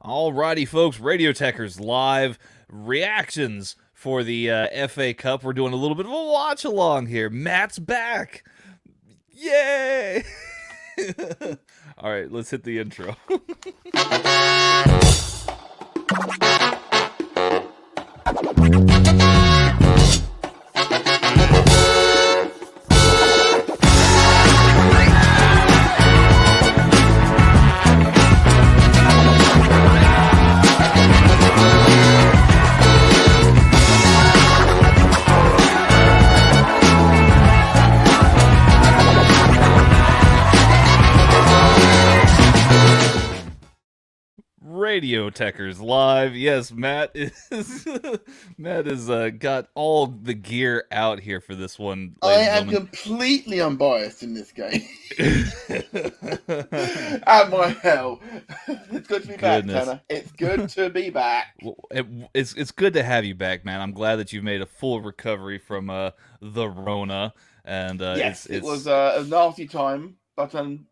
Alrighty, folks, Radio Tekkers Live Reactions for the FA Cup. We're doing a little bit of a watch along here. Matt's back. Yay! All right, let's hit the intro. Radio Tekkers Live. Yes, Matt is Matt has got all the gear out here for this one. I am completely unbiased in this game. At my hell. It's good to be back, Tanner. It's good to be back. Well, it's good to have you back, man. I'm glad that you've made a full recovery from the Rona. And yes, it was a nasty time, but I'm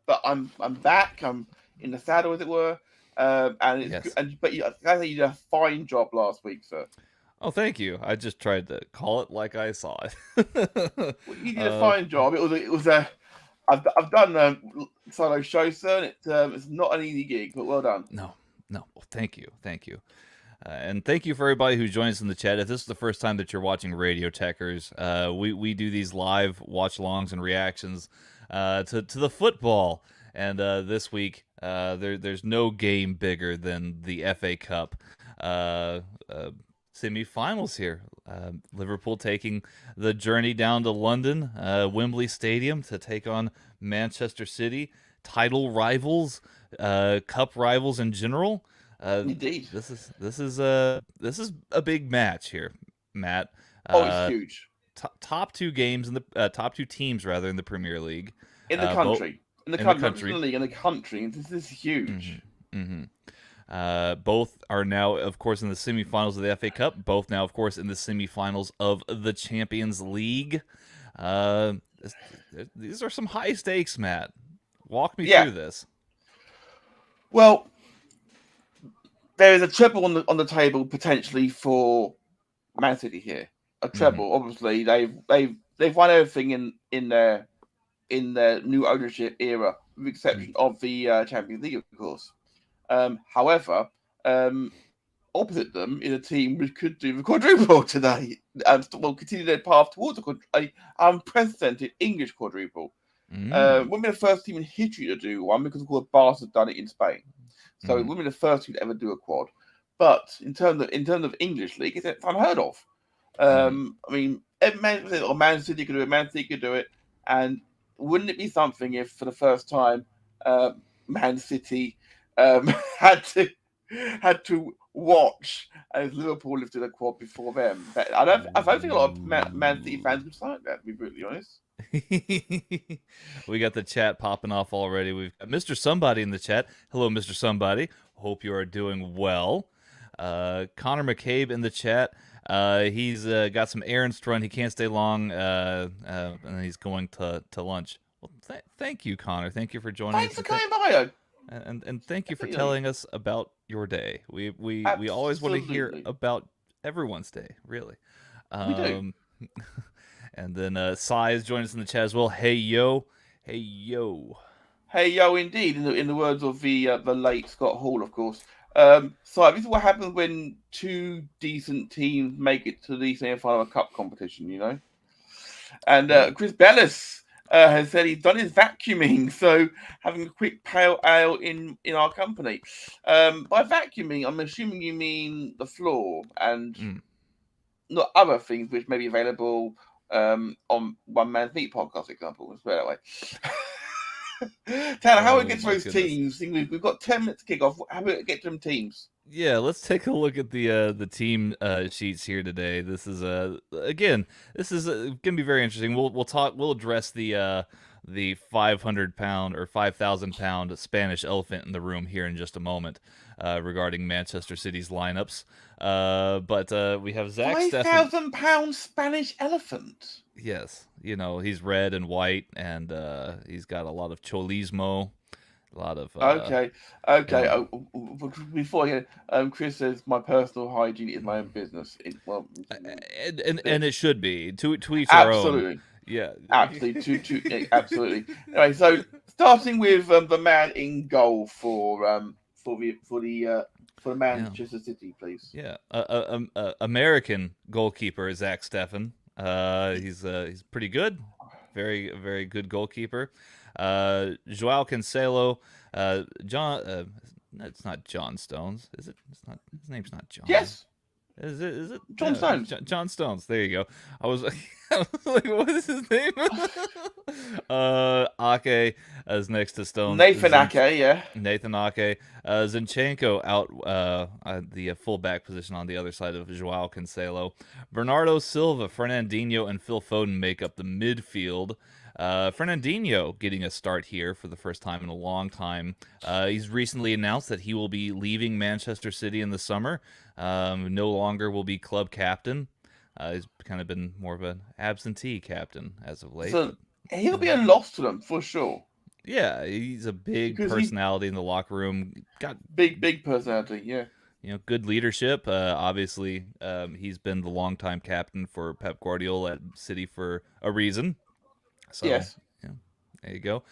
back. I'm in the saddle, as it were. And it's good, but I think you did a fine job last week, sir. Oh, thank you. I just tried to call it like I saw it. Well, you did a fine job. I've done solo shows, sir. And it's not an easy gig, but well done. No. Well, thank you. And thank you for everybody who joins us in the chat. If this is the first time that you're watching Radio Tekkers, we do these live watch-alongs and reactions to the football. And this week, there's no game bigger than the FA Cup semi-finals here. Liverpool taking the journey down to London, Wembley Stadium, to take on Manchester City, title rivals, cup rivals in general. Indeed, this is a big match here, Matt. It's huge. Top two games in the top two teams rather in the Premier League in the country. In the country, in the country, this is huge. Both are now, of course, in the semifinals of the FA Cup. Both now, of course, in the semifinals of the Champions League. These are some high stakes, Matt. Walk me through this. Well, there is a treble on the table potentially for Man City here. A treble, obviously. They've won everything in their new ownership era, with the exception of the Champions League, of course. However, opposite them is a team which could do the quadruple today, and will continue their path towards an unprecedented English quadruple. We'll be the first team in history to do one, because of course Barca have done it in Spain. So we'll be the first team to ever do a quad. But in terms of English league, it's unheard of. I mean, Man City could do it, Man City could do it, and wouldn't it be something if, for the first time, Man City had to watch as Liverpool lifted a quad before them? I don't think a lot of Man City fans would like that, to be brutally honest. We got the chat popping off already. We've got Mr. Somebody in the chat. Hello, Mr. Somebody. Hope you are doing well. Connor McCabe in the chat. He's got some errands to run. He can't stay long, and he's going to lunch. Well, thank you, Connor. Thank you for joining us. Thanks for coming by. And thank you for telling us about your day. We always want to hear about everyone's day, really. We do. And then Sai is joining us in the chat as well. Hey yo, indeed. In the words of the late Scott Hall, of course. So this is what happens when two decent teams make it to the semi-final of a cup competition, you know. And Chris Bellis has said he's done his vacuuming, so having a quick pale ale in our company. By vacuuming, I'm assuming you mean the floor and not other things which may be available on One Man's Meat podcast, for example. Let's put it that way. Tanner, how do we get to those teams? We've got 10 minutes to kick off. How do we get to them teams? Yeah, let's take a look at the team sheets here today. This is again, this is gonna be very interesting. We'll address the 500-pound or 5,000-pound Spanish elephant in the room here in just a moment regarding Manchester City's lineups. But we have Zach 5,000-pound Spanish elephant. Yes, you know, he's red and white, and he's got a lot of cholismo. A lot of Okay. yeah. Before Chris says my personal hygiene is my own business. And it should be to each our own. Absolutely, Yeah. absolutely, yeah, absolutely. Anyway, so starting with the man in goal for the Yeah. Manchester City, please. Yeah. American goalkeeper Zach Steffen. He's pretty good. Very good goalkeeper. Joao Cancelo. John. It's not John Stones, is it? It's not. His name's not John. Yes, Is it? Is it? John Stones, John Stones. There you go. I was, I was like, what is his name? Ake is next to Stones. Nathan Ake, yeah. Nathan Ake. Zinchenko out the fullback position on the other side of Joao Cancelo. Bernardo Silva, Fernandinho, and Phil Foden make up the midfield. Fernandinho getting a start here for the first time in a long time. He's recently announced that he will be leaving Manchester City in the summer. No longer will be club captain. He's kind of been more of an absentee captain as of late. So he'll be a loss to them for sure. Yeah, he's a big personality in the locker room. Got big personality, yeah. Good leadership. Obviously, he's been the longtime captain for Pep Guardiola at City for a reason. So, yes. Yeah, there you go.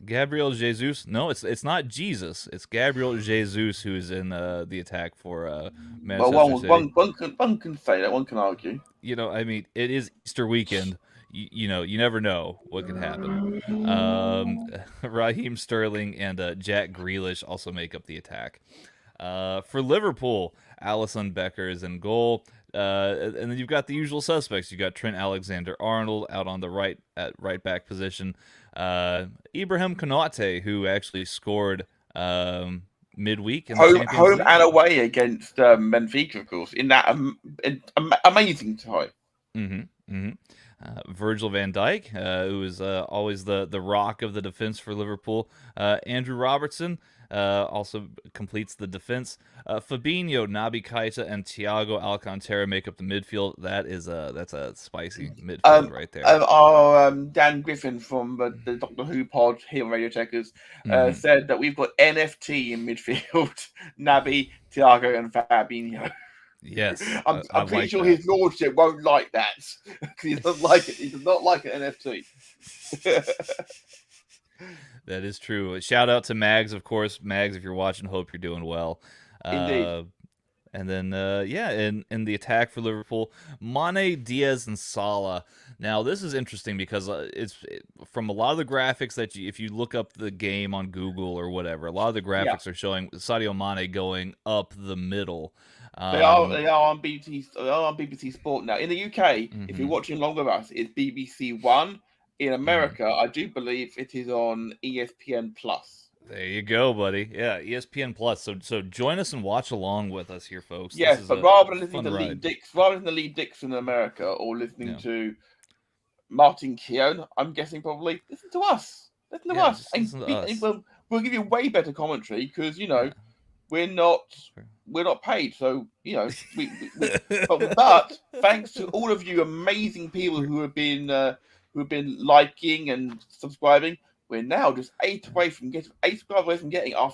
Gabriel Jesus. No, it's not Jesus. It's Gabriel Jesus who's in the attack for Manchester City. One can say that. One can argue. I mean, it is Easter weekend. You never know what could happen. Raheem Sterling and Jack Grealish also make up the attack. For Liverpool, Alisson Becker is in goal. And then you've got the usual suspects. You got Trent Alexander-Arnold out on the right back position. Ibrahim Konate, who actually scored midweek in the Champions home League. and away against Benfica, of course, in that amazing tie. Virgil van Dijk, who is always the rock of the defense for Liverpool. Andrew Robertson also completes the defense. Fabinho, Naby Keita, and Thiago Alcantara make up the midfield. That's a spicy midfield right there. Our Dan Griffin from the Doctor Who pod here on Radio Tekkers said that we've got NFT in midfield: Naby, Thiago, and Fabinho. Yes, I'm pretty like sure his lordship won't like that because he doesn't like it. He does not like an NFT. That is true. Shout out to Mags, of course. Mags, if you're watching, hope you're doing well. Indeed. And then, in the attack for Liverpool, Mane, Diaz, and Salah. Now, this is interesting because from a lot of the graphics that if you look up the game on Google or whatever, a lot of the graphics are showing Sadio Mane going up the middle. They are on BBC. They are on BBC Sport now. In the UK, if you're watching along with us, it's BBC One. In America, I do believe it is on ESPN Plus. There you go, buddy. Yeah, ESPN Plus. So join us and watch along with us here, folks. Yes, but rather than listening to Lee Dixon in America or listening to Martin Keown, I'm guessing probably listen to us. Listen to us. We'll give you way better commentary because we're not paid, so but thanks to all of you amazing people who have been liking and subscribing, we're now just 8 subscribers away from getting our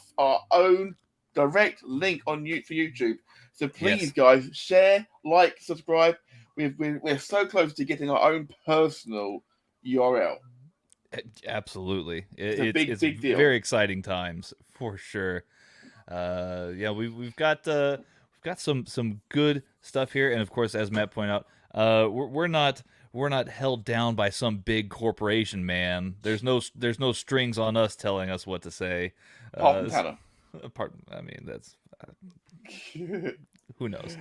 own direct link on for YouTube. So please, guys, share, like, subscribe. We're so close to getting our own personal URL. Absolutely, it's a big deal. Very exciting times for sure. We've got some good stuff here, and of course, as Matt pointed out, we're not held down by some big corporation, man. There's no strings on us telling us what to say. I mean, that's who knows.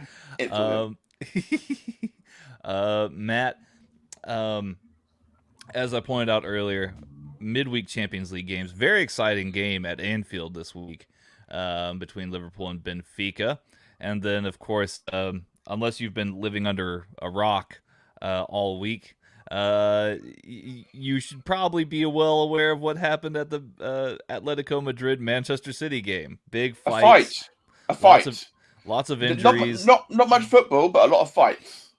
Matt, as I pointed out earlier, midweek Champions League games. Very exciting game at Anfield this week between Liverpool and Benfica. And then, of course, unless you've been living under a rock all week, you should probably be well aware of what happened at the Atletico Madrid Manchester City game. Big fights. A fight. Lots of injuries. Not much football, but a lot of fights.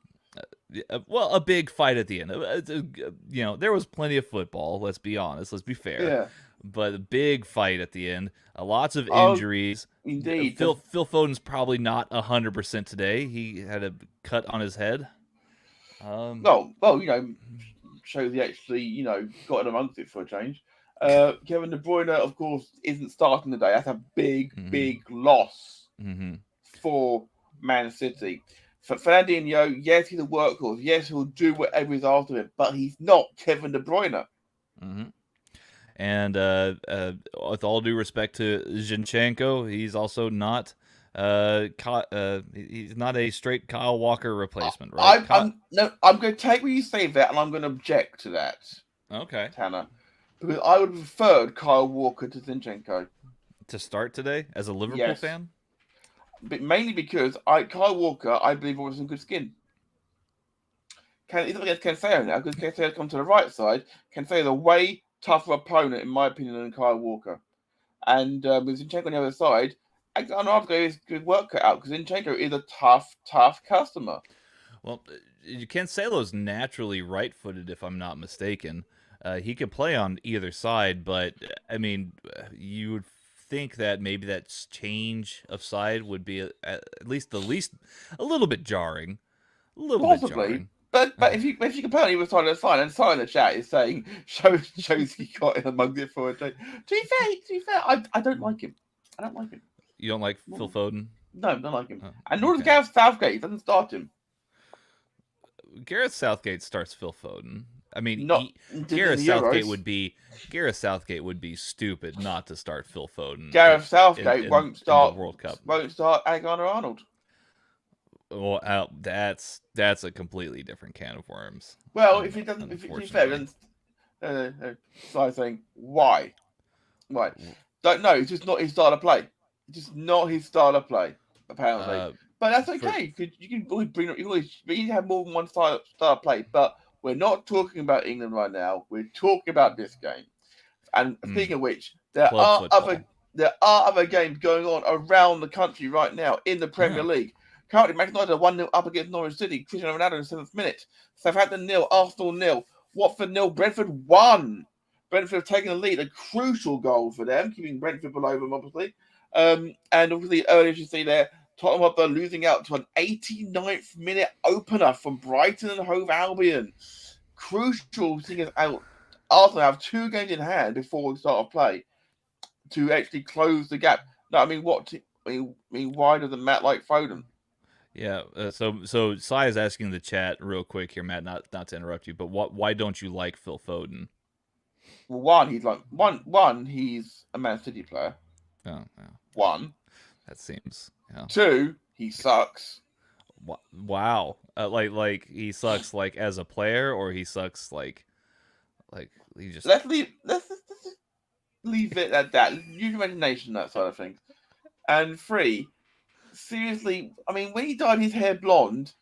Well, a big fight at the end. There was plenty of football. Let's be honest. Let's be fair. Yeah. but a big fight at the end. Lots of Oh, injuries. indeed. Phil Foden's probably not 100% today. He had a cut on his head. Well, shows he actually, got in amongst it for a change. Kevin De Bruyne, of course, isn't starting today. That's a big loss for Man City. For Fernandinho, yes, he's a workhorse. Yes, he'll do whatever is asked of him, but he's not Kevin De Bruyne. And with all due respect to Zinchenko, he's also not. He's not a straight Kyle Walker replacement, right? I'm going to take what you say there, and I'm going to object to that. Okay. Tanner, because I would have preferred Kyle Walker to Zinchenko to start today as a Liverpool fan. But mainly because Kyle Walker, I believe, was in good skin. He's not against Cancelo now because Cancelo come to the right side. Cancelo's a way tougher opponent, in my opinion, than Kyle Walker. And with Zinchenko on the other side, Alexander is good work cut out because Zinchenko is a tough customer. Well, Cancelo's naturally right-footed, if I'm not mistaken. He could play on either side, but I mean, you would think that maybe that change of side would be at least a little bit jarring. A little bit jarring. But if you compare it with side of the side, and side in the chat is saying shows he got in among it for a day. To be fair, I don't like him. I don't like him. You don't like Phil Foden? No, I don't like him. And nor does Gareth Southgate. He doesn't start him. Gareth Southgate starts Phil Foden. I mean, Gareth Southgate would be stupid not to start Phil Foden. Gareth Southgate won't start the World Cup. Won't start Alexander-Arnold. Well, that's a completely different can of worms. Well, if he doesn't, if it's fair, then so I'm saying why? Don't know. It's just not his style of play. It's just not his style of play, apparently. But that's okay. You can always bring up. You have more than one style of play. But we're not talking about England right now. We're talking about this game. And speaking of which, there are other games going on around the country right now in the Premier League. Currently, Manchester United 1-0 up against Norwich City. Cristiano Ronaldo in the 7th minute. Southampton 0, Arsenal 0, Watford 0, Brentford 1. Brentford have taken the lead, a crucial goal for them, keeping Brentford below them, obviously. And obviously, earlier, as you see there, Tottenham Hotspur losing out to an 89th minute opener from Brighton and Hove Albion. Crucial, seeing as Arsenal have 2 games in hand before we start play to actually close the gap. No, I mean, why doesn't Matt like Foden? Yeah, so Sai is asking the chat real quick here, Matt. Not to interrupt you, but why don't you like Phil Foden? Well, he's a Man City player. Oh, yeah. One, that seems. Yeah. 2, he sucks. Wow, like he sucks like as a player, or he sucks like he just. Let's leave it at that. Use imagination, that side of things. And 3. Seriously, I mean, when he dyed his hair blonde,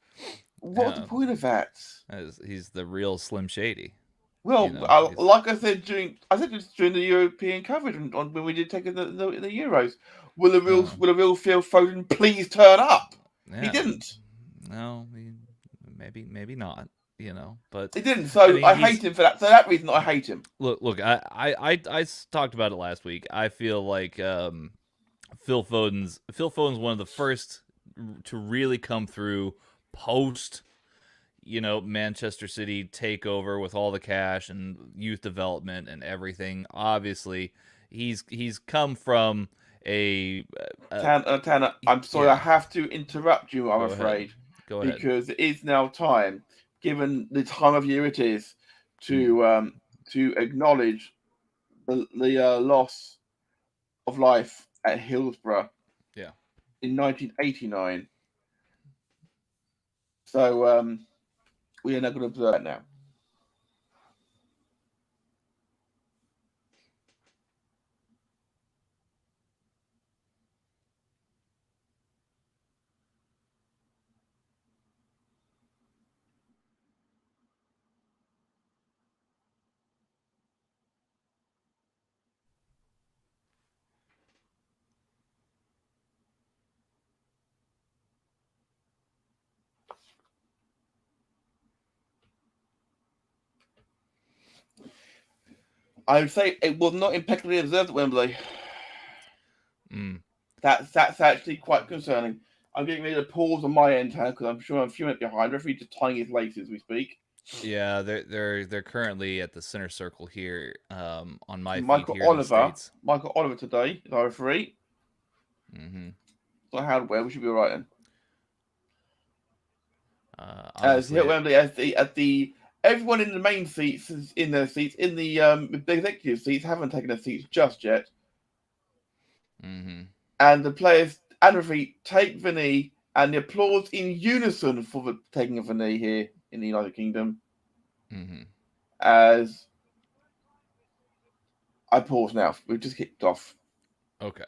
what's the point of that? He's the real Slim Shady. Well, like I said during the European coverage when we did take the Euros, will the real Phil Foden please turn up? Yeah. He didn't. No, maybe not. But he didn't. So I hate him for that. For that reason, I hate him. Look, I talked about it last week. I feel like Phil Foden's one of the first to really come through post, Manchester City takeover with all the cash and youth development and everything. Obviously, he's come from a Tanner, I'm sorry, I have to interrupt you. I'm afraid. Go ahead. Because it is now time, given the time of year it is, to acknowledge the loss of life at Hillsborough. Yeah. In 1989. So we are not going to observe that now. I would say it was not impeccably observed at Wembley. Mm. That's actually quite concerning. I'm getting ready to pause on my end here because I'm sure I'm a few minutes behind. Referee just tying his laces as we speak. Yeah, they're currently at the center circle here on my feed Michael here in the States. Michael Oliver today is our referee. Mm-hmm. So how well we should be all right then. Obviously, At Wembley, at the everyone in the main seats is in their seats. In the executive seats haven't taken their seats just yet. Mm-hmm. And the players and referee take the knee, and the applause in unison for the taking of the knee here in the United Kingdom. Mm-hmm. As I pause now. We've just kicked off. Okay.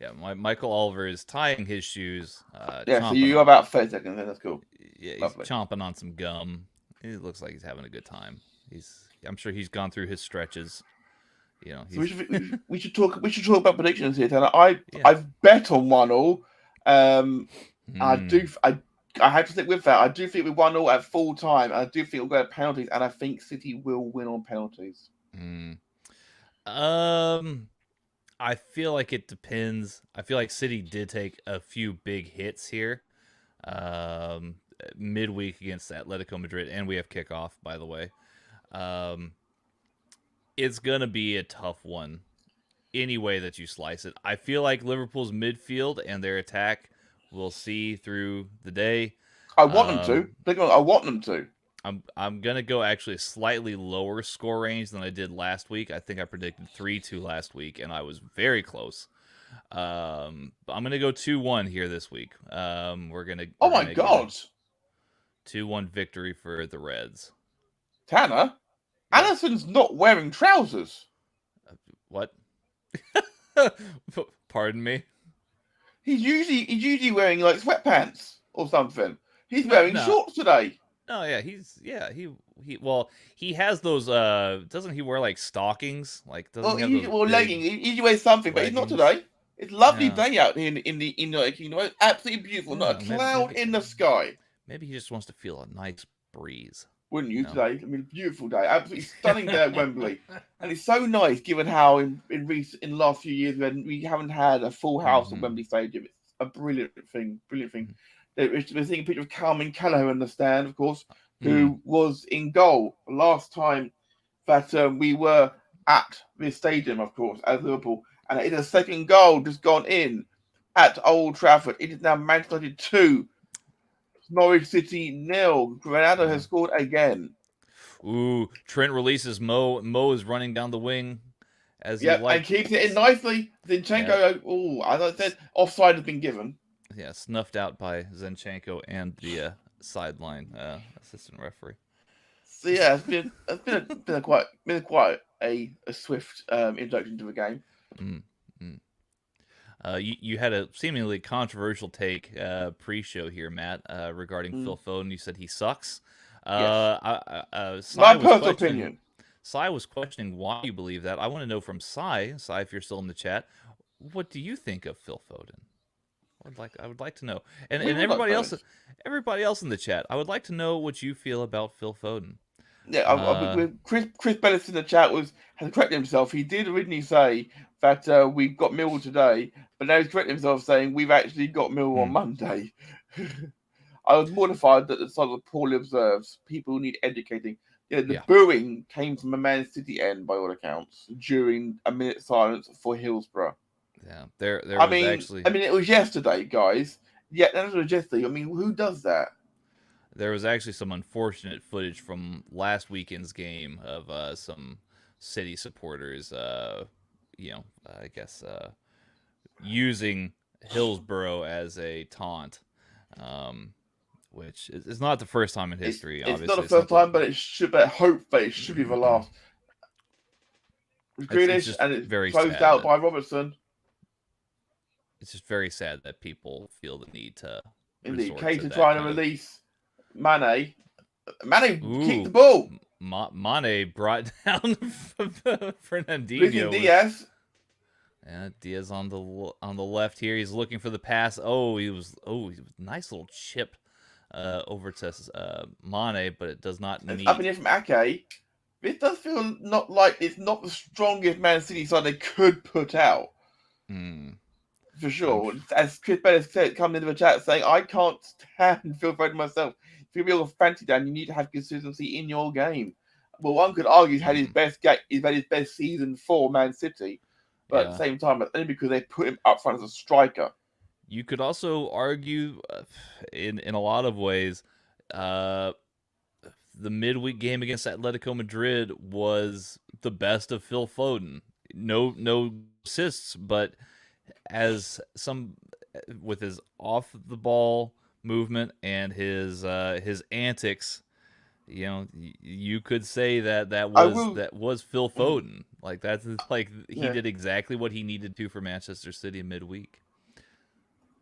Yeah, Michael Oliver is tying his shoes. Yeah, so you got about 30 seconds then. That's cool. Yeah, he's Lovely. chomping on some gum. It looks like he's having a good time. I'm sure he's gone through his stretches. You know, so we should talk about predictions here, Tanner. I've bet on 1-1. I have to stick with that. I do think we 1-0 at full time. I do think we'll go to penalties, and I think City will win on penalties. I feel like it depends. I feel like City did take a few big hits here. Midweek against Atletico Madrid, and we have kickoff, by the way. It's gonna be a tough one any way that you slice it. I feel like Liverpool's midfield and their attack will see through the day. I want them to. I want them to. I'm gonna go actually a slightly lower score range than I did last week. I think I predicted 3-2 last week, and I was very close. I'm gonna go 2-1 here this week. We're gonna. Oh my God! 2-1 victory for the Reds. Tanner, Allison's not wearing trousers. What? Pardon me. He's usually wearing like sweatpants or something. He's wearing shorts today. No, yeah, he has those. Doesn't he wear like stockings? Like doesn't he have those leggings. He usually wears something, but he's not today. It's a lovely day out here in the absolutely beautiful. Not a cloud in the sky. Maybe he just wants to feel a nice breeze. Wouldn't you today? I mean, beautiful day, absolutely stunning day at Wembley, and it's so nice given how in the last few years when we haven't had a full house at Wembley Stadium. It's a brilliant thing. We're seeing a picture of Carmen Kelleher in the stand, of course, who was in goal last time that we were at this stadium, of course, as Liverpool, and it is a second goal just gone in at Old Trafford. It is now Manchester United 2. Norwich City 0. Ronaldo has scored again. Ooh, Trent releases Mo. Mo is running down the wing as he and keeps it in nicely. Zinchenko, as I said, offside has been given. Yeah, snuffed out by Zinchenko and the sideline assistant referee. So yeah, it's been quite a swift introduction to the game. You had a seemingly controversial take pre-show here, Matt, regarding Phil Foden. You said he sucks. Yes. My personal opinion. Sai was questioning why you believe that. I want to know from Sai, if you're still in the chat, what do you think of Phil Foden? I would like to know, and everybody else in the chat, I would like to know what you feel about Phil Foden. Yeah, Chris Bellis in the chat has corrected himself. He did originally say that we've got Millwall today, but now he's corrected himself saying we've actually got Millwall on Monday. I was mortified that the side was poorly observed. People need educating. The booing came from a Man City end, by all accounts, during a minute's silence for Hillsborough. Yeah, there was actually. I mean, it was yesterday, guys. Yeah, that was yesterday. I mean, who does that? There was actually some unfortunate footage from last weekend's game of some City supporters, I guess, using Hillsborough as a taunt, which is not the first time in history. It's not the first time, but it should. But I hope that it should be the last. It's Greenish, and it's very closed out by Robertson. It's just very sad that people feel the need to. Indeed, Keita trying to release Mane. Kicked the ball. Mane brought down Fernandinho. Diaz. Yeah, Diaz on the left here. He's looking for the pass. He was nice little chip over to Mane, but it does not meet. Up in here from Ake. This does feel not like it's not the strongest Man City side they could put out. For sure. As Chris Bennett said, coming into the chat saying, I can't stand Phil Foden myself. If you're a fancy down, you need to have consistency in your game. Well, one could argue he's had his best game, he's had his best season for Man City, but at the same time, only because they put him up front as a striker. You could also argue, in a lot of ways, the midweek game against Atletico Madrid was the best of Phil Foden. No assists, but as some with his off the ball movement and his antics, you know, you could say that was Phil Foden. Like that's like he did exactly what he needed to for Manchester City midweek.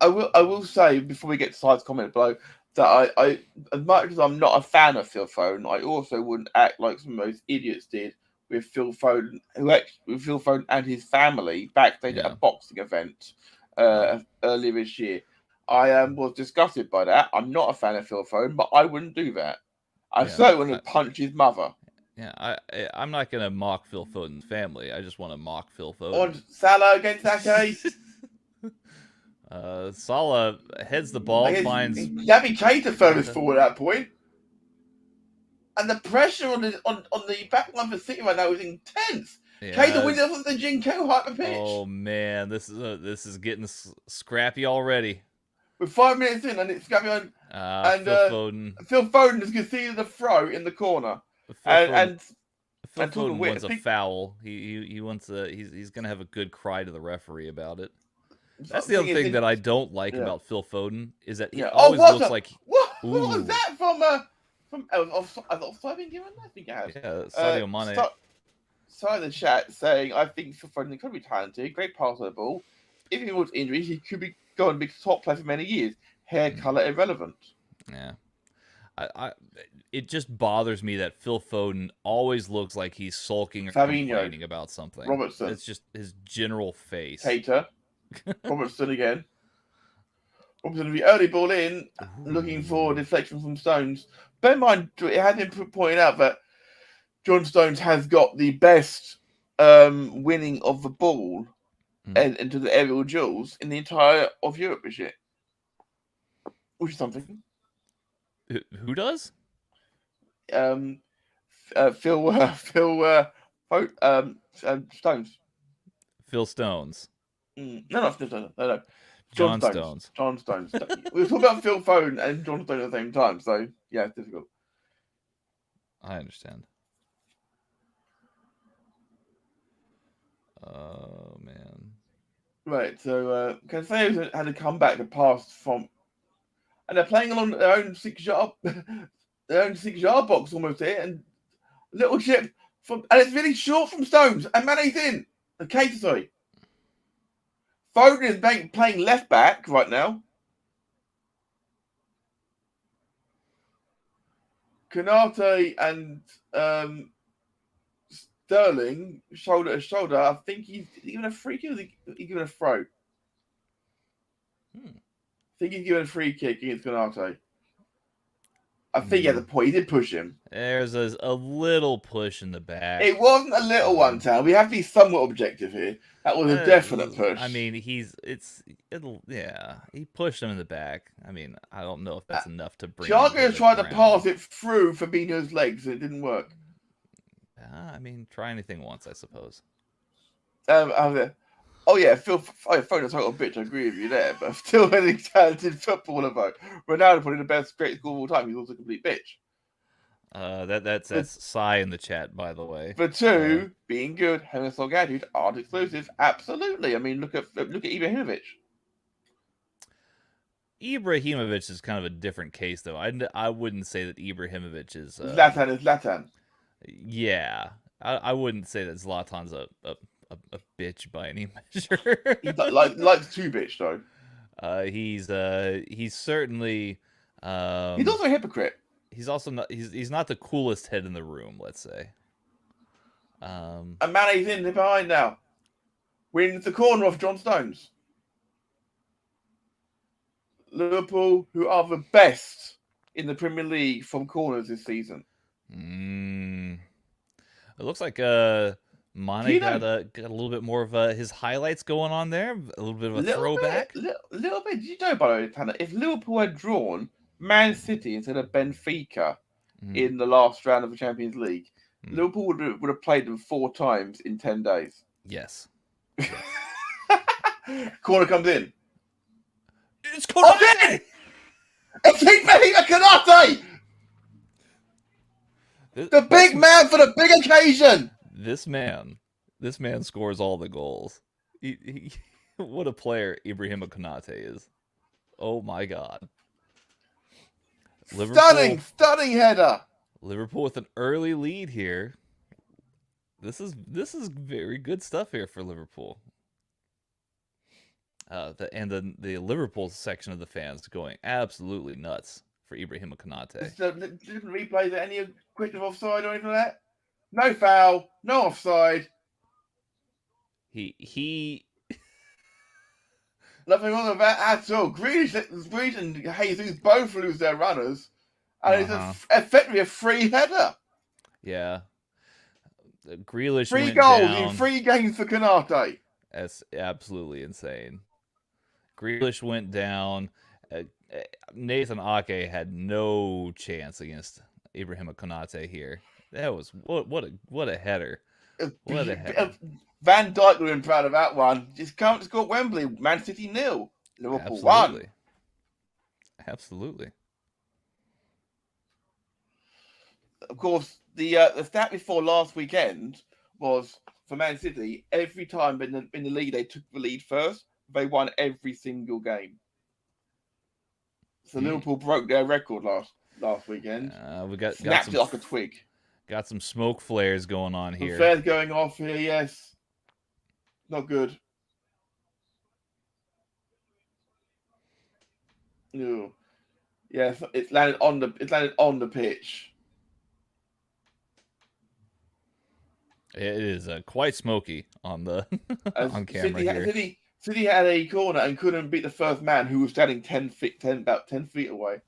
I will say before we get to Side's comment below that I as much as I'm not a fan of Phil Foden, I also wouldn't act like some of those idiots did with Phil Foden, with Phil Foden and his family backstage at a boxing event earlier this year. I was disgusted by that. I'm not a fan of Phil Foden, but I wouldn't do that. I certainly wouldn't punch his mother. Yeah, I'm not gonna mock Phil Foden's family. I just want to mock Phil Foden. On Salah against Ake. Salah heads the ball, finds Naby Keita furthest forward at that point. And the pressure on the back line for City right now is intense. Keita wins off the Jinko hyper pitch. Oh man, this is getting scrappy already. We're 5 minutes in, and it's scrappy on. Phil Foden has conceded a throw in the corner. Phil Foden wants a foul. He wants he's gonna have a good cry to the referee about it. That's the other thing that I don't like about Phil Foden is that he always looks like. What was that from offside being given? I think it has. Yeah, Sadio Mane. Sorry, the chat saying I think Phil Foden could be talented, great passer of the ball. If he was injuries, he could be going to be top player for many years. Hair color irrelevant. Yeah. It just bothers me that Phil Foden always looks like he's sulking or complaining about something. Robertson. It's just his general face. Keita. Robertson again. Robertson, the early ball in, looking for deflection from Stones. Bear in mind, it has been pointed out that John Stones has got the best winning of the ball and into the aerial duels in the entire of Europe this year. Which is something. Who does? Phil Stones. Phil Stones. No. John Stones. John Stones. We were talking about Phil Foden and John Stones at the same time, so yeah, it's difficult. I understand. Oh man. Right, so Cancelo had to come back to pass from, and they're playing along their own 6-yard box almost here, and little chip from, and it's really short from Stones, and Mane's in. Keita, sorry. Foden is playing left back right now. Konate and Sterling shoulder to shoulder. I think he's given a free kick. Or he's given a throw. I think he's given a free kick against Konate. I think he had the point. He did push him. There's a little push in the back. It wasn't a little one, Tal. We have to be somewhat objective here. That was a definite push. I mean, he pushed him in the back. I mean, I don't know if that's enough to bring. Thiago tried to pass it through Fabinho's legs, and it didn't work. I mean, try anything once, I suppose. Oh yeah, Foden's a total bitch. I agree with you there, but still a talented footballer though. Ronaldo probably the best great scorer of all time. He's also a complete bitch. That's Sai in the chat, by the way. For two, being good, having a strong attitude, aren't exclusive. Absolutely. I mean, look at Ibrahimovic. Ibrahimovic is kind of a different case, though. I wouldn't say that Ibrahimovic is. Zlatan is Zlatan. Yeah, I wouldn't say that Zlatan's a bitch by any measure. He likes to bitch though. He's certainly. He's also a hypocrite. He's also not. He's not the coolest head in the room. Let's say. And Mane's in behind now. Wins the corner off John Stones. Liverpool, who are the best in the Premier League from corners this season. It looks like Do Mane you got know got a little bit more of his highlights going on there, a little bit of a little bit, throwback. little bit? Did you know, by the way, Tanner, if Liverpool had drawn Man City instead of Benfica Mm, in the last round of the Champions League, mm. Liverpool would have played them 4 times in 10 days. Yes, yes. Corner comes in. It's Oh, in! Konate! It's Benfica Canate! The This big man for the big occasion. this man, this man scores all the goals. What a player Ibrahima Konate is. Oh my God. Stunning, Liverpool, stunning header. Liverpool with an early lead here. This is very good stuff here for Liverpool. The Liverpool section of the fans going absolutely nuts for Ibrahima Konate. Didn't replay that any quick of offside or anything like that. No foul, no offside. He Nothing wrong with that at all. Grealish and Jesus both lose their runners, and uh-huh. it's effectively a free header. Yeah. Grealish 3 went goals in down. 3 games for Canate. That's absolutely insane. Grealish went down. Nathan Ake had no chance against Ibrahima Konate here. That was what a header. What a header. Van Dijk would have been proud of that one. Just come to score at Wembley. Man City 0, Liverpool 1. Absolutely. Absolutely. Of course, the stat before last weekend was for Man City. Every time in the league they took the lead first, they won every single game. So Liverpool broke their record last weekend. We got Snapped some it like a twig. got some smoke flares going on Some here. flares going off here. Yes, not good. No. Yes, it's landed on the pitch. It is quite smoky on the on camera here. City had a corner and couldn't beat the first man who was standing about 10 feet away.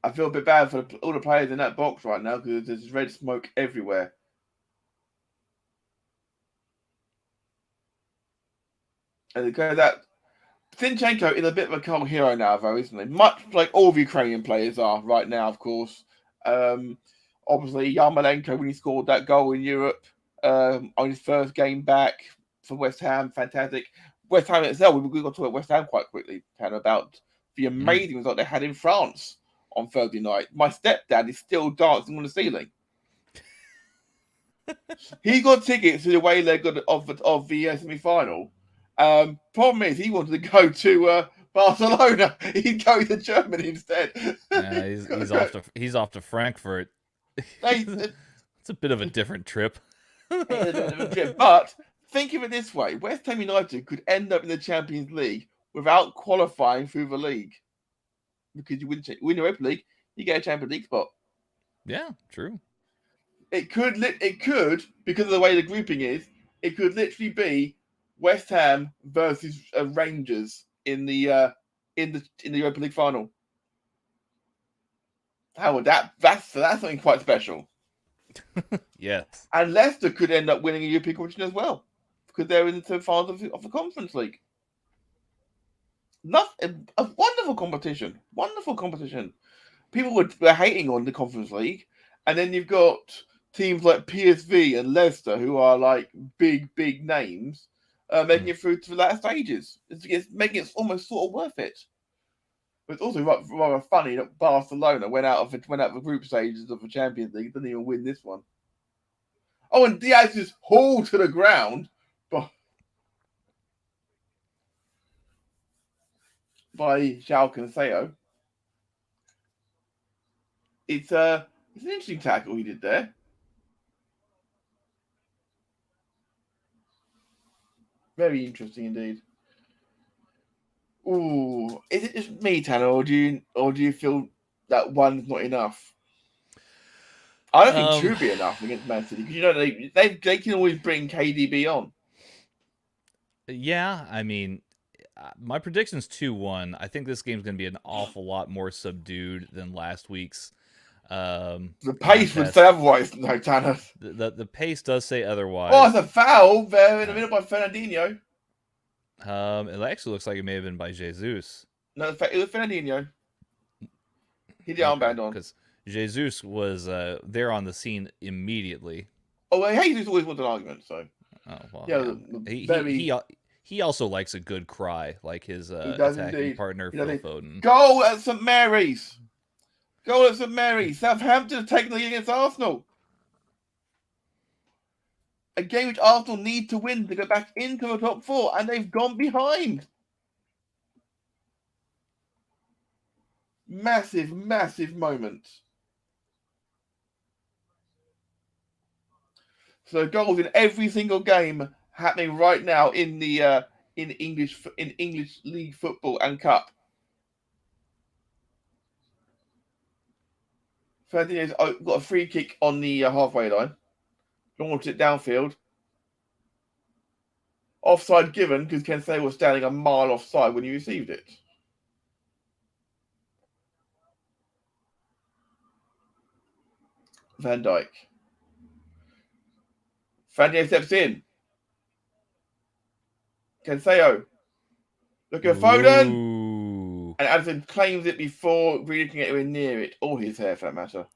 I feel a bit bad for all the players in that box right now because there's red smoke everywhere. And because that Zinchenko is a bit of a cult hero now, though, isn't he? Much like all the Ukrainian players are right now, of course. Obviously, Yarmolenko, when he scored that goal in Europe on his first game back for West Ham, fantastic. West Ham itself, we got to talk about West Ham quite quickly, Tan, about the amazing result they had in France on Thursday night. My stepdad is still dancing on the ceiling. He got tickets to the away leg of the semi-final. Problem is, he wanted to go to Barcelona. He'd go to Germany instead. Yeah, he's off to Frankfurt. It's a bit of a different trip. But think of it this way: West Ham United could end up in the Champions League without qualifying through the league, because you win the Europa League, you get a Champions League spot. Yeah, true. It could because of the way the grouping is. It could literally be West Ham versus Rangers in the Europa League final. How would that's something quite special. Yes. And Leicester could end up winning a European competition as well, because they're in the finals of the Conference League. A wonderful competition. Wonderful competition. People were hating on the Conference League, and then you've got teams like PSV and Leicester, who are like big names, making it through to the latter stages. It's making it almost sort of worth it. But it's also rather funny that Barcelona went out of the group stages of the Champions League, didn't even win this one. Oh, and Diaz just hauled to the ground by João Cancelo. It's an interesting tackle he did there. Very interesting indeed. Ooh, is it just me, Tanner, or do you feel that one's not enough? I don't think two would be enough against Man City, because you know they can always bring KDB on. Yeah, I mean, my prediction's 2-1. I think this game's going to be an awful lot more subdued than last week's. The pace would say otherwise, no, Tanner. The pace does say otherwise. Oh, it's a foul there in the middle by Fernandinho. It actually looks like it may have been by Jesus. No, it was Fernandinho. He did armband on. Because Jesus was there on the scene immediately. Oh, well, Jesus always wants an argument, so. Oh, well, yeah. He also likes a good cry, like his attacking partner, Phil Foden. Goal at St Mary's. Goal at St Mary's. Southampton have taken the lead against Arsenal. A game which Arsenal need to win to go back into the top 4, and they've gone behind. Massive, massive moment. So goals in every single game happening right now in the in English league football and cup. Fernandinho's got a free kick on the halfway line. Launched it downfield. Offside given because Cancelo was standing a mile offside when he received it. Van Dijk. Fernandinho steps in. Cancelo. Look at Foden. Ooh. And Addison claims it before really can get anywhere near it, or his hair for that matter.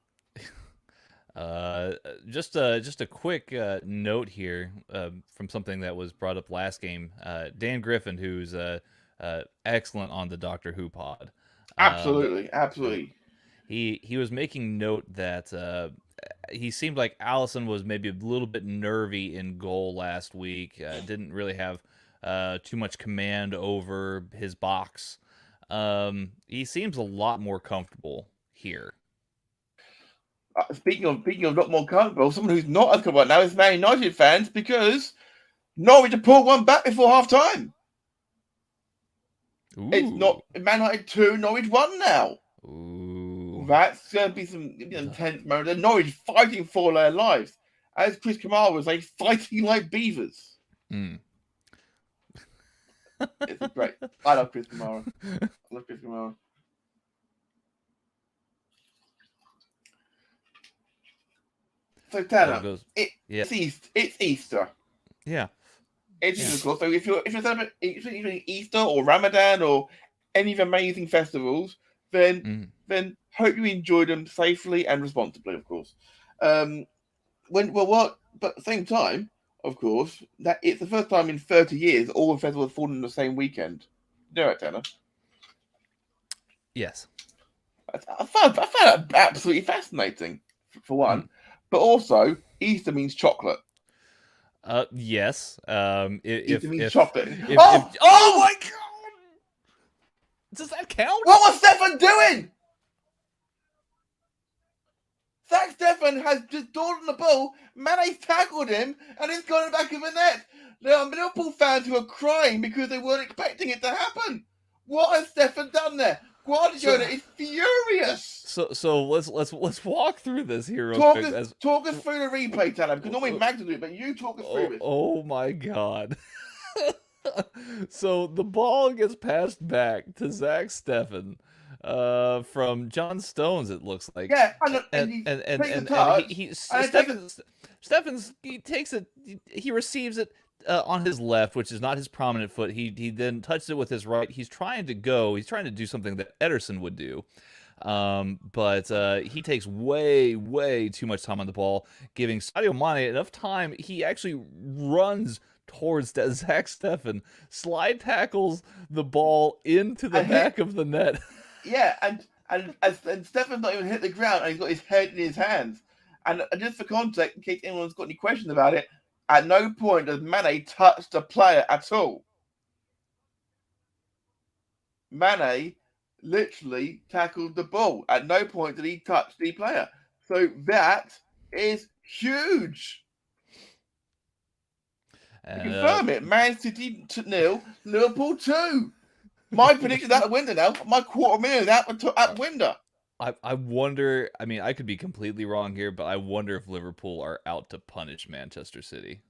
Just a quick note here from something that was brought up last game. Dan Griffin, who's excellent on the Doctor Who pod. Absolutely. He was making note that he seemed like Alisson was maybe a little bit nervy in goal last week. Didn't really have too much command over his box. He seems a lot more comfortable here. Speaking of a lot more comfortable, someone who's not as comfortable now is Man United fans because Norwich have pulled one back before half time. It's not Man United 2, Norwich 1 now. Ooh. That's going to be some intense moment. Norwich fighting for their lives. As Chris Kamara was like fighting like beavers. It's great. I love Chris Kamara. So Tanner, it's Easter. Yeah. It's Easter. So if you're celebrating Easter or Ramadan or any of the amazing festivals, then hope you enjoy them safely and responsibly, of course. But at the same time, of course, that it's the first time in 30 years all the festivals have fallen on the same weekend. You know it, Tanner? Yes. I found that absolutely fascinating, for one. But also, Easter means chocolate. Yes. Easter means chocolate. Oh my God! Does that count? What was Stefan doing? Zach Stefan has just dawdled on the ball. Mane's tackled him, and it's gone in the back of the net. There are Liverpool fans who are crying because they weren't expecting it to happen. What has Stefan done there? Guardiola is furious. So let's walk through this here. Talk us through the replay, Tanner, because normally Mags will do it, but you talk us through it. Oh my God. So the ball gets passed back to Zach Stefan from John Stones, it looks like. Yeah, he takes it, he receives it on his left, which is not his prominent foot. He then touches it with his right. He's trying to do something that Ederson would do. But he takes way too much time on the ball, giving Sadio Mane enough time. He actually runs towards Zach Stefan, slide tackles the ball into the back of the net. Yeah, and Stefan's not even hit the ground, and he's got his head in his hands. And just for context, in case anyone's got any questions about it, at no point does Mane touch the player at all. Mane literally tackled the ball. At no point did he touch the player. So that is huge. Confirm it. Man City 0, Liverpool 2. My prediction out the window now. My $250,000 is out the window. I wonder. I mean, I could be completely wrong here, but I wonder if Liverpool are out to punish Manchester City.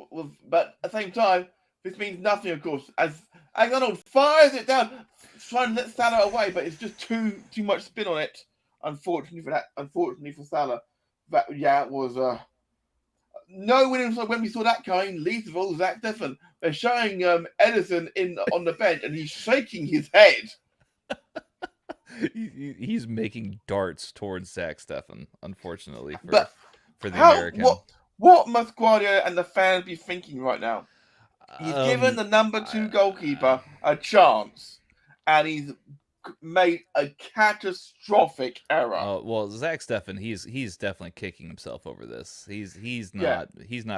Well, but at the same time, this means nothing, of course. As Arnold fires it down, trying to let Salah away, but it's just too much spin on it. unfortunately for Salah, that was no winning when we saw that coming. Least of all, Zach Steffen. They're showing Edison on the bench, and he's shaking his head. He's making darts towards Zach Steffen, unfortunately for the how, American. What must Guardiola and the fans be thinking right now? He's given the number 2 goalkeeper a chance, and he's made a catastrophic error. Well, Zach Steffen, he's definitely kicking himself over this. He's not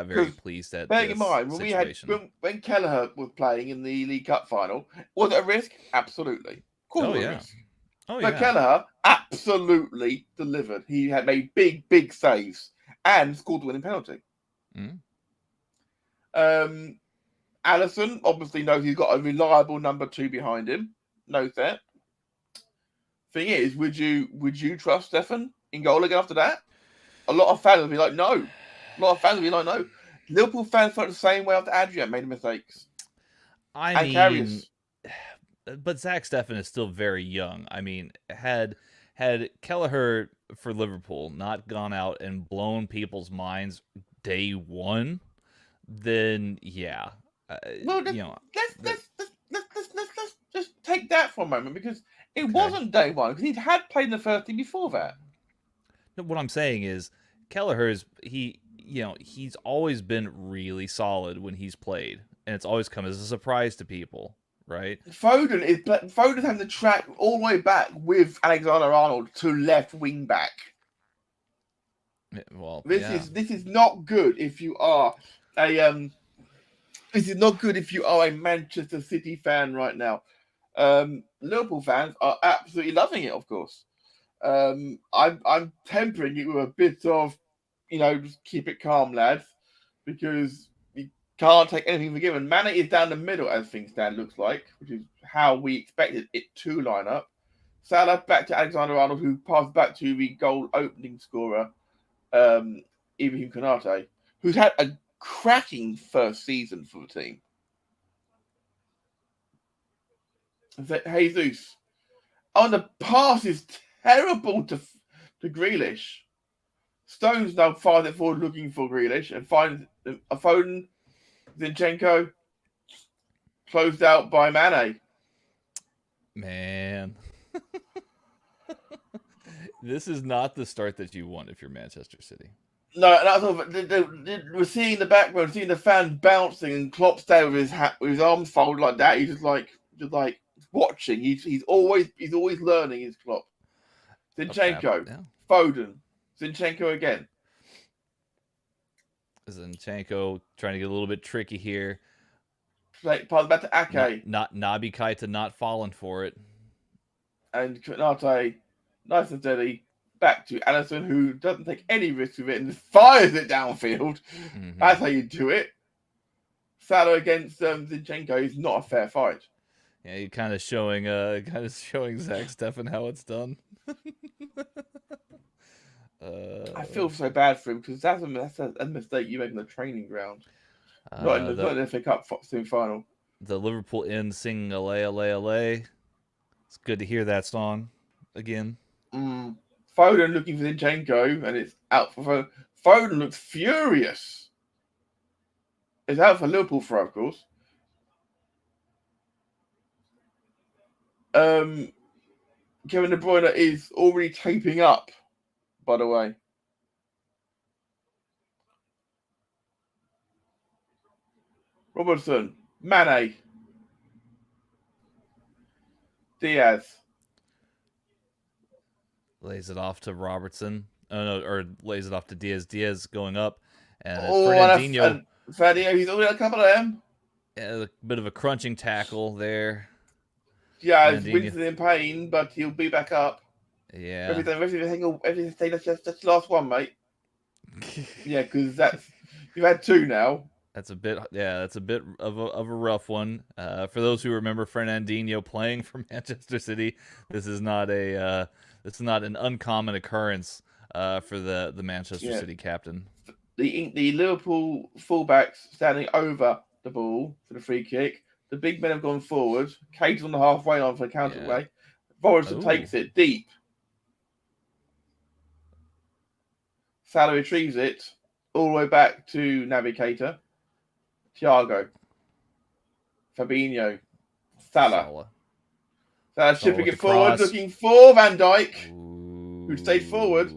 very pleased at this in mind, situation. When Kelleher was playing in the League Cup final, was it a risk? Absolutely. Of course, it was a risk. But Kelleher absolutely delivered. He had made big saves and scored the winning penalty. Alisson obviously knows he's got a reliable number 2 behind him. Knows that. Thing is, would you trust Steffen in goal again after that? A lot of fans will be like, no. Liverpool fans felt the same way after Adrian made mistakes. But Zach Steffen is still very young. I mean, had Kelleher for Liverpool not gone out and blown people's minds day one, then yeah. Let's just take that for a moment, because it wasn't day one, because he'd had played in the first team before that. No, what I'm saying is Kelleher's he's always been really solid when he's played, and it's always come as a surprise to people, right? Foden's having to track all the way back with Alexander-Arnold to left wing back. Well, this is not good if you are a Manchester City fan right now. Liverpool fans are absolutely loving it, of course. I'm tempering it with a bit of, just keep it calm, lads, because you can't take anything for given. Mane is down the middle as things stand, looks like, which is how we expected it to line up. Salah back to Alexander-Arnold, who passed back to the goal opening scorer, Ibrahim Konate, who's had a cracking first season for the team. Jesus. Oh, the pass is terrible to Grealish. Stones now fires it forward looking for Grealish and finds a Foden. Zinchenko closed out by Mane. Man. This is not the start that you want if you're Manchester City. No, that's all. We're seeing the background, seeing the fans bouncing, and Klopp staying with his arms folded like that. He's just like watching. He's always learning. His Klopp. Zinchenko, Foden, Zinchenko again. Zinchenko trying to get a little bit tricky here. Pass back to Ake. Not Naby Keita not falling for it. And Konate, nice and steady. Back to Alisson, who doesn't take any risk with it and fires it downfield. Mm-hmm. That's how you do it. Salah against Zinchenko is not a fair fight. Yeah, you're kind of showing Zach Steffen how it's done. I feel so bad for him, because that's a mistake you make in the training ground, not in the FA Cup semi-final. The Liverpool Inn singing "Allay, Allay, Allay." It's good to hear that song again. Foden looking for Zinchenko, and it's out for Foden. Foden looks furious. It's out for Liverpool throw, of course. Kevin De Bruyne is already taping up, by the way. Robertson, Mane, Diaz. Lays it off to Robertson. Oh, no, or lays it off to Diaz. Diaz going up. And Fernandinho, he's only a couple of them. Yeah, a bit of a crunching tackle there. Yeah, it's Winston in pain, but he'll be back up. Yeah. Everything. That's the last one, mate. Yeah, because you've had 2 now. That's a bit of a rough one. For those who remember Fernandinho playing for Manchester City, this is not an uncommon occurrence for the Manchester City captain. The Liverpool fullbacks standing over the ball for the free kick. The big men have gone forward. Cade's on the halfway line for the counter play. Robertson takes it deep. Salah retrieves it all the way back to Navigator. Thiago. Fabinho. Salah chipping it forward, looking for Van Dijk, who stayed forward.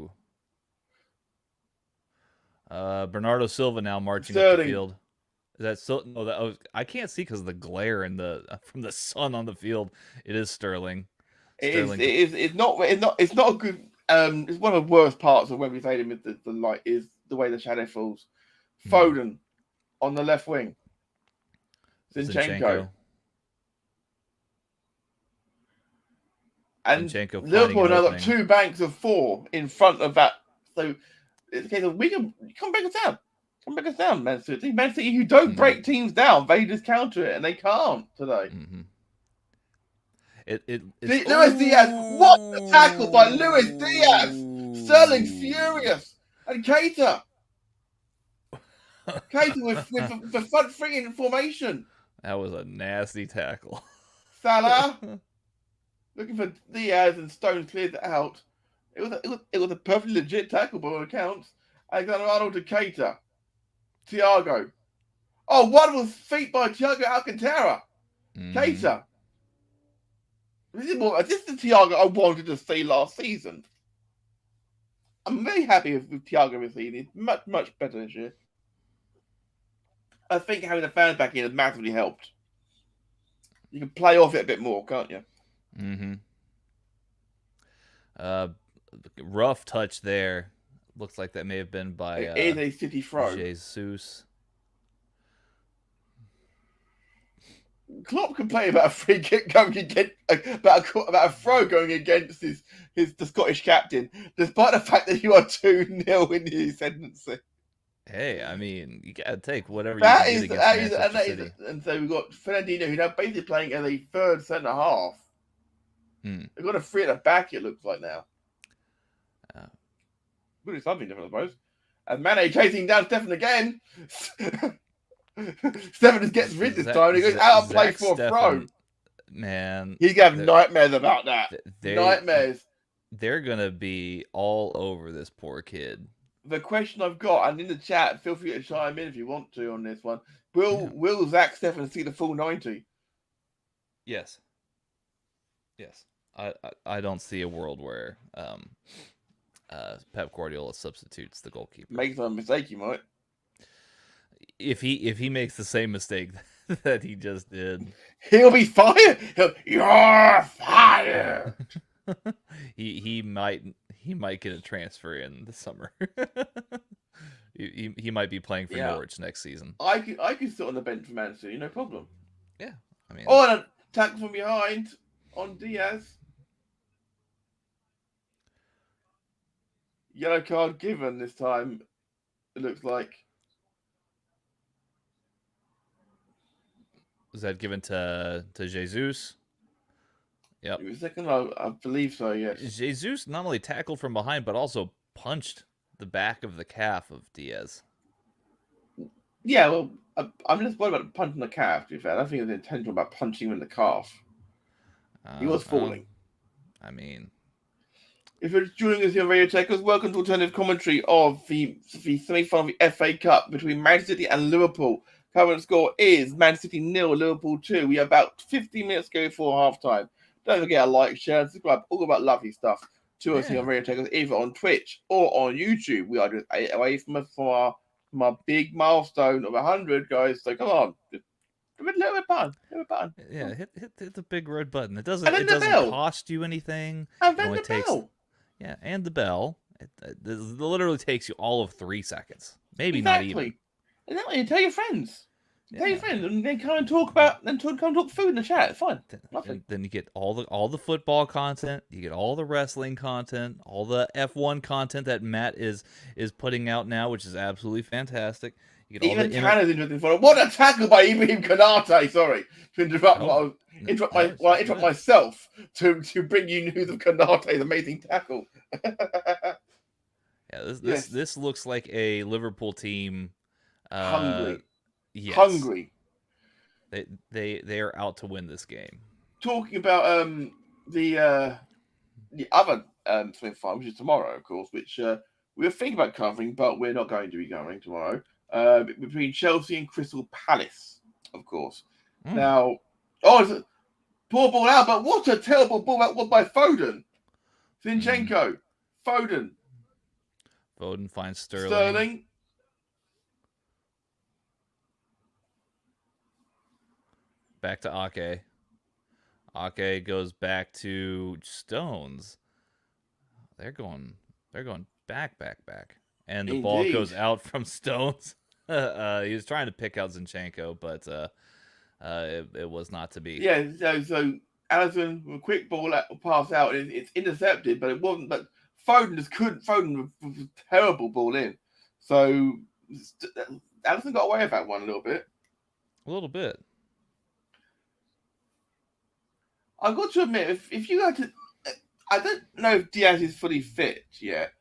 Bernardo Silva now marching up the field. Is that still? No, I can't see because of the glare and from the sun on the field. It is Sterling. It's not a good. It's one of the worst parts of Wembley Stadium. With the light is the way the shadow falls. Foden on the left wing. Zinchenko. And Liverpool now got 2 banks of 4 in front of that. So it's a case of we can come back us down. Come back us down, Man City. Man City who don't break teams down, they just counter it, and they can't today. Luis Diaz, what a tackle by Luis Diaz! Sterling furious, and Keita with the front 3 in formation. That was a nasty tackle. Salah looking for Diaz, and Stones cleared it out. It was a perfectly legit tackle by all accounts. Alexander-Arnold to Keita. Thiago. Oh, wonderful feet by Thiago Alcantara. Keita. This is the Thiago I wanted to see last season. I'm very happy with Thiago this season. He's much, much better this year. I think having the fans back in has massively helped. You can play off it a bit more, can't you? Rough touch there. Looks like that may have been by it is a City throw. Jesus. Klopp complained about a free kick going against about a throw going against the Scottish captain, despite the fact that you are 2-0 in the ascendancy. Hey, I mean, you gotta take whatever you can get against Manchester City. And so we've got Fernandinho, who's now basically playing as a third centre half. They've got a 3 at the back, it looks like now. We'll do something different, I suppose. And Mane chasing down Stefan again. Stefan just gets rid this time. He goes out of play for a throw. Man, he's gonna have nightmares about that. Nightmares. They're gonna be all over this poor kid. The question I've got, and in the chat, feel free to chime in if you want to on this one. Will Zach Stefan see the full 90? Yes. I don't see a world where Pep Guardiola substitutes the goalkeeper. Makes a mistake, he might. If he makes the same mistake that he just did, he'll be fired. You're fired. he might get a transfer in the summer. he might be playing for Norwich next season. I could sit on the bench for Man City, no problem. Yeah, I mean. Oh, and a tackle from behind on Diaz. Yellow card given this time. It looks like. Was that given to Jesus? Yep. Second, I believe so, yes. Jesus not only tackled from behind, but also punched the back of the calf of Diaz. Yeah, well, I'm just worried about punching the calf, to be fair. I don't think it was intentional about punching him in the calf. He was falling. I mean... If you're joining us here on Radio Tekkers, welcome to alternative commentary of the semi-final of the FA Cup between Man City and Liverpool. Current score is Man City 0, Liverpool 2. We have about 15 minutes to go before half-time. Don't forget to like, share, and subscribe. All about lovely stuff to us here on Radio Tekkers, either on Twitch or on YouTube. We are just 8 away from our big milestone of 100, guys. So come on. Just a little bit button. Yeah, hit the big red button. It doesn't cost you anything. And then the bell. Yeah, and the bell. It literally takes you all of 3 seconds. Maybe not even. Exactly. Tell your friends. Tell your friends, and then come and talk about, come talk food in the chat. It's fine. Nothing. Then you get all the football content. You get all the wrestling content, all the F1 content that Matt is putting out now, which is absolutely fantastic. You get even Tanner's interesting for it. What a tackle by Ibrahim Konate. Sorry to interrupt. Interrupt myself to bring you news of Konate's amazing tackle. This looks like a Liverpool team. Hungry. Yes. Hungry. They are out to win this game. Talking about the other semi-final, which is tomorrow, of course, which we were thinking about covering, but we're not going to be covering tomorrow. Between Chelsea and Crystal Palace, of course. Now, it's a poor ball out, but what a terrible ball that was by Foden. Zinchenko, Foden finds Sterling. Back to Ake. Ake goes back to Stones. They're going back. And the ball goes out from Stones. He was trying to pick out Zinchenko, but it was not to be. Yeah, so Alisson with a quick ball pass out. It's intercepted, but it wasn't. But Foden just couldn't. Foden was a terrible ball in. So Alisson got away with that one a little bit. I've got to admit, if you go to, I don't know if Diaz is fully fit yet,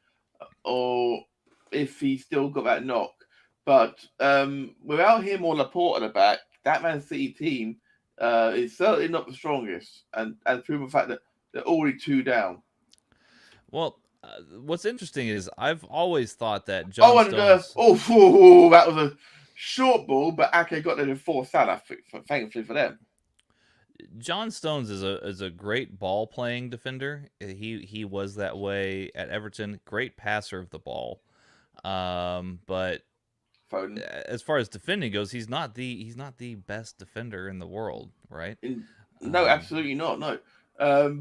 or if he's still got that knock. But without him or Laporte at the back, that Man City team is certainly not the strongest, and through the fact that they're already 2 down. Well, what's interesting is I've always thought that John Stones... that was a short ball, but Ake got there in 4 Salah, thankfully for them. John Stones is a great ball playing defender. He was that way at Everton. Great passer of the ball, but Foden, as far as defending goes, he's not the best defender in the world, right? No, absolutely not. No,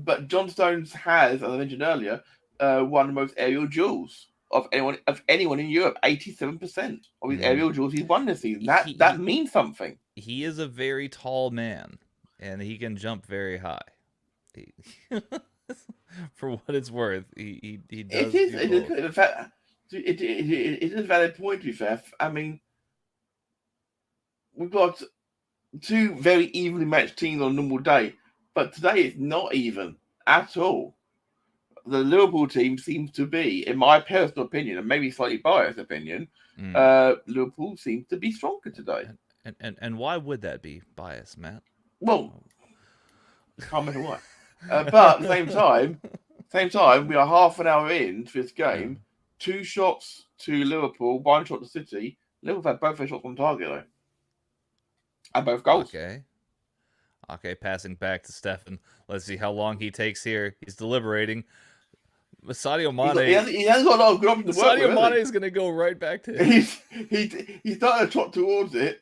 but John Stones has, as I mentioned earlier, one of the most aerial duels of anyone in Europe. 87% of his aerial duels he's won this season. That means something. He is a very tall man. And he can jump very high. For what it's worth, he does. It is a valid point, to be fair. I mean, we've got 2 very evenly matched teams on a normal day, but today it's not even at all. The Liverpool team seems to be, in my personal opinion, and maybe slightly biased opinion, Liverpool seems to be stronger today. And why would that be biased, Matt? Well, can't remember why. But at the same time, we are half an hour into this game. 2 shots to Liverpool, 1 shot to City. Liverpool had both their shots on target, though. And both goals. Okay, passing back to Stefan. Let's see how long he takes here. He's deliberating. Sadio Mane. He hasn't got a lot of good options to work with. Sadio Mane is going to go right back to him. He's starting to trot towards it.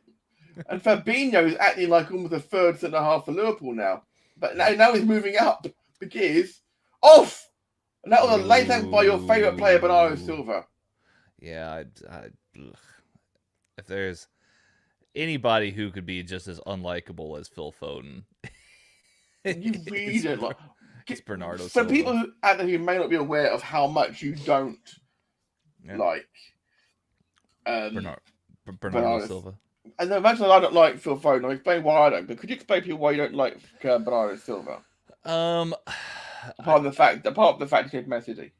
And Fabinho is acting like almost a third centre half for Liverpool now. But now he's moving up because off! And that was a late out by your favourite player, Bernardo Silva. Yeah, if there's anybody who could be just as unlikable as Phil Foden, you really don't like. It's Bernardo For Silva. people out there who may not be aware of how much you don't like Bernardo Silva. And imagine I don't like Phil Foden. I'll explain why I don't. But could you explain to people why you don't like Bernardo Silva? Apart from the fact he came Man City.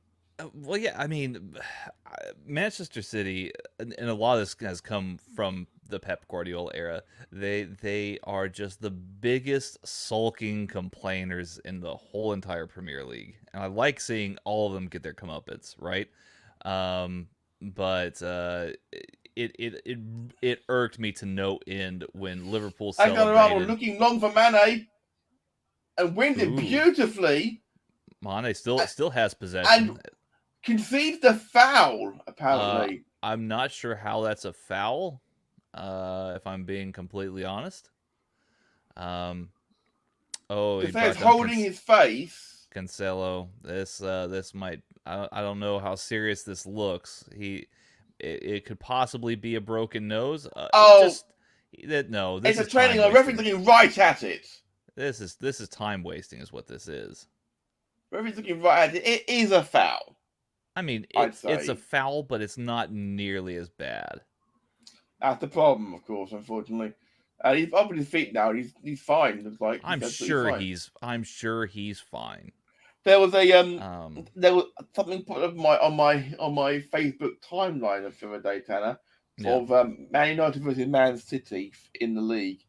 Well, yeah, I mean, Manchester City, and a lot of this has come from the Pep Guardiola era. They are just the biggest sulking complainers in the whole entire Premier League, and I like seeing all of them get their comeuppance, right? But it irked me to no end when Liverpool celebrated. Looking long for Mane, and wins it beautifully. Mane still has possession and concedes the foul. Apparently, I'm not sure how that's a foul. If I'm being completely honest. He's holding his face. Cancelo. This might. I don't know how serious this looks. It could possibly be a broken nose. This it's a training. A referee looking right at it. This is time wasting, is what this is. Referee's looking right at it. It is a foul. I mean, it's a foul, but it's not nearly as bad. That's the problem, of course. Unfortunately, he's up on his feet now. He's fine. Looks like I'm sure he's fine. There was something put on my Facebook timeline of the other day, Tanner, of Man United versus Man City in the league,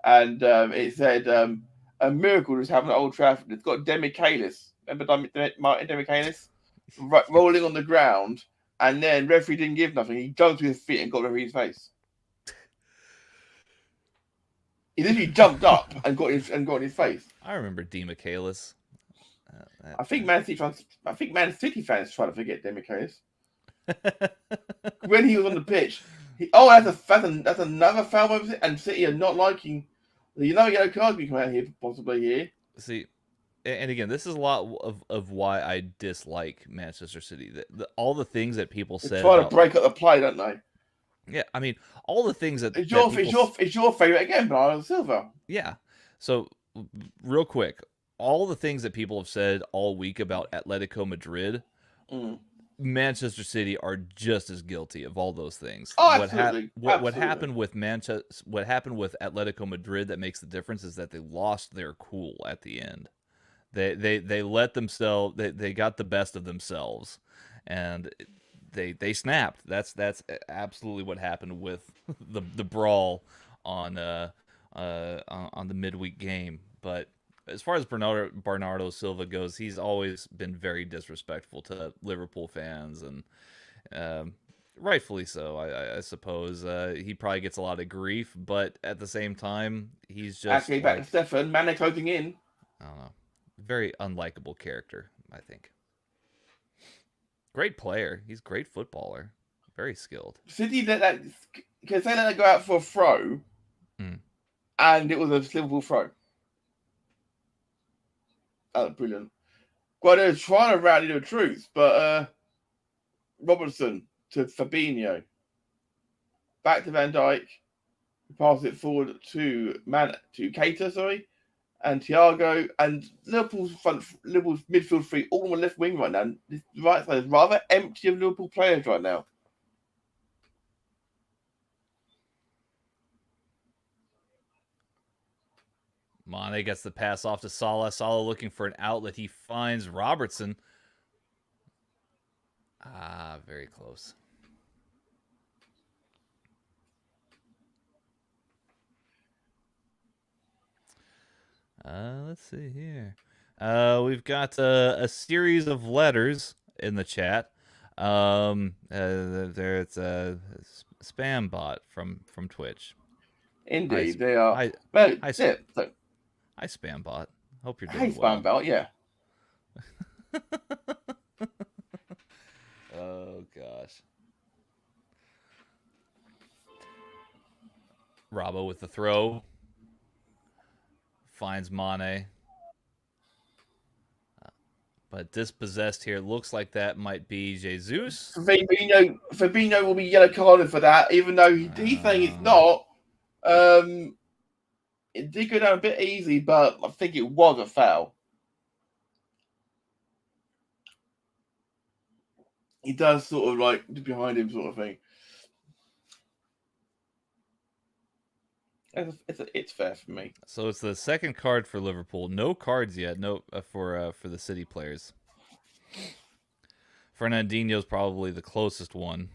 and it said a miracle is happening at Old Trafford. It's got Demichelis. Remember Martin Demichelis rolling on the ground, and then referee didn't give nothing. He jumped to his feet and got referee's face. He literally jumped up and got in his face. I remember D. Michaelis. I think Man City fans try to forget Demichelis. When he was on the pitch, that's another foul, and City are not liking. Yellow card can come out here possibly here. See, and again, this is a lot of why I dislike Manchester City. All the things that people said. They try to break up the play, don't they? Yeah, I mean, all the things that it's your favorite again, Bernardo Silva. Yeah. So, real quick, all the things that people have said all week about Atletico Madrid, Manchester City are just as guilty of all those things. Oh, absolutely. What happened with What happened with Atletico Madrid that makes the difference is that they lost their cool at the end. They let themselves. They got the best of themselves, and they snapped. That's absolutely what happened with the brawl on the midweek game. But as far as Bernardo Silva goes, he's always been very disrespectful to Liverpool fans, and rightfully so, I suppose. He probably gets a lot of grief, but at the same time, he's just actually back to Stefan. Mane closing in. I don't know. Very unlikable character, I think. Great player. He's a great footballer. Very skilled. City let that go out for a throw, and it was a Liverpool throw. Oh, brilliant. Guardiola trying to rally the troops, but Robertson to Fabinho. Back to Van Dijk. Pass it forward to Keita, and Thiago, and Liverpool's midfield three, all on the left wing right now. This right side is rather empty of Liverpool players right now. Mane gets the pass off to Salah. Salah looking for an outlet. He finds Robertson. Very close. Let's see here. We've got a series of letters in the chat. There's a spam bot from Twitch. Indeed, they are. Hi, spam bot. Hope you're doing well. Spam bot, yeah. Oh gosh. Robbo with the throw. Finds Mane. But dispossessed here. Looks like that might be Jesus. Fabinho will be yellow carded for that, even though he's saying it's not. It did go down a bit easy, but I think it was a foul. He does sort of like behind him, sort of thing. It's fair for me. So it's the second card for Liverpool. No cards yet. No for the City players. Fernandinho's probably the closest one.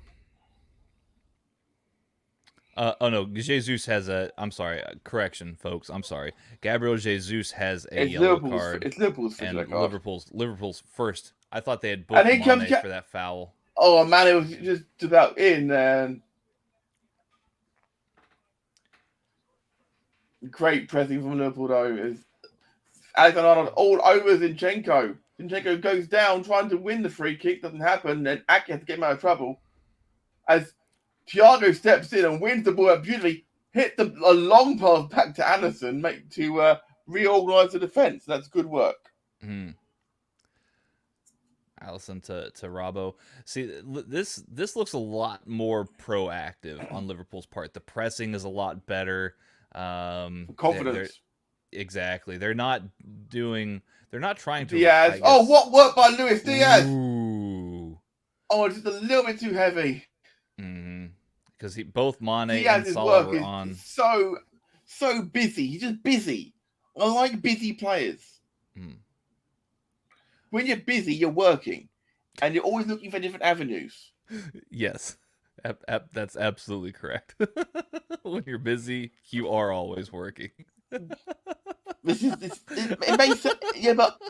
Oh no, Jesus has a. I'm sorry. Correction, folks. I'm sorry. Gabriel Jesus has a yellow card. It's Liverpool's and card. Liverpool's first. I thought they had booked Mane for that foul. Oh man, it was just about in and. Great pressing from Liverpool, though. Is Alexander-Arnold all over Zinchenko. Zinchenko goes down trying to win the free kick. Doesn't happen. Then Aki has to get him out of trouble. As Thiago steps in and wins the ball up beautifully, hit a long pass back to Anderson to reorganise the defence. That's good work. Allison to Robbo. See, this looks a lot more proactive on Liverpool's part. The pressing is a lot better. Confidence. Exactly. They're not trying to. Diaz. Oh, what work by Luis Diaz? Ooh. Oh, it's just a little bit too heavy. Because both Mane and Salah were on. So busy. He's just busy. I like busy players. When you're busy, you're working, and you're always looking for different avenues. Yes. That's absolutely correct. When you're busy, you are always working. It makes sense. Yeah, but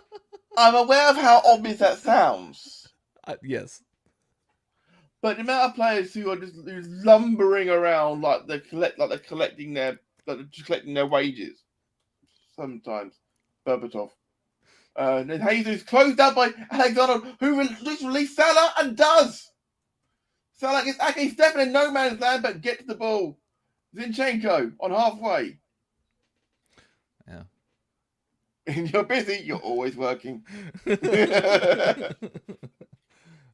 I'm aware of how obvious that sounds. Yes. But the amount of players who are just lumbering around like they're collecting their wages sometimes. Berbatov. Then Jesus closed out by Alexander, who just released Salah and does. Salah gets Ake stepping in no man's land, but gets the ball. Zinchenko on halfway. Yeah. And you're busy, you're always working.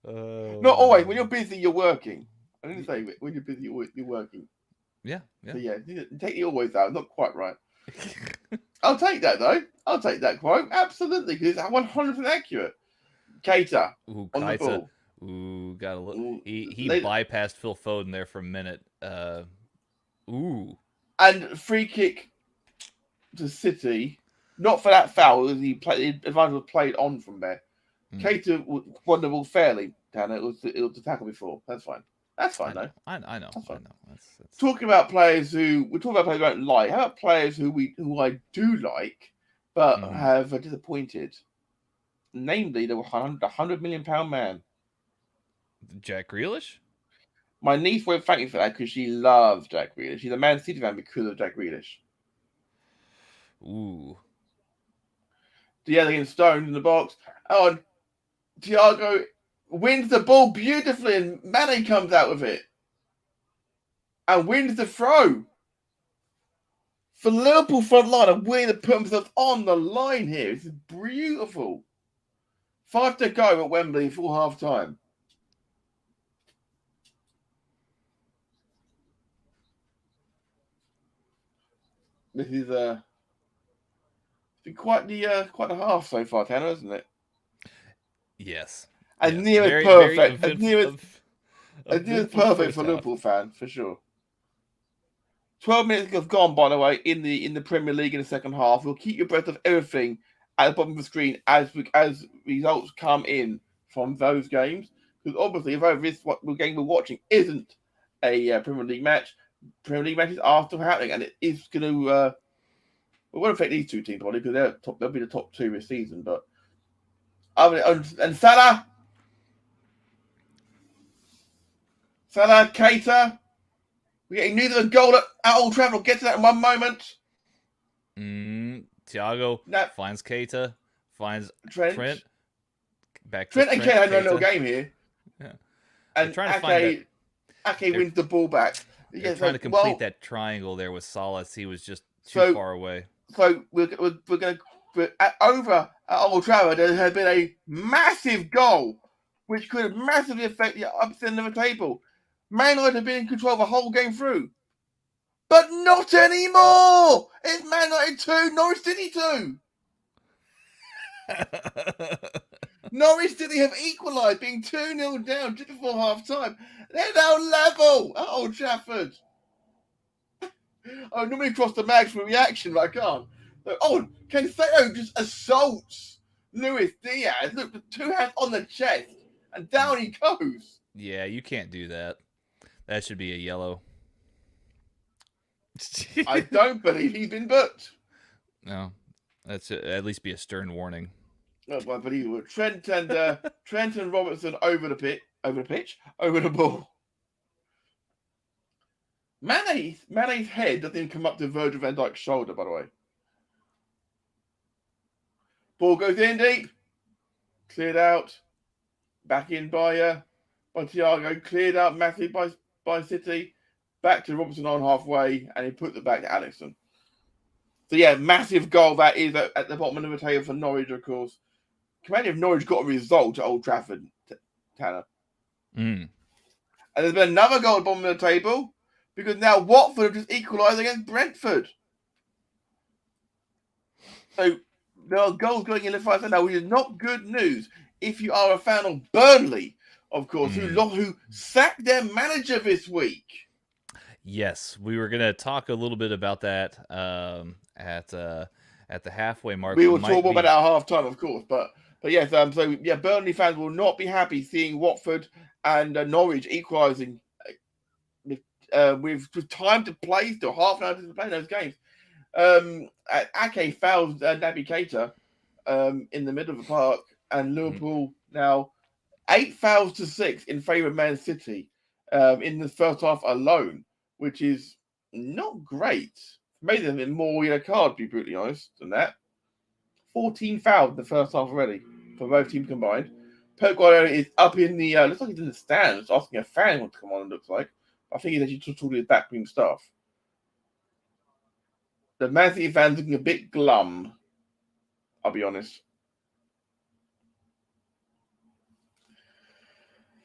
Not always. When you're busy, you're working. I didn't say when you're busy, you're working. Yeah, yeah. So yeah, take the always out. Not quite right. I'll take that though. I'll take that quote absolutely because it's 100% accurate. Keita on the ball. Ooh, got a look. Ooh, He bypassed Phil Foden there for a minute. Ooh. And free kick to City. Not for that foul. The advantage was played on from there. Keita won the ball fairly. Tanner. It was the tackle before. That's fine. That's fine though. I know. That's fine. That's... Talking about players who we talk about players we don't like. How about players who I do like but have disappointed? Namely, the £100 million man. Jack Grealish? My niece won't thank me for that because she loves Jack Grealish. She's a Man City fan because of Jack Grealish. Ooh. Diaz against Stones in the box. Oh, Thiago wins the ball beautifully and Mane comes out with it. And wins the throw. For Liverpool front line, are willing to put themselves on the line here. It's beautiful. 5 to go at Wembley full half time. This is been quite the half so far, Tanner, isn't it? Yes. And near as perfect. As near as perfect for Liverpool fans, for sure. 12 minutes have gone, by the way, in the Premier League in the second half. We'll keep your breath of everything at the bottom of the screen as results come in from those games. Because obviously, if this game we're watching isn't a Premier League match, Premier League matches are still happening, and it is going to it won't affect these two teams probably because they'll be the top two this season. But and Salah, Keita. We're getting neither a goal at Old Trafford. We'll get to that in one moment. Thiago finds Keita, finds Trent. Back to Trent and Keita had a little game here. Yeah. And Ake wins the ball back. They're trying to complete that triangle there with Salas. He was just too far away. So we're going to over at Old Trafford. There has been a massive goal, which could massively affect the upset of the table. Man United have been in control the whole game through. But not anymore! It's Man United 2, Norwich City 2. Norwich City have equalised, being 2-0 down just before half-time. They're now level at Old Trafford. I normally cross the mags for a reaction, but I can't. So, Cancelo just assaults Luis Diaz. Look, the 2 hands on the chest, and down he goes. Yeah, you can't do that. That should be a yellow. I don't believe he's been booked. No, that's at least be a stern warning. No, I believe it would. Trent and Robertson over the pitch, over the ball. Mane's head doesn't even come up to Virgil van Dijk's shoulder, by the way. Ball goes in deep, cleared out, back in by Thiago, cleared out massively by City, back to Robertson on halfway, and he puts it back to Alisson. So yeah, massive goal that is at the bottom of the table for Norwich, of course. Imagine if Norwich got a result at Old Trafford, Tanner. And there's been another goal at the bottom of the table because now Watford have just equalised against Brentford. So there are goals going in the fight now, which is not good news if you are a fan of Burnley, of course, who sacked their manager this week. Yes, we were going to talk a little bit about that at the halfway mark. We will talk more about that at half time, of course, but yes, Burnley fans will not be happy seeing Watford and Norwich equalising with time to play, still half an hour to play those games. Ake fouls Naby Keita in the middle of the park, and Liverpool now 8 fouls to 6 in favour of Man City in the first half alone, which is not great. Made them in more yellow cards, to be brutally honest, than that. 14 fouls in the first half already for both teams combined. Pep Guardiola is up in the looks like he's in the stands asking a fan to come on. It looks like I think he's actually talking to his backroom staff. The Man City fans looking a bit glum. I'll be honest.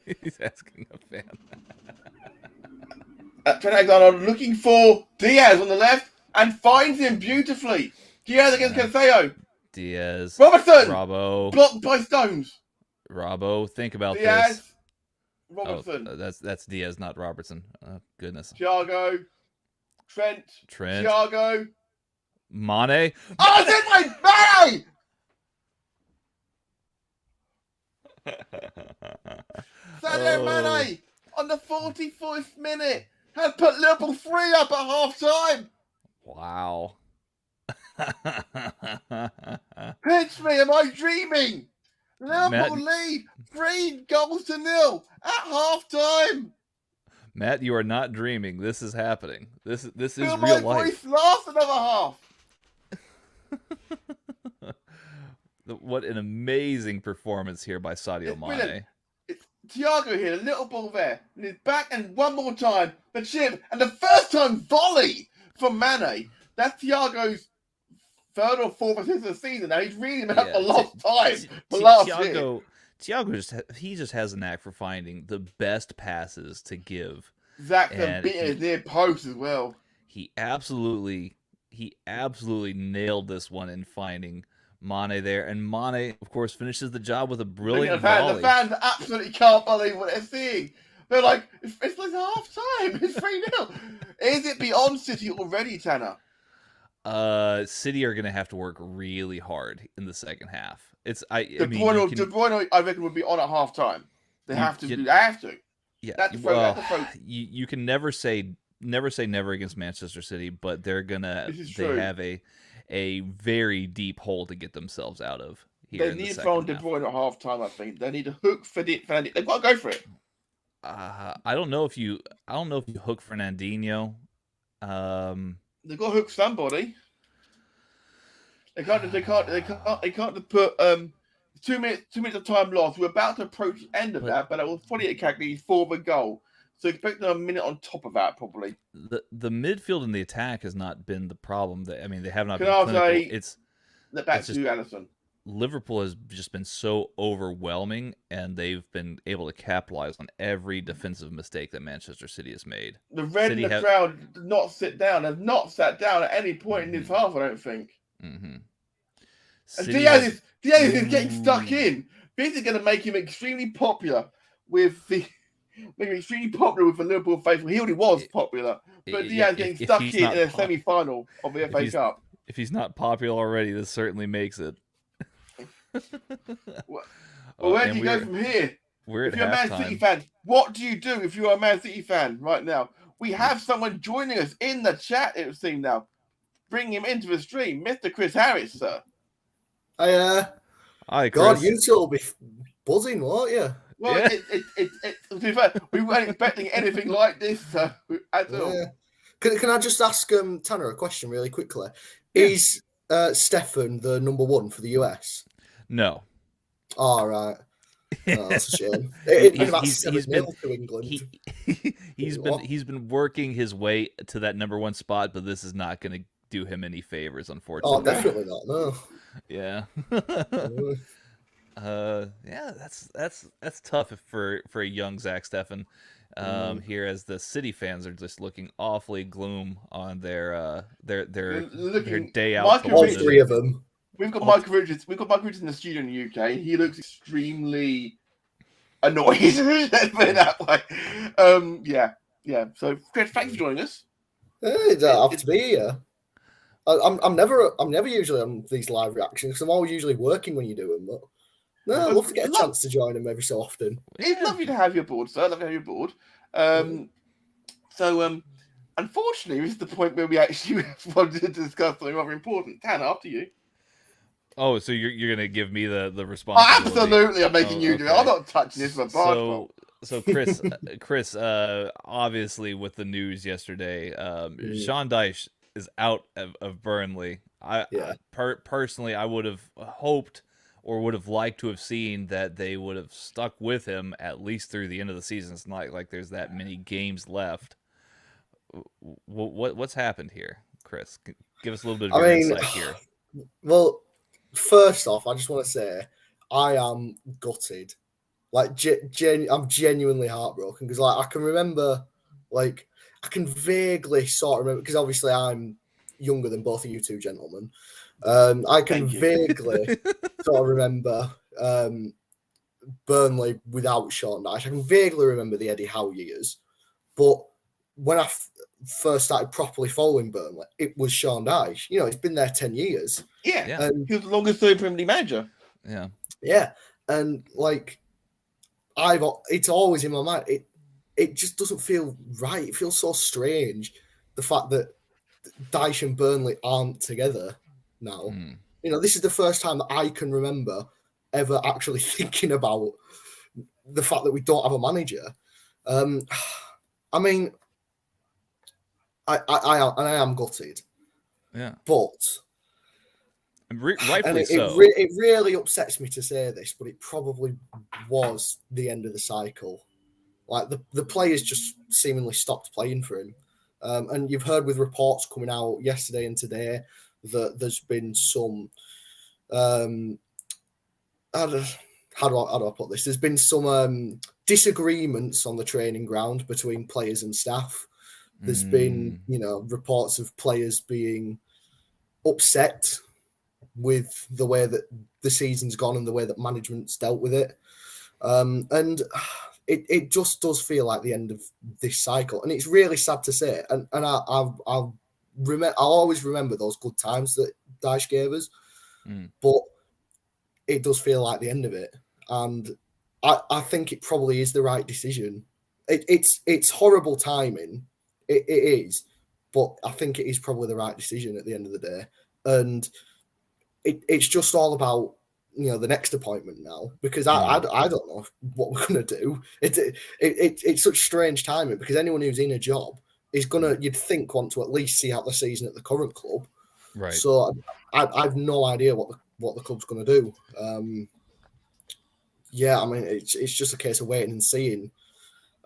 He's asking a fan. Trent Alexander looking for Diaz on the left and finds him beautifully. Diaz against Cancelo. Diaz. Robertson. Robbo. Blocked by Stones. Robbo. Think about Diaz. this. Robertson. Oh, that's Diaz, not Robertson. Oh, goodness. Thiago. Trent. Thiago. Mane. Oh, it's my Mane! Sadio Mane on the 44th minute has put Liverpool 3 up at half time. Wow. Pitch me, am I dreaming? Liverpool lead 3-0 at half time. Matt, you are not dreaming. This is happening. This is Will real my life. voice last another half? What an amazing performance here by Sadio Mane. It's Thiago here, a little ball there, and he's back, and one more time, the chip, and the first time volley from Mane. That's Thiago's third or fourth assist of the season. Now he's really made up for lost time for last year. Thiago just has a knack for finding the best passes to give. Zach's a bit his near post as well. He absolutely nailed this one in finding Mane there, and Mane, of course, finishes the job with a brilliant volley. The fans absolutely can't believe what they're seeing. They're like, it's like half time. It's 3-0. Is it beyond City already, Tanner? City are going to have to work really hard in the second half. De Bruyne, I reckon, would be on at half time. They have to. They have to. Yeah. That's you can never say never against Manchester City, but they're gonna. They have a very deep hole to get themselves out of. They need to throw De Bruyne at half time. I think they need to hook Fernandinho. They've got to go for it. I don't know if you hook Fernandinho. They've got to hook somebody. They can't put 2 minutes of time lost. We're about to approach the end of that, but it was 48 categories for the goal. So expect a minute on top of that, probably. The midfield and the attack has not been the problem. They have not been clinical. Back to Allison. Liverpool has just been so overwhelming, and they've been able to capitalize on every defensive mistake that Manchester City has made. The red in the crowd did not sit down. They've not sat down at any point in this half, I don't think. Mm-hmm. And Diaz is getting stuck in. This is going to make him extremely popular with the Liverpool faithful. He already was popular, but Diaz getting stuck in a semi-final of the FA Cup. If he's not popular already, this certainly makes it. Well, where do you go from here? If you're a Man City fan, what do you do if you're a Man City fan right now? We have someone joining us in the chat, it would seem now. Bring him into the stream, Mr. Chris Harris, sir. Hi, Chris. God, you two will be buzzing, won't you? Well, yeah. We weren't expecting anything like this at all. Can I just ask Tanner a question really quickly? Yeah. Is Stefan the number one for the US? No. All right. Oh, that's a shame. He's been working his way to that number one spot, but this is not going to do him any favors, unfortunately. Oh, definitely not. No. Yeah. Yeah, that's tough for a young Zach Steffen. Here as the City fans are just looking awfully gloom on their day out. All three of them. We've got Michael Richards. We've got Michael Richards in the studio in the UK. He looks extremely annoyed. Let's put it that way. Yeah. So, Chris, thanks for joining us. It's have to be here. I'm never usually on these live reactions because I'm always usually working when you do them. But no, I'd love to get a chance to join them every so often. It's lovely to have you aboard, sir. Love to have you aboard. Unfortunately, this is the point where we actually wanted to discuss something rather important. Tan, after you. Oh, so you're gonna give me the responsibility? Absolutely, I'm making you do it. I'm okay. not touching this for basketball. So Chris, obviously with the news yesterday, Sean Dyche is out of Burnley. Yeah. Personally, I would have hoped or would have liked to have seen that they would have stuck with him at least through the end of the season. It's not like there's that many games left. What's happened here, Chris? Give us a little bit of your insight here. Well, first off, I just want to say I am gutted. Like, I'm genuinely heartbroken because, like, I can remember, like, I can vaguely sort of remember because obviously I'm younger than both of you two gentlemen. I can vaguely sort of remember Burnley without Sean Dyche. I can vaguely remember the Eddie Howe years, but when I first started properly following Burnley, it was Sean Dyche. You know, it's been there 10 years. Yeah. And he was the longest serving Premier League manager. Yeah. Yeah. And like it's always in my mind. It just doesn't feel right. It feels so strange. The fact that Dyche and Burnley aren't together now. You know, this is the first time that I can remember ever actually thinking about the fact that we don't have a manager. I mean, I am gutted. Yeah. But rightfully it really upsets me to say this, but it probably was the end of the cycle. Like the players just seemingly stopped playing for him. And you've heard with reports coming out yesterday and today that there's been some how do I put this? There's been some disagreements on the training ground between players and staff. There's been, you know, reports of players being upset with the way that the season's gone and the way that management's dealt with it. And it just does feel like the end of this cycle. And it's really sad to say. And I'll always remember those good times that Dyche gave us. But it does feel like the end of it. And I think it probably is the right decision. It's horrible timing. It is. But I think it is probably the right decision at the end of the day. And it's just all about, you know, the next appointment now, because I don't know what we're going to do. It's such strange timing because anyone who's in a job is going to, you'd think, want to at least see out the season at the current club. Right. So I've no idea what the club's going to do. Yeah, I mean, it's just a case of waiting and seeing.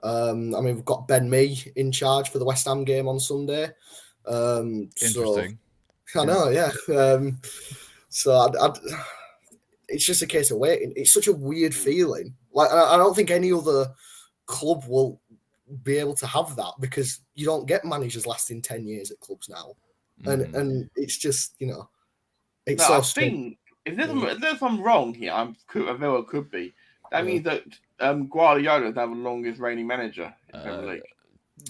I mean, we've got Ben Mee in charge for the West Ham game on Sunday. Interesting. So, I know, yeah. So it's just a case of waiting. It's such a weird feeling. Like, I don't think any other club will be able to have that because you don't get managers lasting 10 years at clubs now. And it's just, you know, it's so strange. If there's something wrong here, I very well could be. That means that Guardiola is now the longest reigning manager in the Premier League.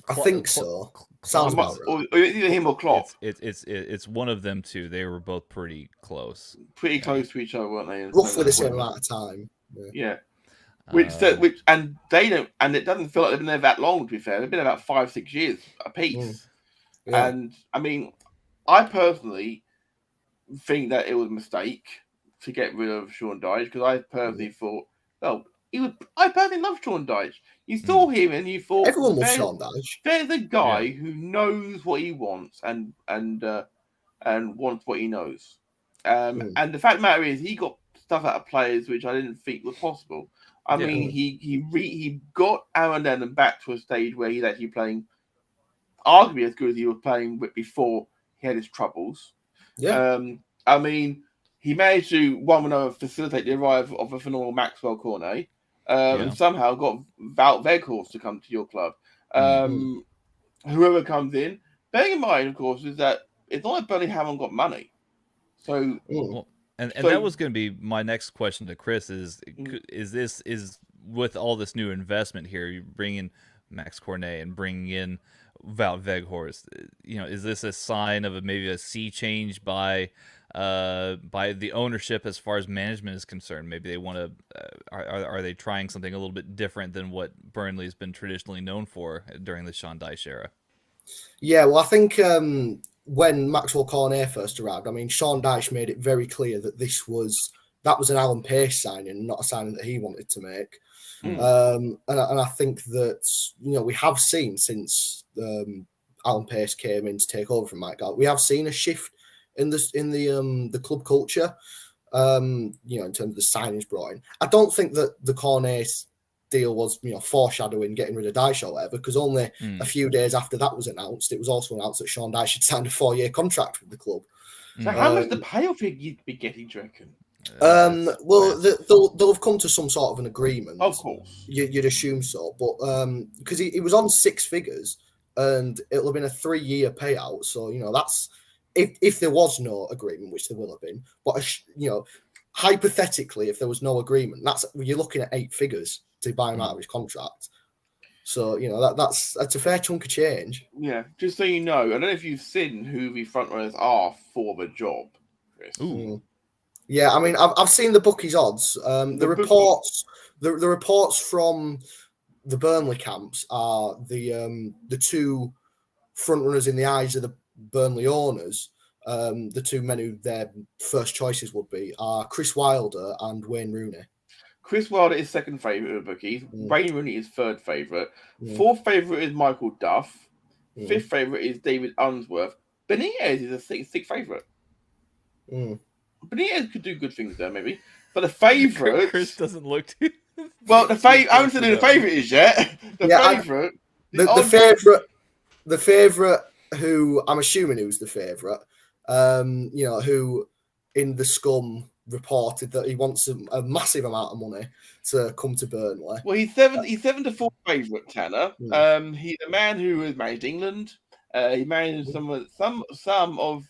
I think so. Sounds about right. Or either him or Klopp. It's one of them two. They were both pretty close. Pretty close to each other, weren't they? Roughly the same amount of time. Yeah. Which and they don't, and it doesn't feel like they've been there that long. To be fair, they've been about 5-6 years apiece. Yeah. And I mean, I personally think that it was a mistake to get rid of Sean Dyche because I personally thought, well, I personally love Sean Dyche. You saw him and you thought everyone loves Sean Dyche. There's a guy who knows what he wants and wants what he knows. And the fact of the matter is, he got stuff out of players which I didn't think was possible. I mean, he got Aaron Lennon back to a stage where he's actually playing arguably as good as he was playing before he had his troubles. Yeah. I mean, he managed to facilitate the arrival of a phenomenal Maxwell Cornet, and somehow got Wout Weghorst to come to your club. Whoever comes in, bearing in mind, of course, is that it's not like Burnley haven't got money. So, and that was going to be my next question to Chris: is with all this new investment here, you bring in Max Cornet and bringing in Wout Weghorst, you know, is this a sign of maybe a sea change by the ownership as far as management is concerned? Maybe they want to are they trying something a little bit different than what Burnley has been traditionally known for during the Sean Dyche era? Yeah, well, I think when Maxwell Cornet first arrived, I mean, Sean Dyche made it very clear that that was an Alan Pace signing, not a signing that he wanted to make. And I think that, you know, we have seen since Alan Pace came in to take over from Mike Gall, we have seen a shift in the club culture. You know, in terms of the signings brought in. I don't think that the Cornet deal was, you know, foreshadowing getting rid of Dyche or whatever, because only a few days after that was announced, it was also announced that Sean Dyche had signed a 4-year contract with the club. So how much the payoff you'd be getting, do you reckon? Well, they'll have come to some sort of an agreement. Of course. You'd assume so. But because he was on 6 figures and it'll have been a 3-year payout. So, you know, that's if there was no agreement, which there will have been. But, you know, hypothetically, if there was no agreement, you're looking at 8 figures to buy him out of his contract. So, you know, that's a fair chunk of change. Yeah, just so you know, I don't know if you've seen who the front runners are for the job, Chris. Ooh. Yeah, I mean, I've seen the bookies' odds. The reports from the Burnley camps are the 2 front runners in the eyes of the Burnley owners. The 2 men who their first choices would be are Chris Wilder and Wayne Rooney. Chris Wilder is second favourite of the bookies. Wayne Rooney is third favourite. Fourth favourite is Michael Duff. Fifth favourite is David Unsworth. Benitez is a sixth favourite. Benitez could do good things there, maybe. But the favourite... Chris doesn't look too... Well, I haven't said who the favourite is yet. The favourite, who I'm assuming who's the favourite, you know, who in the Scum reported that he wants a massive amount of money to come to Burnley. Well, he's 7-4 favourite, Tanner. He's a man who has managed England. He managed some of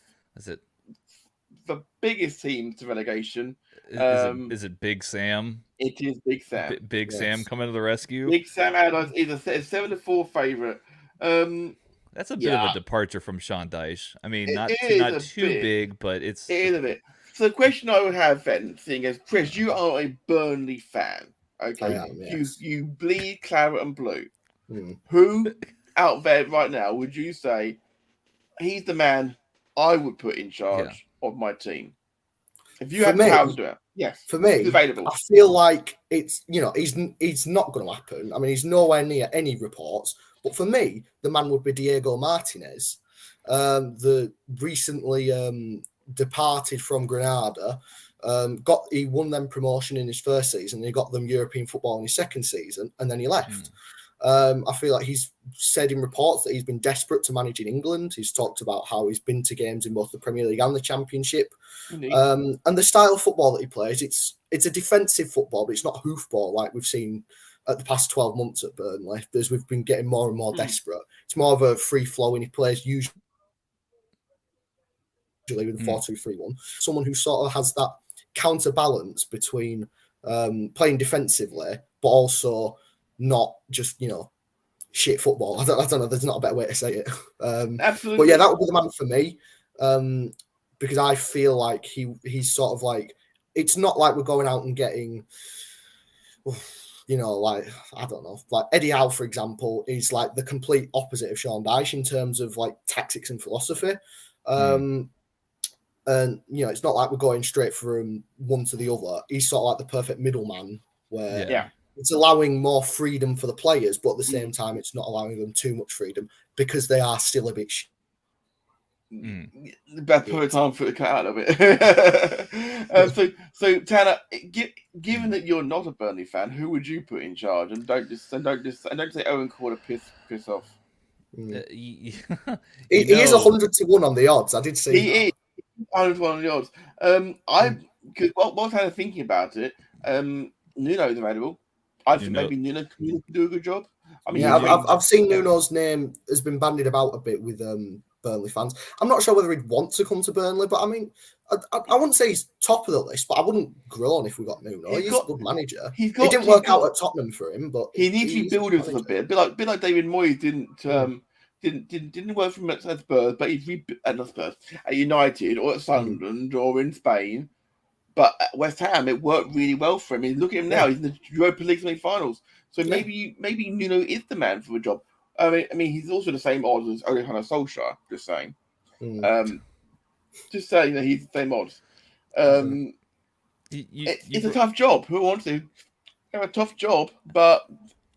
the biggest teams to relegation. Is it Big Sam? It is Big Sam. Big Sam coming to the rescue. Big Sam Allardyce is a 7-4 favourite. That's a bit of a departure from Sean Dyche. I mean, not too big, but it is a bit. So the question I would have then, seeing as Chris, you are a Burnley fan, okay? I am, yes. You bleed claret and blue. Who out there right now would you say he's the man I would put in charge of my team? If you had to do it, yes. For me, it's available. I feel like it's, you know, he's not going to happen. I mean, he's nowhere near any reports. But for me, the man would be Diego Martinez, the recently departed from Granada. He won them promotion in his first season. He got them European football in his second season, and then he left. I feel like he's said in reports that he's been desperate to manage in England. He's talked about how he's been to games in both the Premier League and the Championship. And the style of football that he plays, it's a defensive football, but it's not hoofball like we've seen at the past 12 months at Burnley, as we've been getting more and more desperate. It's more of a free-flowing. He plays usually with 4-2-3-1. Someone who sort of has that counterbalance between playing defensively, but also not just, you know, shit football. I don't know. There's not a better way to say it. Absolutely. But yeah, that would be the man for me, because I feel like he's sort of like, it's not like we're going out and getting, you know, like, I don't know, like Eddie Howe, for example, is like the complete opposite of Sean Dyche in terms of like tactics and philosophy. And, you know, it's not like we're going straight from one to the other. He's sort of like the perfect middleman where it's allowing more freedom for the players, but at the same time, it's not allowing them too much freedom because they are still a bit Bad time for it to cut out a bit. So Tanner, given that you're not a Burnley fan, who would you put in charge? And don't say Owen Corder piss off. He is 100-1 on the odds. I did see he is 100-1 on the odds. Because while I was kind of thinking about it, Nuno's available. I think maybe Nuno could do a good job. I mean, I've seen Nuno's name has been bandied about a bit with Burnley fans. I'm not sure whether he'd want to come to Burnley, but I mean, I wouldn't say he's top of the list, but I wouldn't groan if we got Nuno. He's a good manager. It didn't work out at Tottenham for him, but he needs to build him a bit. A bit like David Moyes didn't work for him at Spurs, but he's at United or at Sunderland or in Spain. But at West Ham, it worked really well for him. I mean, look at him now; he's in the Europa League semi-finals. So maybe Nuno is the man for the job. I mean, he's also the same odds as Ole Gunnar Solskjaer. Just saying. Just saying that he's the same odds. It's a tough job. Who wants to have a tough job? But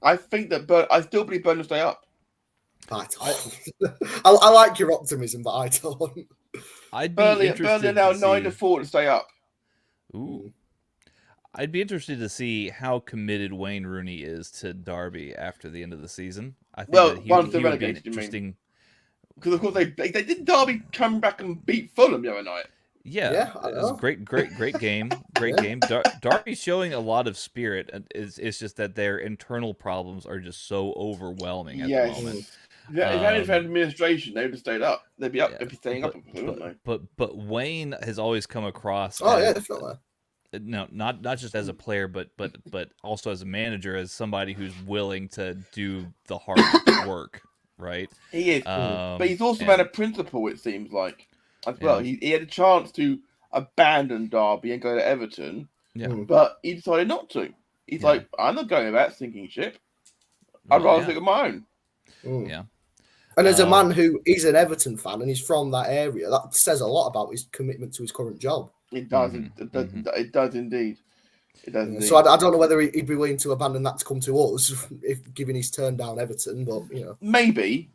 I think that I still believe Burnley will stay up. I like your optimism, but I don't. I'd be Burnley interested are now to see... 9-4 to stay up. Ooh. I'd be interested to see how committed Wayne Rooney is to Derby after the end of the season. I think that he would be an interesting... Because, of course, they did Derby come back and beat Fulham the other night. Yeah, it was a great game. Great game. Derby's showing a lot of spirit. It's just that their internal problems are just so overwhelming at the moment. If they had administration, they would have stayed up. They'd be up. They'd be staying up, wouldn't they? But Wayne has always come across. Definitely. No, not just as a player, but also as a manager, as somebody who's willing to do the hard work. Right. He is, but he's also had a principle. It seems like as well. He had a chance to abandon Derby and go to Everton. Yeah. But he decided not to. He's like, I'm not going to that sinking ship. I'd rather think of my own. Yeah. And as a man who is an Everton fan and he's from that area, that says a lot about his commitment to his current job. It does. It does indeed. It does indeed. So I don't know whether he'd be willing to abandon that to come to us, if given his turn down Everton. But maybe.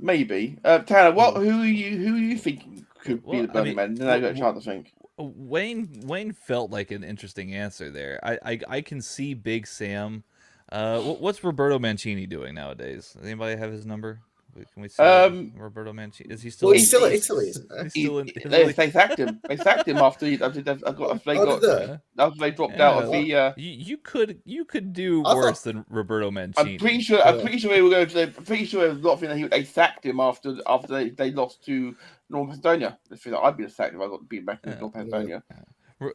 Tanner, who are you thinking could be the Burnley man? Then I got a chance to think. Wayne felt like an interesting answer there. I can see Big Sam. What's Roberto Mancini doing nowadays? Does anybody have his number? Can we see Roberto Mancini? Is he still? Well, he's still at Italy, isn't he? He's still in Italy. They sacked him. They sacked him after they dropped out of the. You could do worse than Roberto Mancini. I'm pretty sure they were going to. I'm pretty sure there's a lot of things that they sacked him after they lost to North Macedonia. I'd be sacked if I got beat back in North Macedonia.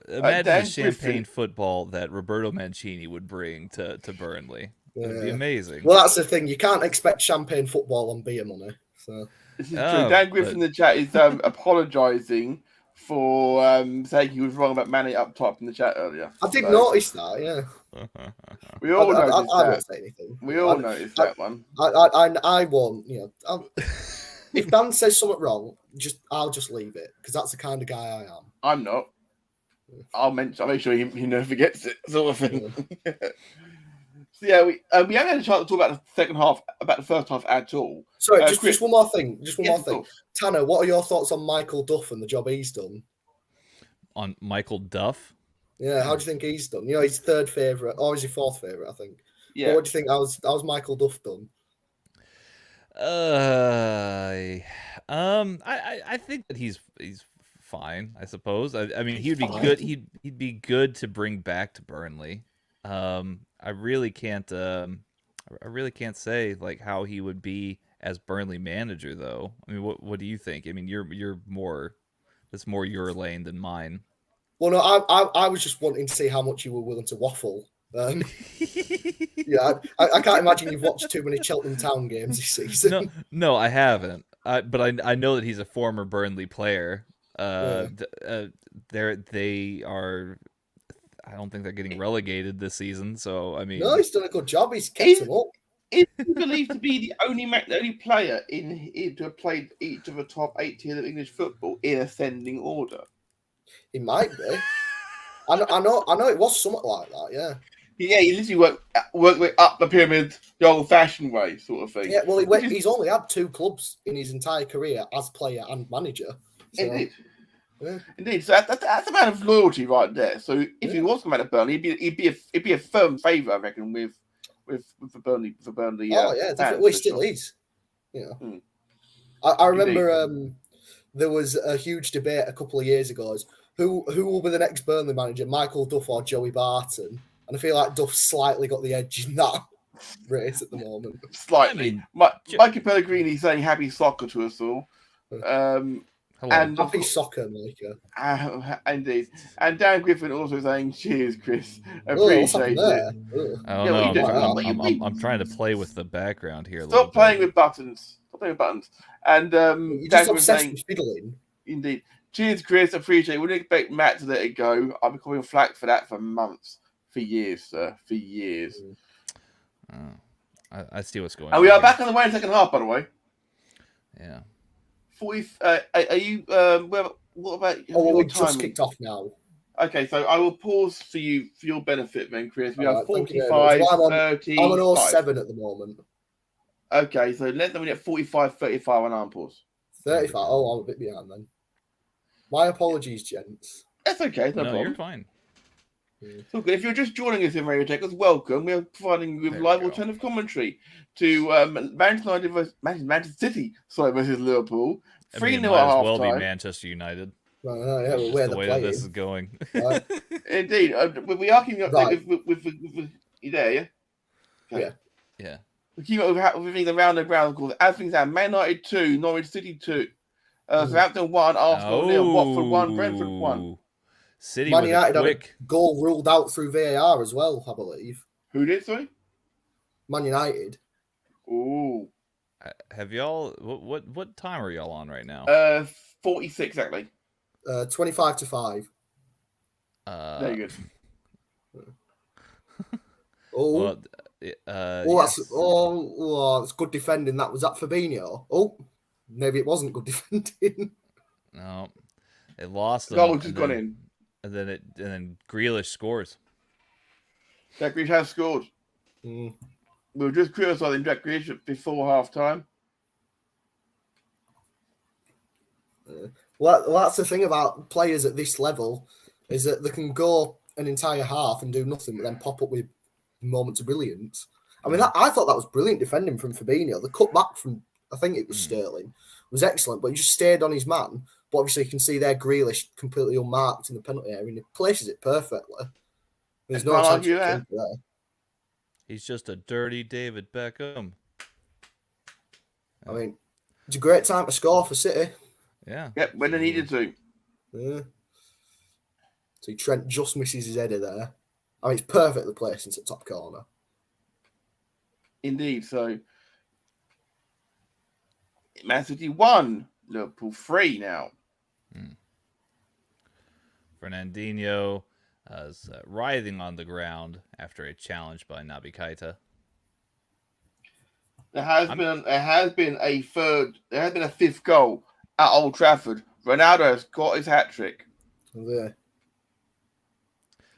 Imagine the champagne football that Roberto Mancini would bring to Burnley. It would be amazing. Well, that's the thing. You can't expect champagne football on beer money. So this is true. Dan Griffin in the chat is apologising for saying he was wrong about Manny up top in the chat earlier. I did notice that. Yeah. We all noticed that. I won't say anything. We all noticed that one. I won't. If Dan says something wrong, I'll just leave it because that's the kind of guy I am. I'm not. I'll make sure he never forgets it, sort of thing. Yeah. So yeah, we haven't had a chance to talk about the second half, about the first half at all. Sorry, just one more thing. Tanner, what are your thoughts on Michael Duff and the job he's done? On Michael Duff? Yeah, how do you think he's done? He's third favourite, or is he fourth favourite? I think. Yeah. But what do you think? How's Michael Duff done? I think that he's fine. I suppose. I mean, he'd be good. He'd be good to bring back to Burnley. I really can't say like how he would be as Burnley manager, though. I mean, what do you think? I mean, you're more, that's more your lane than mine. Well, no, I was just wanting to see how much you were willing to waffle. Yeah, I can't imagine you've watched too many Cheltenham Town games this season. No, I haven't. But I know that he's a former Burnley player. They are. I don't think they're getting relegated this season. So I mean, no, he's done a good job. He's kept them up. Is he believed to be the only player to have played each of the top 8 tiers of English football in ascending order? He might be. I know. It was something like that. Yeah. Yeah, he literally worked up the pyramid the old-fashioned way, sort of thing. Yeah, well, he's only had 2 clubs in his entire career as player and manager. So, indeed. Yeah. Indeed. So that's a man of loyalty right there. So if he was coming out of Burnley, he'd be a firm favourite, I reckon, with Burnley. Oh yeah, definitely. Well, he still is. I remember there was a huge debate a couple of years ago as who will be the next Burnley manager, Michael Duff or Joey Barton? And I feel like Duff slightly got the edge in that race at the moment. Slightly. Mikey Pellegrini saying happy soccer to us all. And happy soccer, Micah. Indeed. And Dan Griffin also saying, cheers, Chris. Appreciate it. Oh, no, I'm trying to play with the background here. Stop playing with buttons. And you're just obsessed with fiddling. Indeed. Cheers, Chris. Appreciate it. Wouldn't expect Matt to let it go. I've been calling flack for that for months. For years, sir. For years. I see what's going on. And we are back on the way in the second half, by the way. Yeah. 40. Are you? What about Oh, your we just timing? kicked off now. Okay, so I will pause for you for your benefit, then, Chris. We have Right, thank you very much. 45, Well, 35. I'm on 07 at the moment. Okay, so let them get 45, 35 on arm pause. 35. Oh, I'm a bit behind then. My apologies, gents. That's okay, no problem. You're fine. So good. If you're just joining us in Radio Tekkers, welcome. We are providing you with There we live go. alternative commentary to Manchester United versus Manchester City, versus Liverpool. 3-0 at might as well be halftime. Manchester United. Yeah, That's just where the they're way playing. that this is going. Right. Indeed. We are keeping up Right. with you there, yeah? Okay. Yeah. We keep up with things around the ground, of course. As things are, Man United 2, Norwich City 2. Southampton 1, Arsenal 0, Watford 1, Brentford 1. City Man with United a quick had a goal ruled out through VAR as well, I believe. Who did, sorry? Man United. Ooh. Have y'all what time are y'all on right now? 46 exactly. 25-5. Very good. Oh, that's good defending. That was that Fabinho. Oh, maybe it wasn't good defending. No, it lost. Goal just gone in, and then Grealish scores. Jack Grealish has scored. Mm. We were just criticising Jack Grealish before half time. Well, that's the thing about players at this level, is that they can go an entire half and do nothing, but then pop up with moments of brilliance. I mean, I thought that was brilliant defending from Fabinho. The cut back from, I think it was Sterling, was excellent, but he just stayed on his man. But obviously, you can see there Grealish completely unmarked in the penalty area, and he places it perfectly. There's no chance of there. He's just a dirty David Beckham. I mean, it's a great time to score for City. Yeah. Yep, when they needed to. Yeah. See, Trent just misses his header there. I mean, it's perfectly placed into the top corner. Indeed. So, Man City 1, Liverpool 3 now. Fernandinho is writhing on the ground after a challenge by Naby Keita. There has been a fifth goal at Old Trafford. Ronaldo has got his hat trick. Yeah.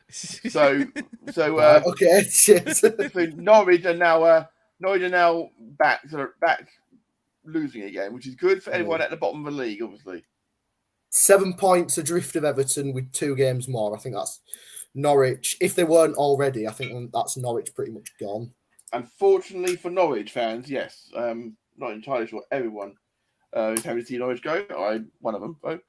So okay. so Norwich are now back losing again, which is good for everyone at the bottom of the league, obviously. 7 points adrift of Everton with 2 games more. I think that's Norwich. If they weren't already, I think that's Norwich pretty much gone. Unfortunately for Norwich fans, yes. Not entirely sure everyone is having to see Norwich go. I'm one of them, though.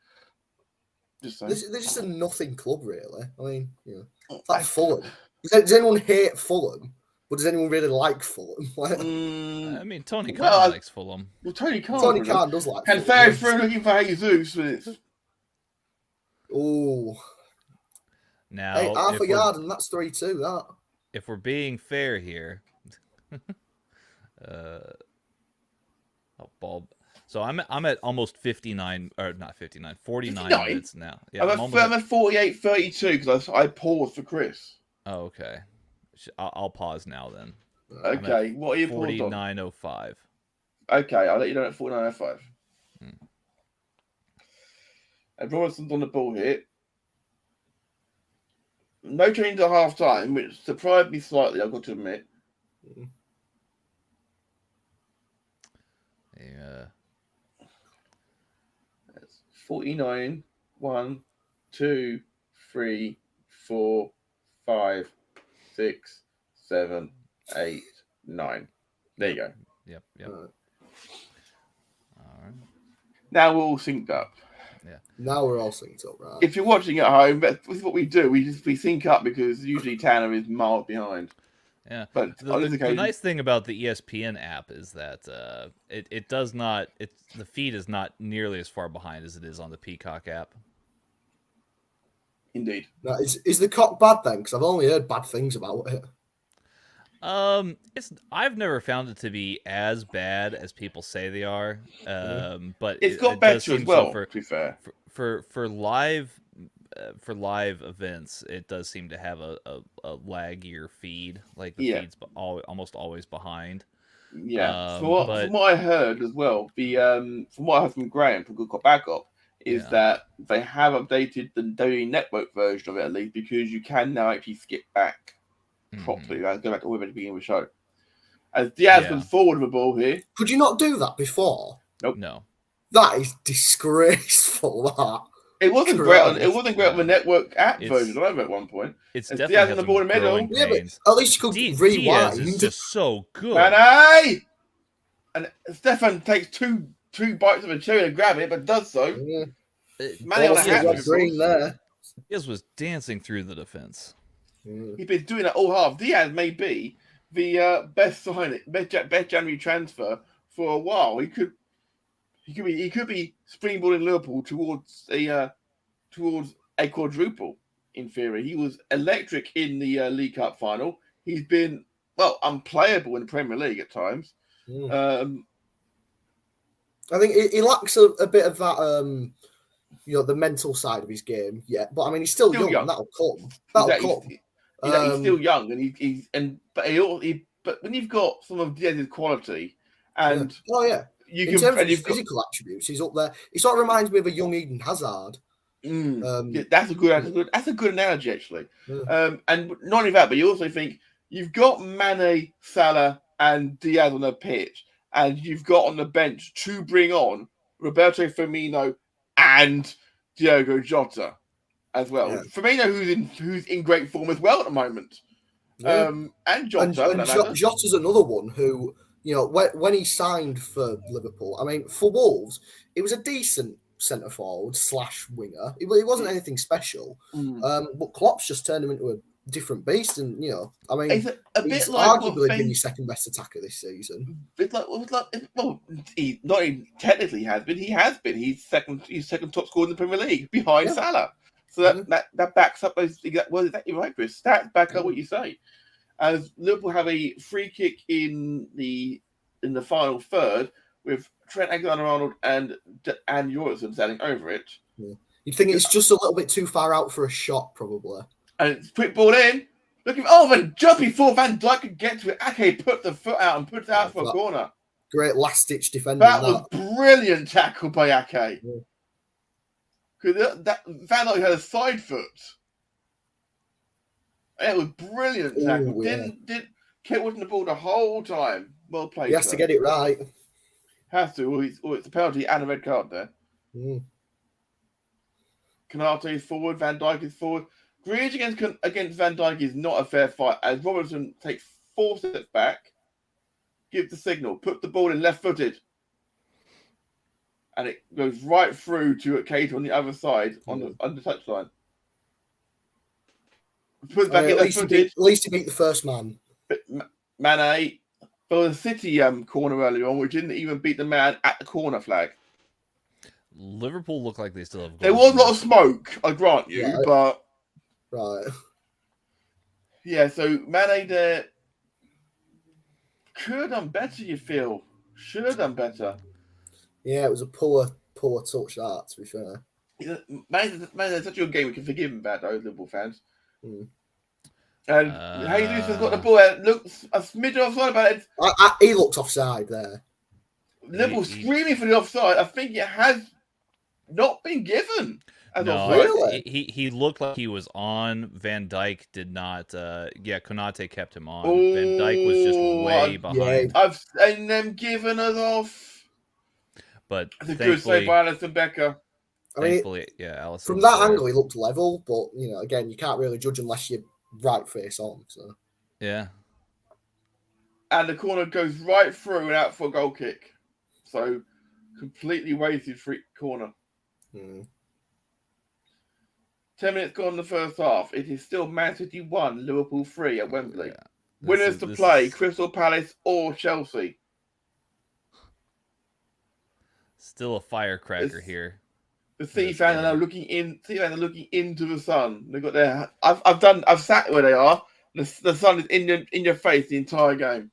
They're just a nothing club, really. I mean, it's like Fulham. Does anyone hate Fulham? But does anyone really like Fulham? I mean, Tony Khan likes Fulham. Well, Tony Khan does like Fulham. And fair through looking for Jesus. Oh. Now, hey, half a yard, and that's 3-2, that. If we're being fair here, ball. So I'm at almost 59, or not 59, 49 minutes now. Yeah, I'm at 48-32 because I paused for Chris. Oh, okay. I'll pause now then. Okay, what are you paused on? 49:05. Okay, I'll let you know at 49:05. And Robertson's on the ball here. No change at half time, which surprised me slightly, I've got to admit. Yeah. That's 49. 1, 2, 3, 4, 5, 6, 7, 8, 9. There you go. Yep. All right. Now we're all synced up. Yeah. Now we're all synced up, right? If you're watching at home, that's what we do. We sync up because usually Tanner is miles behind. Yeah, but the nice thing about the ESPN app is that it does not. The feed is not nearly as far behind as it is on the Peacock app. Indeed. Now, is the cock bad then? Because I've only heard bad things about it. I've never found it to be as bad as people say they are. But it's got better as well. To be fair, for live events, it does seem to have a laggier feed. Like the feed's almost always behind. Yeah. But From what I heard as well, from what I heard from Graham from Good Cop Bad Cop, is that they have updated the WWE Network version of it at least, because you can now actually skip back properly. Go back all the way to the beginning of the show. As Diaz comes forward with the ball here. Could you not do that before? Nope. No. That is disgraceful. That. It wasn't great. It wasn't great on the network app version either at one point. It's As definitely Diaz has on the ball in the middle. Yeah, but at least you could rewind. Diaz is just so good. Mane! And Stefan takes two bites of a cherry to grab it, but does so. Yeah. Mane on a hat. Green there. Diaz was dancing through the defense. He's been doing that all half. Diaz may be the best January transfer for a while. He could be springboarding Liverpool towards a quadruple. In theory, he was electric in the League Cup final. He's been unplayable in the Premier League at times. I think he lacks a bit of that, the mental side of his game. Yeah, but I mean, he's still young. That'll come. He's still young, and but when you've got some of Diaz's quality, and in terms of his physical attributes, he's up there. He sort of reminds me of a young Eden Hazard. That's a good analogy, actually. And not only that, but you also think you've got Mane, Salah, and Diaz on the pitch, and you've got on the bench to bring on Roberto Firmino and Diogo Jota as well. Yeah. Firmino, who's in great form as well at the moment. Yeah. And Jota. And Jota's another one who, when he signed for Liverpool, I mean, for Wolves, it was a decent centre forward / winger. It wasn't anything special. But Klopp's just turned him into a different beast, and I mean, he's arguably been your second best attacker this season. He not even technically has been. He has been. He's second top scorer in the Premier League behind Salah. So that backs up those. Well, exactly right, Chris. Stats back up what you say. As Liverpool have a free kick in the final third with Trent Alexander-Arnold and Jorgensen standing over it. Yeah. You'd think it's just a little bit too far out for a shot, probably. And it's quick ball in. Then just before Van Dijk could get to it, Ake put the foot out and put it out for a corner. Great last-ditch defending. That was brilliant tackle by Ake. Because Van Dijk had a side foot. It was brilliant tackle. Kept watching the ball the whole time. Well played. He has to get it right. Has to. Or it's a penalty and a red card there. Konate is forward. Van Dijk is forward. Grealish against Van Dijk is not a fair fight, as Robertson takes 4 steps back, gives the signal, put the ball in left-footed, and it goes right through to Keita on the other side on the touchline. Put it back in left-footed. At least he beat the first man. Mane, for the City corner earlier on, which didn't even beat the man at the corner flag. Liverpool look like they still have goals. There was a lot of smoke, I grant you, but... Right. Yeah, so Mane there could have done better, you feel. Should have done better. Yeah, it was a poor touch, that, to be fair. Mane's such a good game, we can forgive him about those Liverpool fans. And Jesus has got the ball out. Looks a smidge offside about it. He looked offside there. Liverpool screaming for the offside. I think it has not been given. Really? He looked like he was on. Van Dijk did not. Konate kept him on. Van Dijk was just way behind. I've seen them giving us off. But it's a good save by Alisson Becker. Thankfully, Alisson. From that angle, he looked level, but again, you can't really judge unless you're right face on. So yeah. And the corner goes right through and out for a goal kick. So completely wasted free corner. 10 minutes gone in the first half. It is still Man City 1, Liverpool 3 at Wembley. Winners to play, Crystal Palace or Chelsea. Still a firecracker here. The City fans are now looking into the sun. They've got their. I've sat where they are. The sun is in your face the entire game.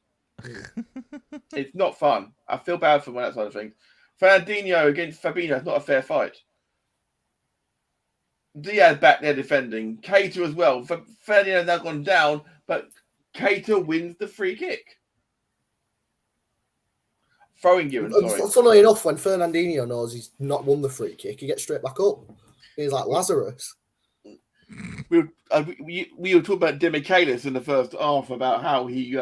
It's not fun. I feel bad for that side of things. Fernandinho against Fabinho is not a fair fight. Diaz back there defending. Keita as well. Fernandinho has now gone down, but Keita wins the free kick. Throwing given, sorry. Funnily enough, when Fernandinho knows he's not won the free kick, he gets straight back up. He's like Lazarus. We were talking about Demichelis in the first half about how he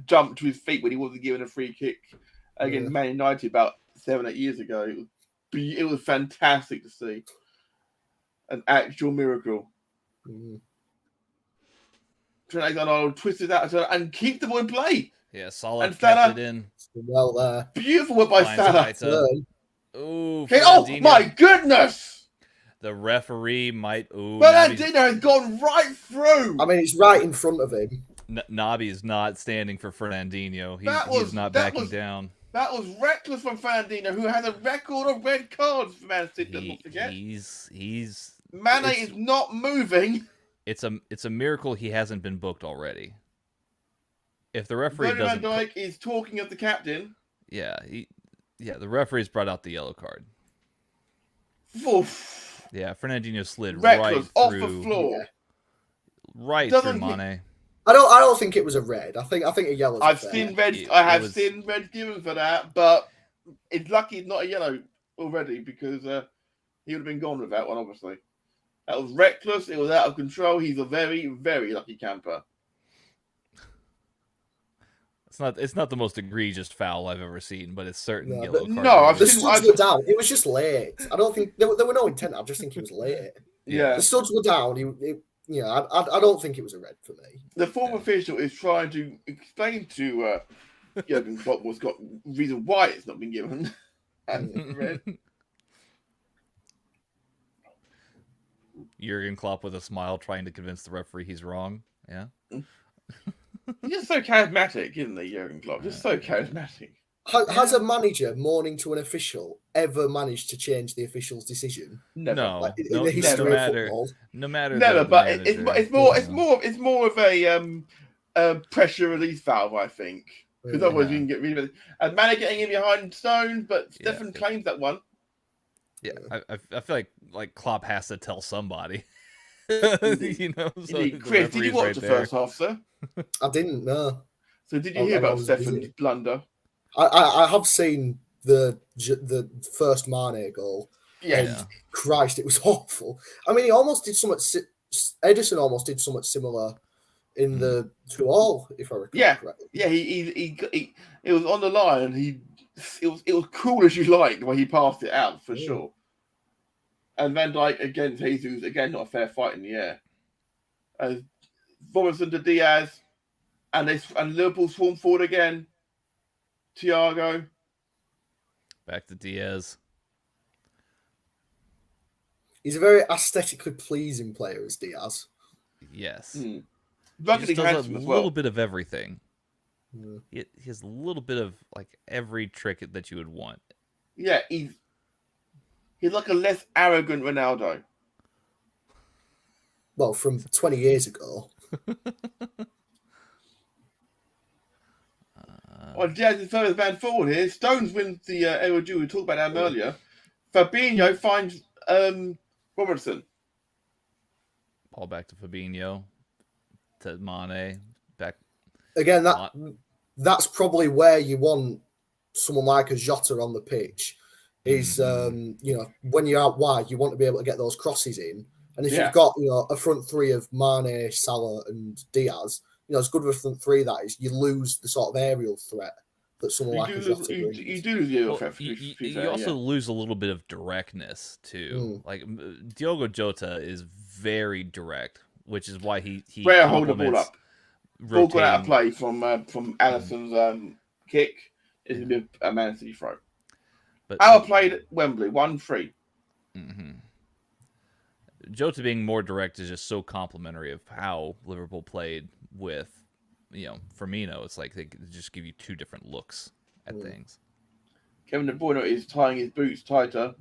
jumped to his feet when he wasn't given a free kick against Man United about 7-8 years ago. It was fantastic to see. An actual miracle. Trent Alexander-Arnold twisted out and keep the ball in play. Yeah, solid. And Kept Salah, it in. Well there. Beautiful work by Salah. Ooh, Okay, oh my goodness! The referee might. Ooh, Fernandinho has gone right through. I mean, it's right in front of him. Nabi is not standing for Fernandinho. He's not backing down. That was reckless from Fernandinho, who has a record of red cards for Man City. Let's not forget. Mane is not moving. It's a miracle he hasn't been booked already. If the referee Van Dijk is talking of the captain. Yeah, the referee's brought out the yellow card. Oof. Yeah, Fernandinho slid reckless, right off through, the floor, right through Mane. I don't think it was a red. I think a yellow. I've seen red. I have seen red given for that, but it's lucky it's not a yellow already because he would have been gone with that one. Obviously, that was reckless. It was out of control. He's a very, very lucky camper. It's not the most egregious foul I've ever seen, but it's certainly yellow card. No, the studs were down. It was just late. I don't think there were no intent. I just think he was late. Yeah, the studs were down. I don't think it was a red for me. The fourth official is trying to explain to Jurgen Klopp what's got reason why it's not been given as red. Jurgen Klopp with a smile, trying to convince the referee he's wrong. Yeah. He's just so charismatic, isn't he, Jurgen Klopp? Just so charismatic. Has a manager mourning to an official ever managed to change the official's decision? Never. No, in the history of football. No matter. Never, but it's more of a pressure release valve, I think, because otherwise we can get rid of it. And Mane getting in behind Stones, but Stefan claims that one. Yeah, I feel like Klopp has to tell somebody. You know, so Chris, did you watch the first half, sir? I didn't know. So did you hear about Stefan's blunder? I have seen the first Mane goal. Yeah. And Christ, it was awful. I mean, he almost did somewhat. Edison almost did somewhat similar in the 2-2, if I recall correctly. Yeah, he it was on the line. It was cool as you like the way he passed it out for sure. And Van Dijk against Jesus, again, not a fair fight in the air. As Robertson to Diaz, and Liverpool swarm forward again. Thiago. Back to Diaz. He's a very aesthetically pleasing player, as Diaz. Yes. He just does a little bit of everything. He has a little bit of like every trick that you would want. Yeah, he's like a less arrogant Ronaldo. Well, from 20 years ago. Well, Diaz is further band forward here. Stones wins the Euro we talked about that earlier. Fabinho finds Robertson. Ball back to Fabinho. To Mane. Back. Again, that's probably where you want someone like a Jota on the pitch. Is when you're out wide, you want to be able to get those crosses in. And if you've got a front three of Mane, Salah, and Diaz, as good of a front three that is, you lose the sort of aerial threat that someone like a Jota brings. You do lose the aerial threat. You also lose a little bit of directness too. Like Diogo Jota is very direct, which is why he rare hold the ball up. Ball got out of play from Alisson's kick. Is going to be a Man City throw. But Our played at Wembley 1-3. Jota being more direct is just so complimentary of how Liverpool played with, Firmino. It's like they just give you two different looks at things. Kevin De Bruyne is tying his boots tighter,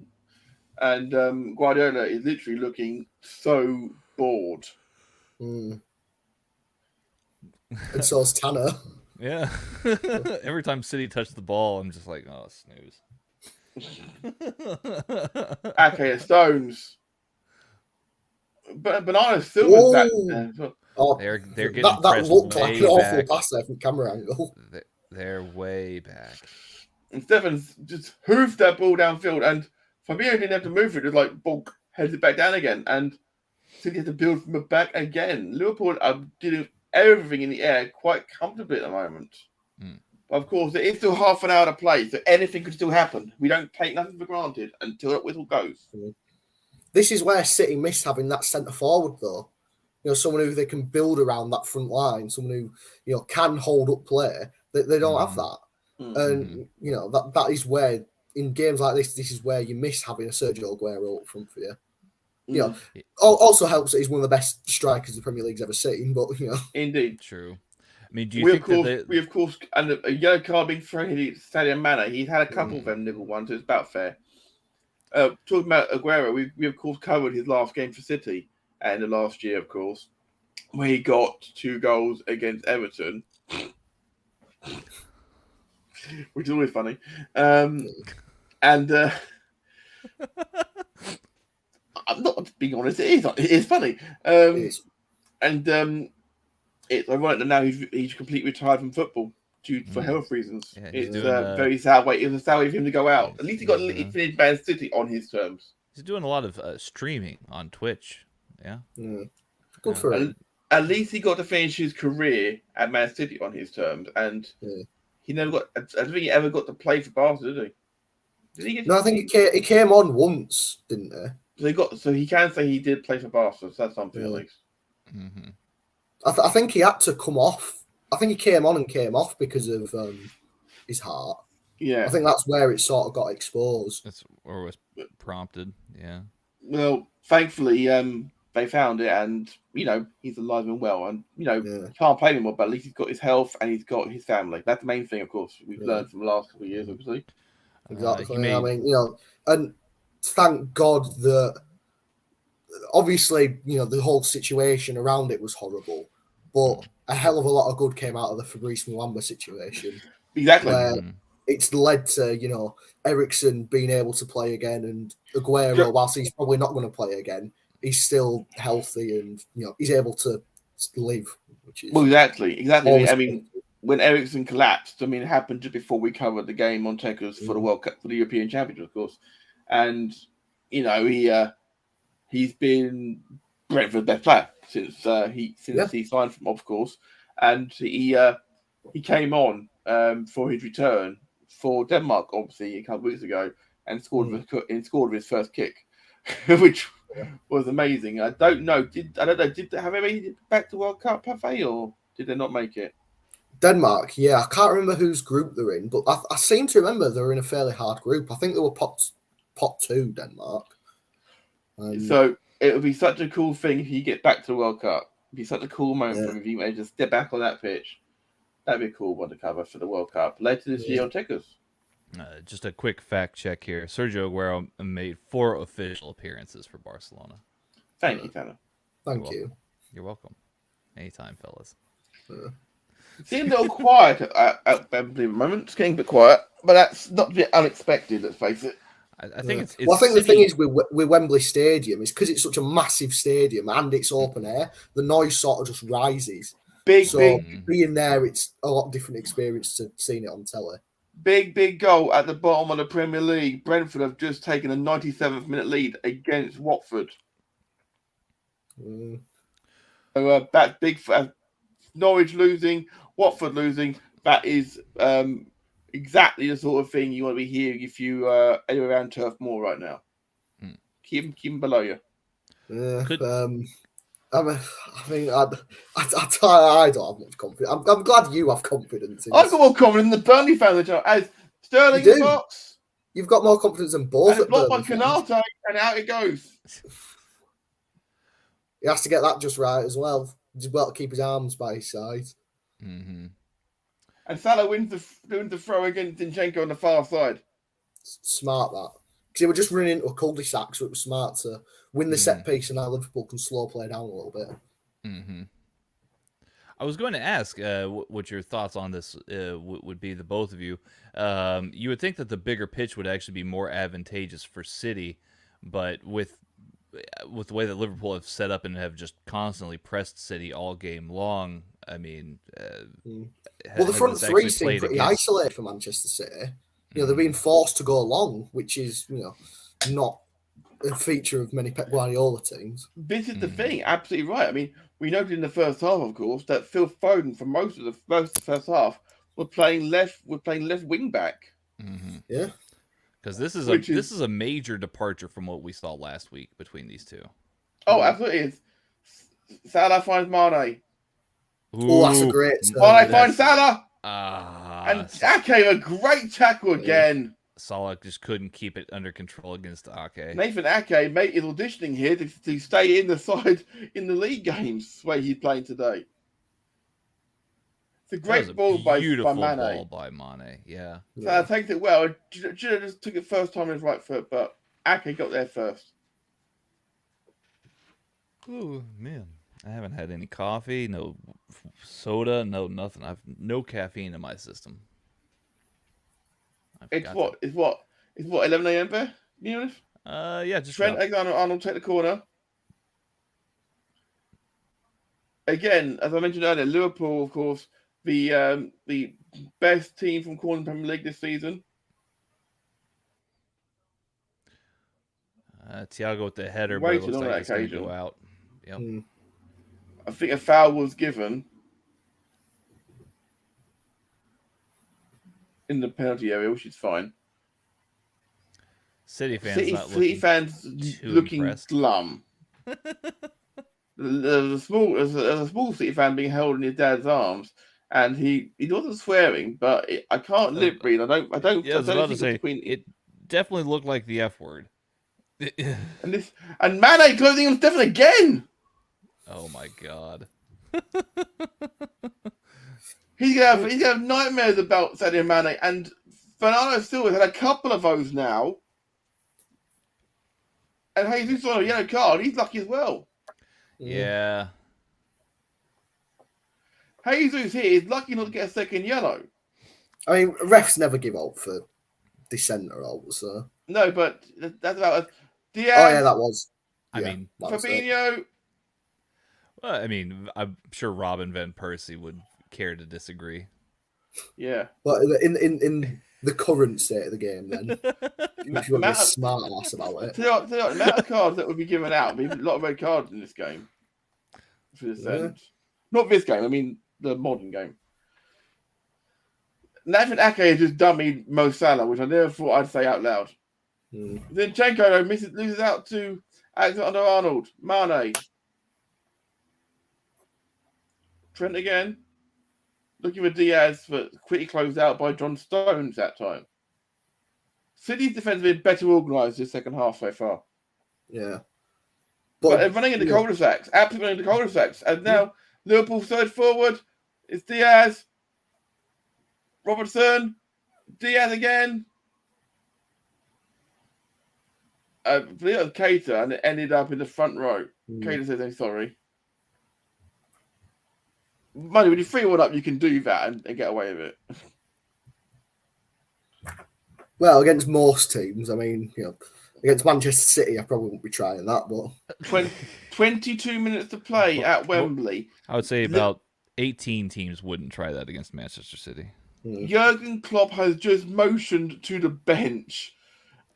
and Guardiola is literally looking so bored. And so's Tanner. Yeah. Every time City touched the ball, I'm just like, oh, snooze. Okay, Stones. But Banana's still was back. Oh, they're getting that pressed looked way like an awful back. pass there from camera angle. They're way back. And Stevens just hoofed that ball downfield, and Fabinho didn't have to move it, just like bonk, headed it back down again. And City had to build from the back again. Liverpool are doing everything in the air quite comfortably at the moment. But of course, it is still half an hour to play, so anything could still happen. We don't take nothing for granted until that whistle goes. This is where City miss having that centre forward, though. Someone who they can build around that front line, someone who can hold up play. They don't have that. And that is where in games like this is where you miss having a Sergio Aguero up front for you. Also helps that he's one of the best strikers the Premier League's ever seen. But indeed, true. I mean, do you think we of course, and a yellow card being thrown at Sadio Mane. He's had a couple of them niggle ones, so it's about fair. Talking about Aguero, we of course covered his last game for City and the last year, of course, where he got 2 goals against Everton. Which is always funny. And I'm not being honest, it is funny. It is. And it's ironic that now he's completely retired from football for health reasons. Yeah, it's very sad way. It was a sad way for him to go out. At least he finished Man City on his terms. He's doing a lot of streaming on Twitch. Yeah. Good for him. At least he got to finish his career at Man City on his terms, and he never got. I don't think he ever got to play for Barca, did he? Did he get? No, I think he came on once, didn't he? So he can say he did play for Barca. So that's something at least. I think he had to come off. I think he came on and came off because of his heart. Yeah, I think that's where it sort of got exposed. That's or was prompted. Yeah. Well, thankfully, they found it, and he's alive and well, and he can't play anymore, but at least he's got his health and he's got his family. That's the main thing, of course. We've learned from the last couple of years, obviously. Exactly. I mean, and thank God that. Obviously, the whole situation around it was horrible, but a hell of a lot of good came out of the Fabrice Muamba situation. Exactly. Where it's led to, Eriksen being able to play again, and Aguero, whilst he's probably not going to play again, he's still healthy and, he's able to live. Which is exactly. I mean, when Eriksen collapsed, it happened just before we covered the game on Tekkers for the World Cup, for the European Championship, of course. And, he's been Brentford's best player since he signed from, of course, and he came on for his return for Denmark, obviously a couple of weeks ago, and scored with his first kick, which was amazing. I don't know. Did they have they made it back to World Cup, have they, or did they not make it? Denmark, yeah, I can't remember whose group they're in, but I seem to remember they were in a fairly hard group. I think they were pot 2, Denmark. So it would be such a cool thing if you get back to the World Cup. It'd be such a cool moment if you may just step back on that pitch. That'd be a cool one to cover for the World Cup later this year on Tekkers. Just a quick fact check here. Sergio Aguero made 4 official appearances for Barcelona. Thank you, Tanner. Thank you. You're welcome. Anytime, fellas. It seems a little quiet at Wembley at the moment. It's getting a bit quiet, but that's not a bit unexpected, let's face it. I think it's I think the thing is with Wembley Stadium is because it's such a massive stadium and it's open air, the noise sort of just rises. Being there, it's a lot different experience to seeing it on telly. Big goal at the bottom of the Premier League. Brentford have just taken a 97th minute lead against Watford. So that's big. Norwich losing, Watford losing. That is exactly the sort of thing you want to be hearing if you are anywhere around Turf Moor right now. Keep them below you. I don't have much confidence. I'm glad you have confidence. I've got more confidence in the Burnley fans as Sterling in the box. You've got more confidence than both. And blocked by Canate, and out it goes. He has to get that just right as well. He's got to keep his arms by his side. And Salah wins the throw against Zinchenko on the far side. Smart that. Because they were just running into a cul-de-sac, so it was smart to win the set piece, and now Liverpool can slow play down a little bit. I was going to ask what your thoughts on this would be, the both of you. You would think that the bigger pitch would actually be more advantageous for City, but with the way that Liverpool have set up and have just constantly pressed City all game long, I mean... Well, the front three seem pretty isolated for Manchester City. You know, they're being forced to go long, which is, you know, not a feature of many Pep Guardiola teams. This is the thing, absolutely right. I mean, we noted in the first half, of course, that Phil Foden for most of the first half was playing left wing back. Yeah, because this is a major departure from what we saw last week between these two. Oh, absolutely. It's Salah finds Mane. Oh, that's a great. Mane finds Salah. And Ake, a great tackle again. Salah just couldn't keep it under control against Ake. Nathan Ake, mate, is auditioning here to stay in the side in the league games where he's playing today. It's a great ball by Mane. Beautiful ball by Mane, yeah. Salah takes it well. Gina just took it first time on his right foot, but Ake got there first. Oh, man. I haven't had any coffee, no soda, no nothing. I've no caffeine in my system. It's what? 11 a.m. there? Yeah, just Trent Alexander-Arnold take the corner. Again, as I mentioned earlier, Liverpool, of course, the best team from corner in the Premier League this season. Thiago with the header, but it looks like it's going to go out. Yep. I think a foul was given in the penalty area, which is fine. City fans looking glum. There's a small City fan being held in his dad's arms, and he wasn't swearing, but I can't lip read. I don't. Yeah, I was about to say it definitely looked like the F word. and Mane closing him definitely again. Oh my god. He's gonna have nightmares about Sadio Mane, and Bernardo Silva had a couple of those now. And Jesus on a yellow card, he's lucky as well. Yeah. Jesus here is lucky not to get a second yellow. I mean, refs never give up for dissent or all, so. No, but that's about Diaz. Oh yeah, that was. I mean, Fabinho. Well, I mean, I'm sure Robin Van Persie would care to disagree. Yeah. But in the current state of the game, then you would be a smart ass about it. The amount of cards that would be given out, a lot of red cards in this game. For this end. Not this game, I mean the modern game. Nathan Ake just dummied Mo Salah, which I never thought I'd say out loud. Zinchenko loses out to Alexander-Arnold. Mane. Trent again. Looking for Diaz, but quickly closed out by John Stones that time. City's defence has been better organised this second half so far. Yeah. But they're running into cul-de-sacs. Absolutely running into cul-de-sacs. And now Liverpool third forward. It's Diaz. Robertson. Diaz again. I believe it was Keita, and it ended up in the front row. Keita says, I'm sorry. Money, when you 3-1 up, you can do that and get away with it. Well, against most teams, I mean, against Manchester City, I probably won't be trying that. But 22 minutes to play at Wembley. I would say about 18 teams wouldn't try that against Manchester City. Jurgen Klopp has just motioned to the bench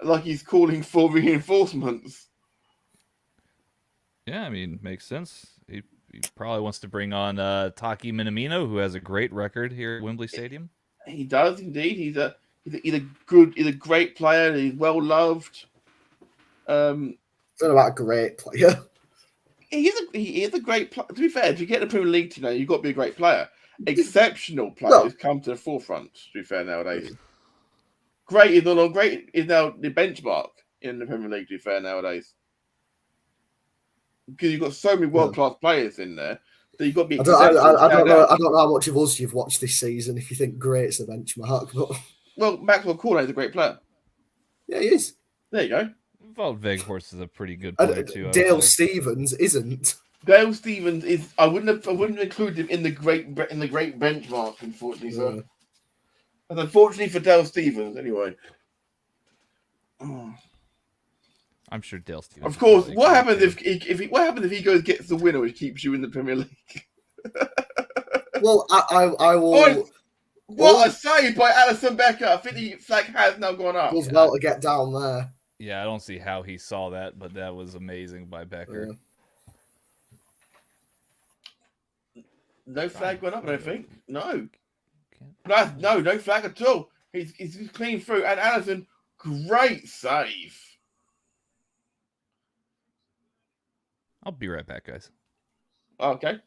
like he's calling for reinforcements. Yeah, I mean, makes sense. He probably wants to bring on Taki Minamino, who has a great record here at Wembley Stadium. He does indeed. He's a great player. He's well loved. It's not about a great player. He is a great player. To be fair, if you get the Premier League today, you've got to be a great player. Exceptional players come to the forefront. To be fair, nowadays, great is now the benchmark in the Premier League. To be fair, nowadays. Because you've got so many world-class players in there that you've got to be. I don't know how much of us you've watched this season. If you think great's a benchmark, but well, Maxwell Cornet is a great player. Yeah, he is. There you go. Wout Weghorst is a pretty good player too. Dale Stephens isn't. Dale Stephens is. I wouldn't include him in the great benchmark. Unfortunately, sir. And unfortunately for Dale Stephens, anyway. I'm sure Dale Stephens. Of course. What happens if he gets the winner, which keeps you in the Premier League? Well, I will. What a save by Alisson Becker. I think the flag has now gone up. Does well to get down there. Yeah, I don't see how he saw that, but that was amazing by Becker. No flag went up, I don't think. No. No flag at all. He's clean through. And Alisson, great save. I'll be right back, guys. Okay.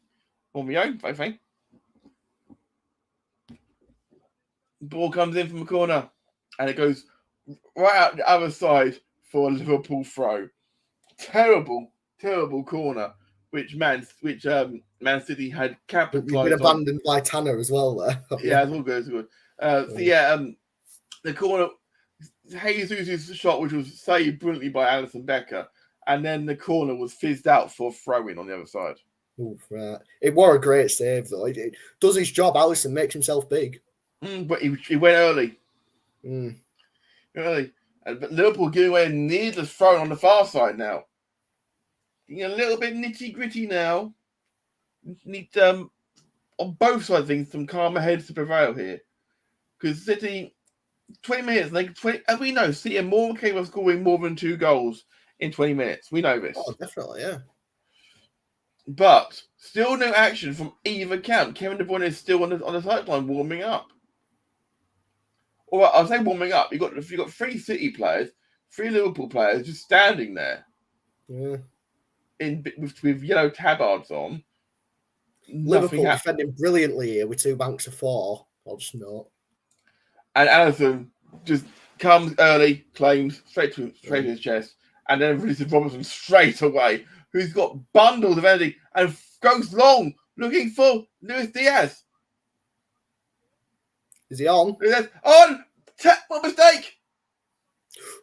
On my own, I think. Ball comes in from the corner. And it goes right out the other side for a Liverpool throw. Terrible corner, which Man City had capitalized on. You've been abandoned by Tanner as well there. Yeah, it's all good. It's good. The corner, Jesus' shot, which was saved brilliantly by Alisson Becker, and then the corner was fizzed out for throwing on the other side. Oof, right. It was a great save, though. It does his job. Alisson makes himself big. But he went early. Early. But Liverpool giving away a needless throw on the far side now. Getting a little bit nitty-gritty now. Need, on both sides of things, some calmer heads to prevail here. Because City, 20 minutes, as we know, City are more capable of scoring more than 2 goals in 20 minutes. We know this. Oh, definitely, yeah. But still no action from either camp. Kevin De Bruyne is still on the sideline warming up. Or I'll say warming up. You've got 3 City players, 3 Liverpool players just standing there. Yeah. With yellow tabards on. Liverpool defending brilliantly here with 2 banks of 4. I'll just note. And Alisson just comes early, claims straight to his chest, and then releases Robertson straight away, who's got bundles of energy and goes long, looking for Luis Diaz. Is he on? On! What mistake!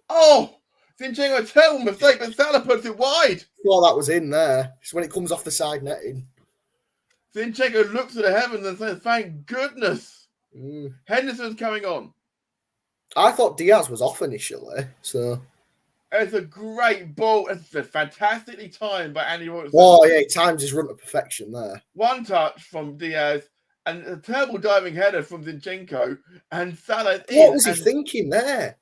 Oh! Zinchenko, a terrible mistake, but Salah puts it wide. Well, that was in there. It's when it comes off the side netting. Zinchenko looks to the heavens and says, thank goodness. Henderson's coming on. I thought Diaz was off initially, so... It's a great ball. It's fantastically timed by Andy Robertson. Oh, yeah, he times his run to perfection there. One touch from Diaz and a terrible diving header from Zinchenko, and Salah. What was he thinking there?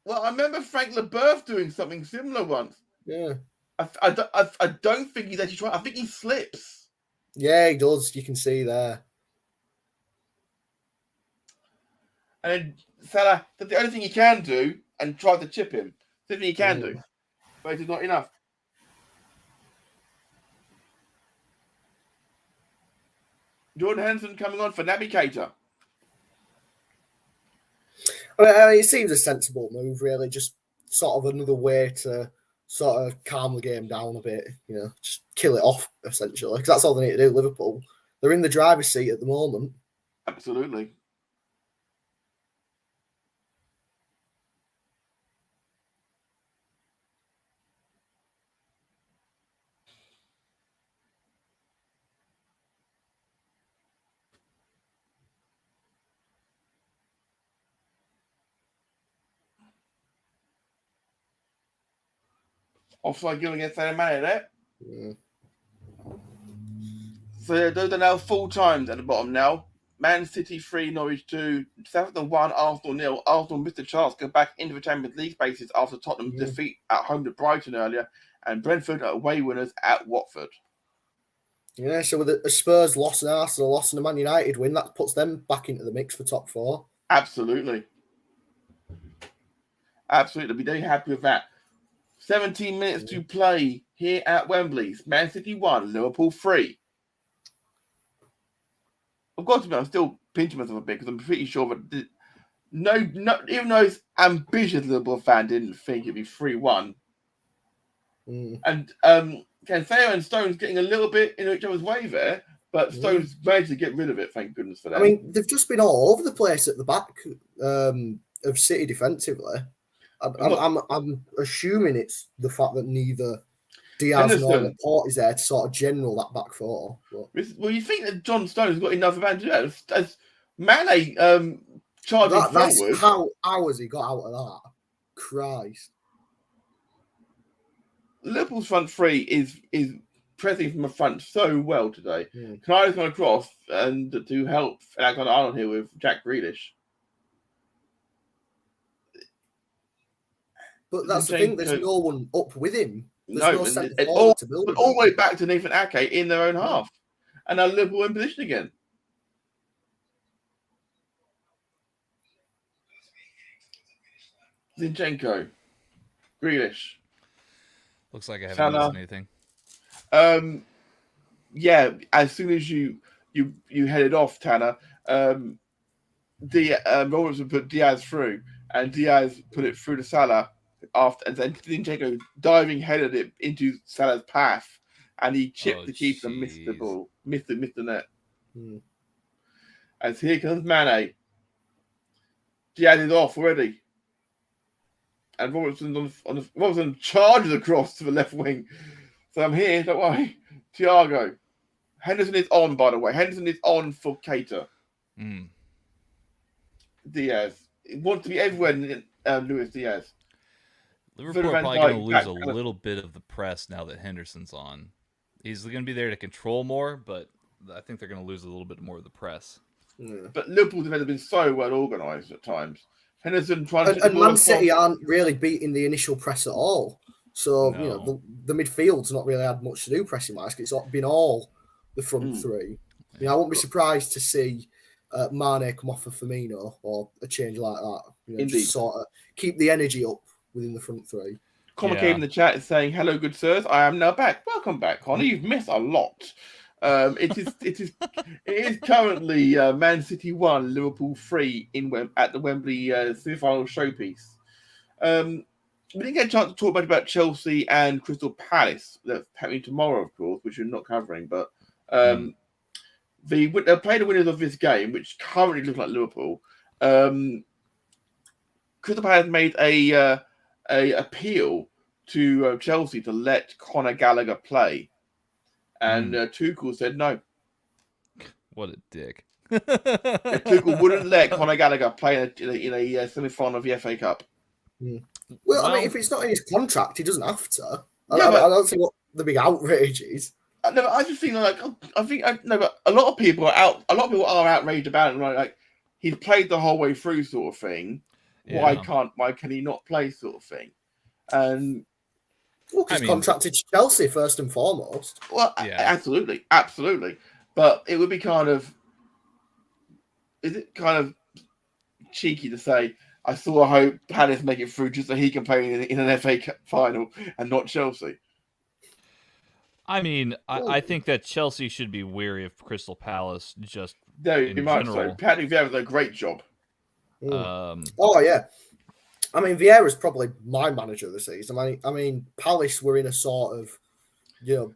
Well, I remember Frank Leboeuf doing something similar once. Yeah. I don't think he's actually trying. I think he slips. Yeah, he does. You can see there. And then Salah, the only thing he can do, and try to chip him. The only thing he can do. But it is not enough. Jordan Henderson coming on for Naby Keita. I mean, it seems a sensible move, really. Just sort of another way to sort of calm the game down a bit. You know, just kill it off, essentially. Because that's all they need to do, Liverpool. They're in the driver's seat at the moment. Absolutely. Offside goal against Sadio Mane there. Yeah. So those are now full times at the bottom now. Man City 3, Norwich 2, Southampton 1, Arsenal 0. Arsenal missed a chance to go back into the Champions League spaces after Tottenham's defeat at home to Brighton earlier, and Brentford are away winners at Watford. Yeah, so with a Spurs loss and Arsenal loss and a Man United win, that puts them back into the mix for top 4. Absolutely. Absolutely. Be very happy with that. 17 minutes to play here at Wembley. Man City 1, Liverpool 3. I've got to be, I'm still pinching myself a bit because I'm pretty sure that even though it's ambitious Liverpool fan didn't think it'd be 3-1. And Cancelo and Stones getting a little bit in each other's way there, but Stones managed to get rid of it, thank goodness for that. I mean, they've just been all over the place at the back of City defensively. I'm assuming it's the fact that neither Diaz nor Laporte is there to sort of general that back 4. But... Well, you think that John Stones got enough advantage to do that? As Mane charging forward. How has he got out of that? Christ. Liverpool's front 3 is pressing from the front so well today. Canada's gone across and to help Alexander-Arnold here with Jack Grealish. But that's the thing. There's no one up with him. There's no centre all forward to build the way back to Nathan Ake in their own half, and now Liverpool in position again. Zinchenko, Grealish. Looks like I haven't noticed anything. Yeah. As soon as you headed off, Tanner, Robertson put Diaz through, and Diaz put it through to Salah after, and then Zinchenko diving headed it into Salah's path, and he chipped the keeper and missed the ball, missed the net. As here comes Mane. Diaz is off already. And Robertson charges across to the left wing. So I'm here, don't worry. Thiago. Henderson is on, by the way. Henderson is on for Keita. Diaz. He wants to be everywhere, Luis Diaz. Liverpool are probably going to lose a little bit of the press now that Henderson's on. He's going to be there to control more, but I think they're going to lose a little bit more of the press. But Liverpool's defense have been so well organised at times. Henderson trying to... And Man City aren't really beating the initial press at all. So, you know, the midfield's not really had much to do pressing-wise. It's been all the front three. You know, I won't be surprised to see Mane come off for Firmino or a change like that. You know, just sort of keep the energy up within the front three. Connor came in the chat is saying, "Hello, good sirs. I am now back. Welcome back, Connor. You've missed a lot. It is currently Man City 1, Liverpool 3 at the Wembley semi-final showpiece. We didn't get a chance to talk much about Chelsea and Crystal Palace. That's happening tomorrow, of course, which we're not covering. But they'll play the winners of this game, which currently look like Liverpool. Crystal Palace made a appeal to Chelsea to let Conor Gallagher play. And Tuchel said no. What a dick. Tuchel wouldn't let Conor Gallagher play in a semi-final of the FA Cup. Well, I mean, if it's not in his contract, he doesn't have to. I don't see what the big outrage is. No, I just think but a lot of people are out. A lot of people are outraged about it. Right? Like he's played the whole way through, sort of thing. Yeah. Why can he not play, sort of thing? And he's contracted to Chelsea first and foremost. Well, absolutely. But it would be is it kind of cheeky to say, I still hope Palace make it through just so he can play in an FA Cup final and not Chelsea. I mean, I think that Chelsea should be wary of Crystal Palace just in general. Patrick Vieira does a great job. Oh, yeah. I mean, Vieira's probably my manager of the season. I mean, Palace were in a sort of,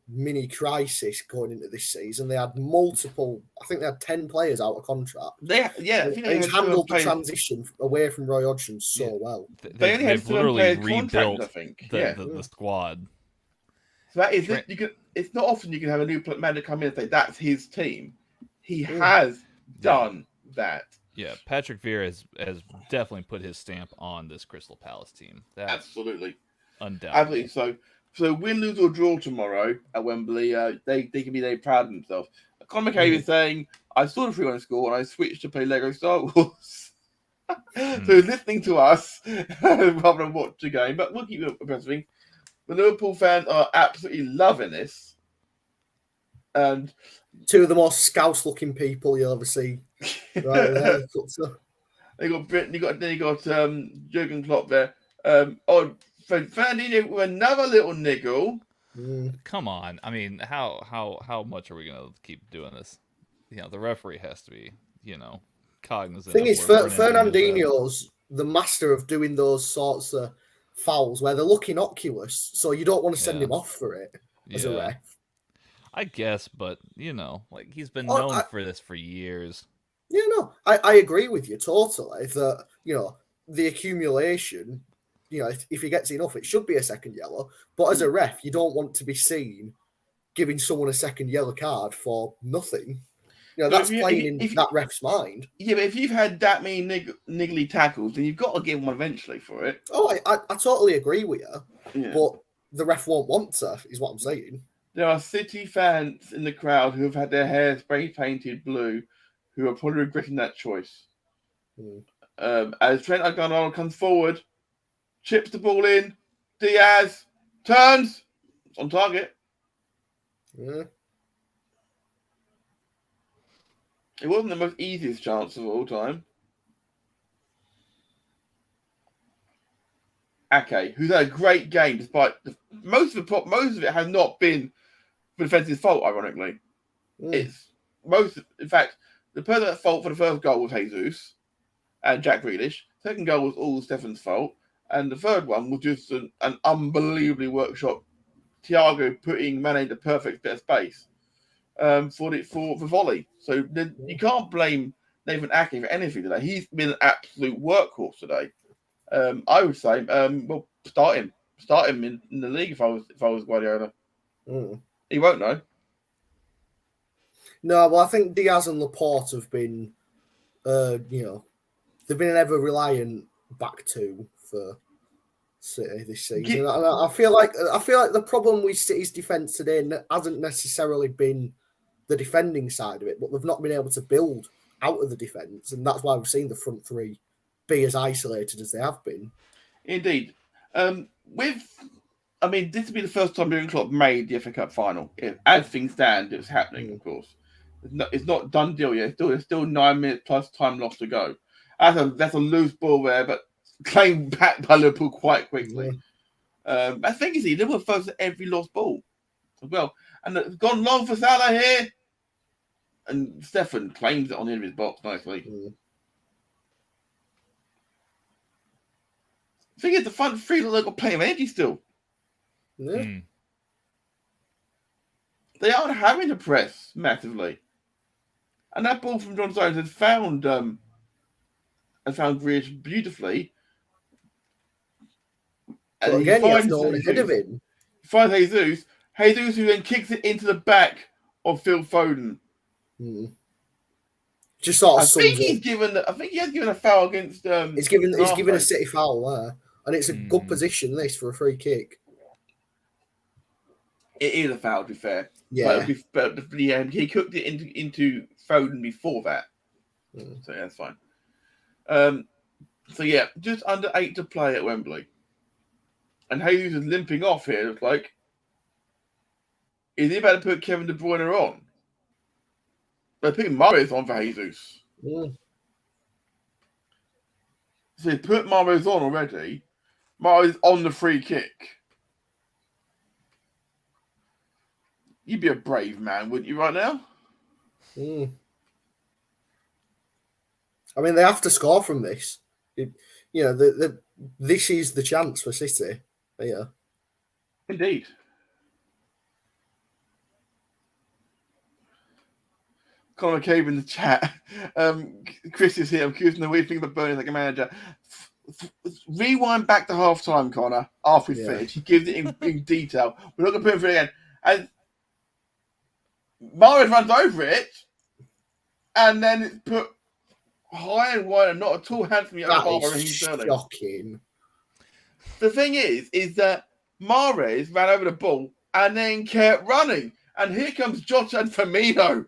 mini crisis going into this season. They had multiple. I think they had 10 players out of contract. He's handled the transition away from Roy Hodgson so well. They've literally rebuilt the squad. So that is it. It's not often you can have a new manager come in and say that's his team. He has done that. Yeah, Patrick Vieira has definitely put his stamp on this Crystal Palace team. Absolutely. Undoubtedly. Absolutely. So win, lose, or draw tomorrow at Wembley, they can be very proud of themselves. Conor McCabe is saying, I saw the 3-1 score and I switched to play Lego Star Wars. So he's listening to us rather than watch the game, but we'll keep it addressing. The Liverpool fans are absolutely loving this. And two of the most scouse-looking people you'll ever see. Right there. They got Britain, then you got Jurgen Klopp there. Fernandinho with another little niggle. Come on. I mean, how much are we going to keep doing this? The referee has to be, cognizant. The thing is, Fernandinho's the master of doing those sorts of fouls where they look innocuous, so you don't want to send him off for it as a ref. I guess, but, he's been known for this for years. Yeah, no, I agree with you totally that, the accumulation, if he gets enough, it should be a second yellow. But as a ref, you don't want to be seen giving someone a second yellow card for nothing. That's playing in that ref's mind. Yeah, but if you've had that many niggly tackles, then you've got to give one eventually for it. Oh, I totally agree with you. Yeah. But the ref won't want to, is what I'm saying. There are City fans in the crowd who have had their hair spray painted blue, who are probably regretting that choice. As Trent Alexander-Arnold comes forward, chips the ball in, Diaz turns, it's on target. Yeah. It wasn't the most easiest chance of all time. Ake, who's had a great game, despite most of it has not been for defensive's fault. Ironically, it's in fact, the person at fault for the first goal was Jesus and Jack Grealish. Second goal was all Stefan's fault, and the third one was just an unbelievably workshop Thiago putting Mane in the perfect bit of space for volley. So you can't blame Nathan Ake for anything today. He's been an absolute workhorse today. I would say, well, start him in the league if I was Guardiola. He won't know. No, well, I think Diaz and Laporte have been, they've been an ever reliant back two for City this season. And I feel like the problem with City's defence today hasn't necessarily been the defending side of it, but they've not been able to build out of the defence, and that's why we've seen the front three be as isolated as they have been. Indeed. This would be the first time Jurgen Klopp made the FA Cup final. As things stand, it's happening, of course. It's not done deal yet. There's still 9 minutes plus time lost to go. That's a loose ball there, but claimed back by Liverpool quite quickly. I think Liverpool first at every lost ball as well. And it's gone long for Salah here. And Stefan claims it on the end of his box nicely. The thing is, the front three look like plenty of energy still. They aren't having to press massively. And that ball from John Stones has found Grealish beautifully. And again, he has no one ahead of him. He finds Jesus, who then kicks it into the back of Phil Foden. Just sort of I think he has given a foul against. He's given a City foul there, and it's a good position this for a free kick. It is a foul, to be fair. Yeah, but he cooked it into Foden before that, so yeah, that's fine. So yeah, just under 8 to play at Wembley, and Jesus is limping off here. Looks like. Is he about to put Kevin De Bruyne on? They're putting Mahrez on for Jesus. So they put Mahrez on already. Mahrez on the free kick. You'd be a brave man, wouldn't you, right now? I mean, they have to score from this. This is the chance for City. Yeah. Indeed. Conor McCabe in the chat. Chris is here. I'm curious to know what you think about Burnley like a manager. Rewind back to half time, Connor, after we finish. He gives it in detail. We're not going to put him through it again. And Mahrez runs over it, and then it's put high and wide and not at all handsomely over by Sterling. Shocking. The thing is that Mahrez ran over the ball and then kept running. And here comes Jota and Firmino.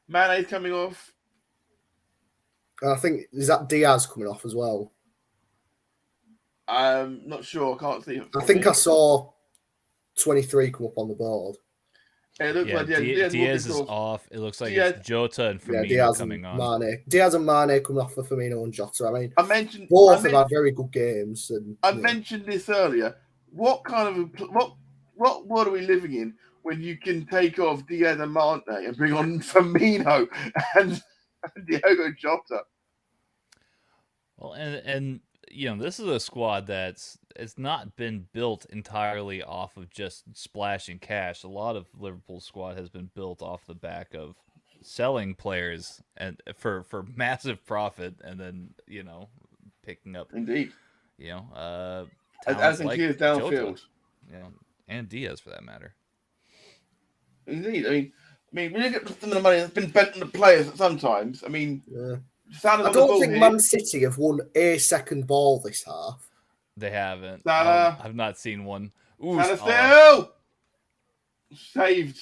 Mane's coming off. I think, is that Diaz coming off as well? I'm not sure. I can't see. I think I saw 23 come up on the board. It looks like Diaz is off. It looks like it's Jota and Firmino coming on. Diaz and Mane coming off for Firmino and Jota. I mean, both have had very good games. And I mentioned this earlier. What world are we living in when you can take off Diaz and Mane and bring on Firmino and Diogo Jota? Well, and this is a squad it's not been built entirely off of just splashing cash. A lot of Liverpool's squad has been built off the back of selling players and for massive profit, and then picking up as in Diaz downfield, and Diaz for that matter. Indeed, I mean, when you get some of the money that's been bent on the players sometimes. I mean, I don't think Man City have won a second ball this half. They haven't. Salah. I've not seen one. Ooh, Salah Salah. still saved.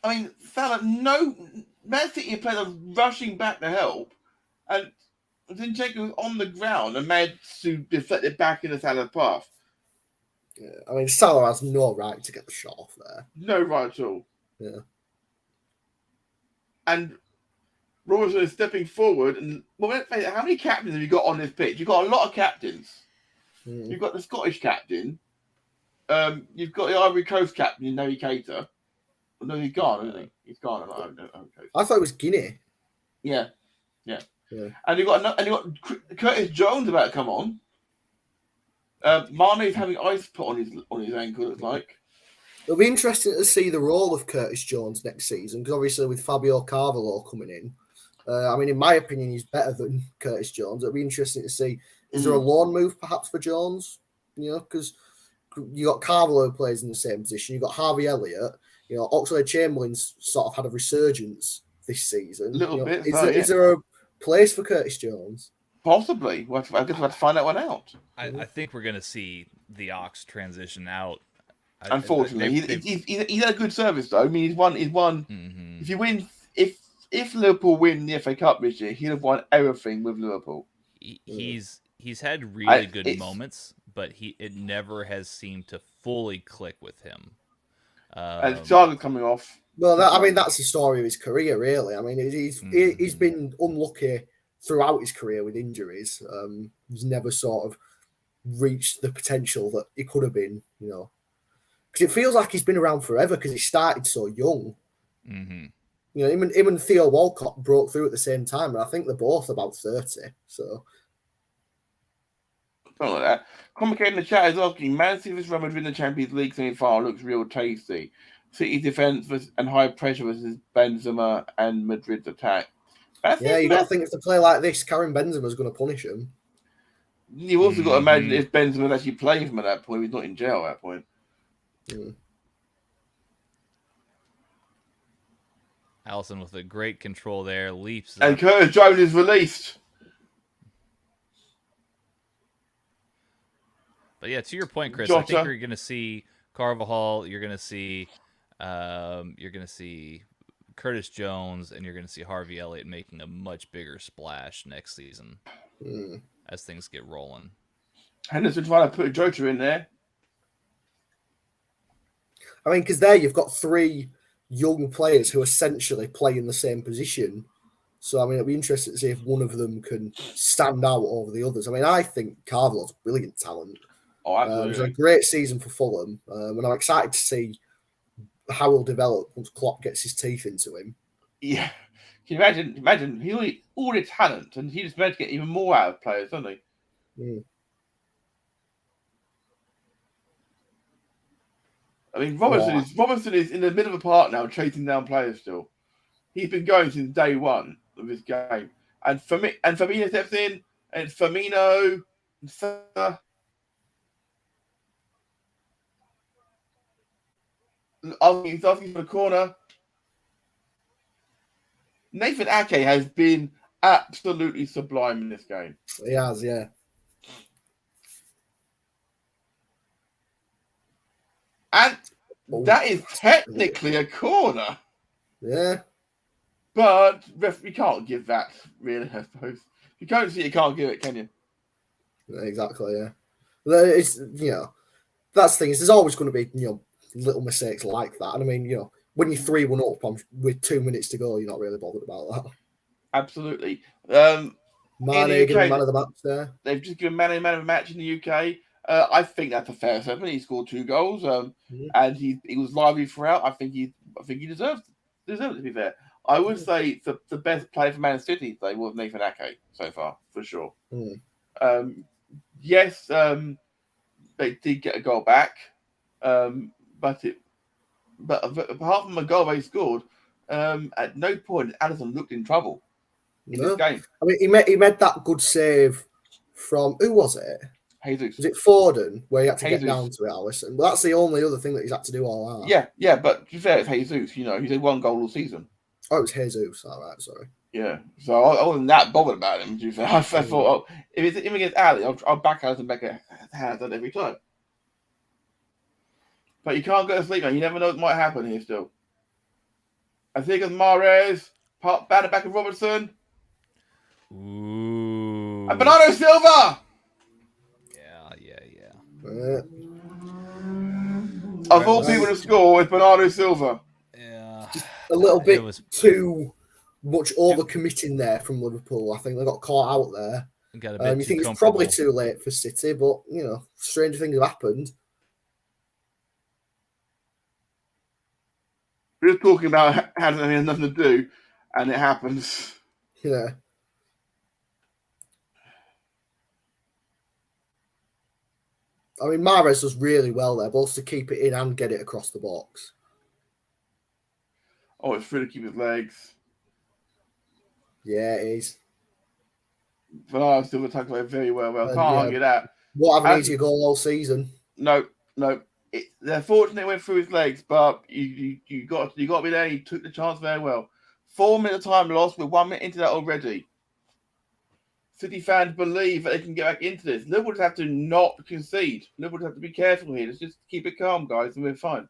I mean, Salah, no, Man City players are rushing back to help, and Zinchenko was on the ground and managed to deflect it back into Salah's path. Yeah. I mean, Salah has no right to get the shot off there. No right at all. Yeah. And Robertson is stepping forward, and well, let's face it, how many captains have you got on this pitch? You've got a lot of captains. You've got the Scottish captain. You've got the Ivory Coast captain, Naby Keita. No, he's gone, isn't he? He's gone. I thought it was Guinea. Yeah. And you got Curtis Jones about to come on. Mane's having ice put on his ankle. It's like it'll be interesting to see the role of Curtis Jones next season because obviously with Fabio Carvalho coming in, I mean, in my opinion, he's better than Curtis Jones. It'll be interesting to see is there a loan move perhaps for Jones? You know, because you got Carvalho who plays in the same position. You got Harvey Elliott. You know, Oxlade-Chamberlain's sort of had a resurgence this season. A little bit. Is there a place for Curtis Jones? Possibly. I guess we'll have to find that one out. I think we're going to see the Ox transition out. Unfortunately, he's had a good service though. I mean, he's won. Mm-hmm. If you win, if Liverpool win the FA Cup this year, he'll have won everything with Liverpool. He's had really good moments, but it never has seemed to fully click with him. And Thiago coming off. Well, that's the story of his career, really. I mean, he's been unlucky throughout his career with injuries. He's never sort of reached the potential that he could have been, you know. Because it feels like he's been around forever because he started so young. Mm-hmm. You know, him and Theo Walcott broke through at the same time, and I think they're both about 30. So something like that. Complicating the chat is asking, Man City's run within the Champions League semi-final looks real tasty. City's defense and high pressure versus Benzema and Madrid's attack. You got to think if they play like this, Karim Benzema's going to punish him. You've also got to imagine if Benzema actually playing him at that point, he's not in jail at that point. Allison with a great control there, leaps. And Curtis Jones is released. But yeah, to your point, Chris, Jota. I think you're going to see Carvajal, you're going to see Curtis Jones, and you're going to see Harvey Elliott making a much bigger splash next season as things get rolling. Henderson trying to put Jota in there. I mean, because there you've got three young players who essentially play in the same position. So, I mean, it'll be interesting to see if one of them can stand out over the others. I mean, I think Carvalho's brilliant talent. Oh, absolutely. It was a great season for Fulham, and I'm excited to see how he'll develop once Klopp gets his teeth into him. Yeah. Can you imagine he all the talent, and he just managed to get even more out of players, doesn't he? I mean, Robertson is in the middle of a park now, chasing down players still. He's been going since day one of this game. And Firmino steps in, and it's Firmino, and Salah. He's asking for the corner. Nathan Ake has been absolutely sublime in this game. He has, yeah. And that is technically a corner. Yeah. But you can't give that, really, I suppose. If you can't see it, you can't give it, can you? Exactly, yeah. It's, you know, that's the thing. There's always going to be, you know, little mistakes like that. And I mean, you know, when you're 3-1 up with 2 minutes to go, you're not really bothered about that. Absolutely. Mane given man of the match there. They've just given Mane man of the match in the UK. I think that's a fair assessment. He scored 2 goals, and he was lively throughout. I think he deserves it, to be fair. I would say the best player for Man City today was Nathan Ake so far, for sure. Yes, they did get a goal back, but apart from a goal they scored, at no point Alisson looked in trouble in this game. I mean, he made that good save from who was it? Jesus. Was it Foden where he had to get down to it, Alisson? Well, that's the only other thing that he's had to do all that. Yeah, but to be fair, it's Jesus. You know, he's had 1 goal all season. Oh, it was Jesus. All right, sorry. Yeah, so I wasn't that bothered about him. To be fair, I thought, oh, if it's him against Ali, I'll back Alisson back at hands on every time. But you can't go to sleep, man. You never know what might happen here still. I think it's Mahrez, batted back of Robertson. Ooh. And Bernardo Silva! Yeah. Of all people to score, it's Bernardo Silva. Yeah. Just a little bit too much overcommitting there from Liverpool. I think they got caught out there. You think it's probably too late for City, but, you know, stranger things have happened. We're just talking about having nothing to do, and it happens. Yeah. I mean, Mahrez does really well there, both to keep it in and get it across the box. Oh, it's free to keep his legs. Yeah, it is. Bernardo Silva tackles it very well. Can't argue that. What have an easier goal all season? No. They're fortunate it went through his legs, but you got to be there. He took the chance very well. 4 minutes time lost. We're 1 minute into that already. City fans believe that they can get back into this. Liverpool just have to not concede. Liverpool just have to be careful here. Let's just keep it calm, guys, and we're fine.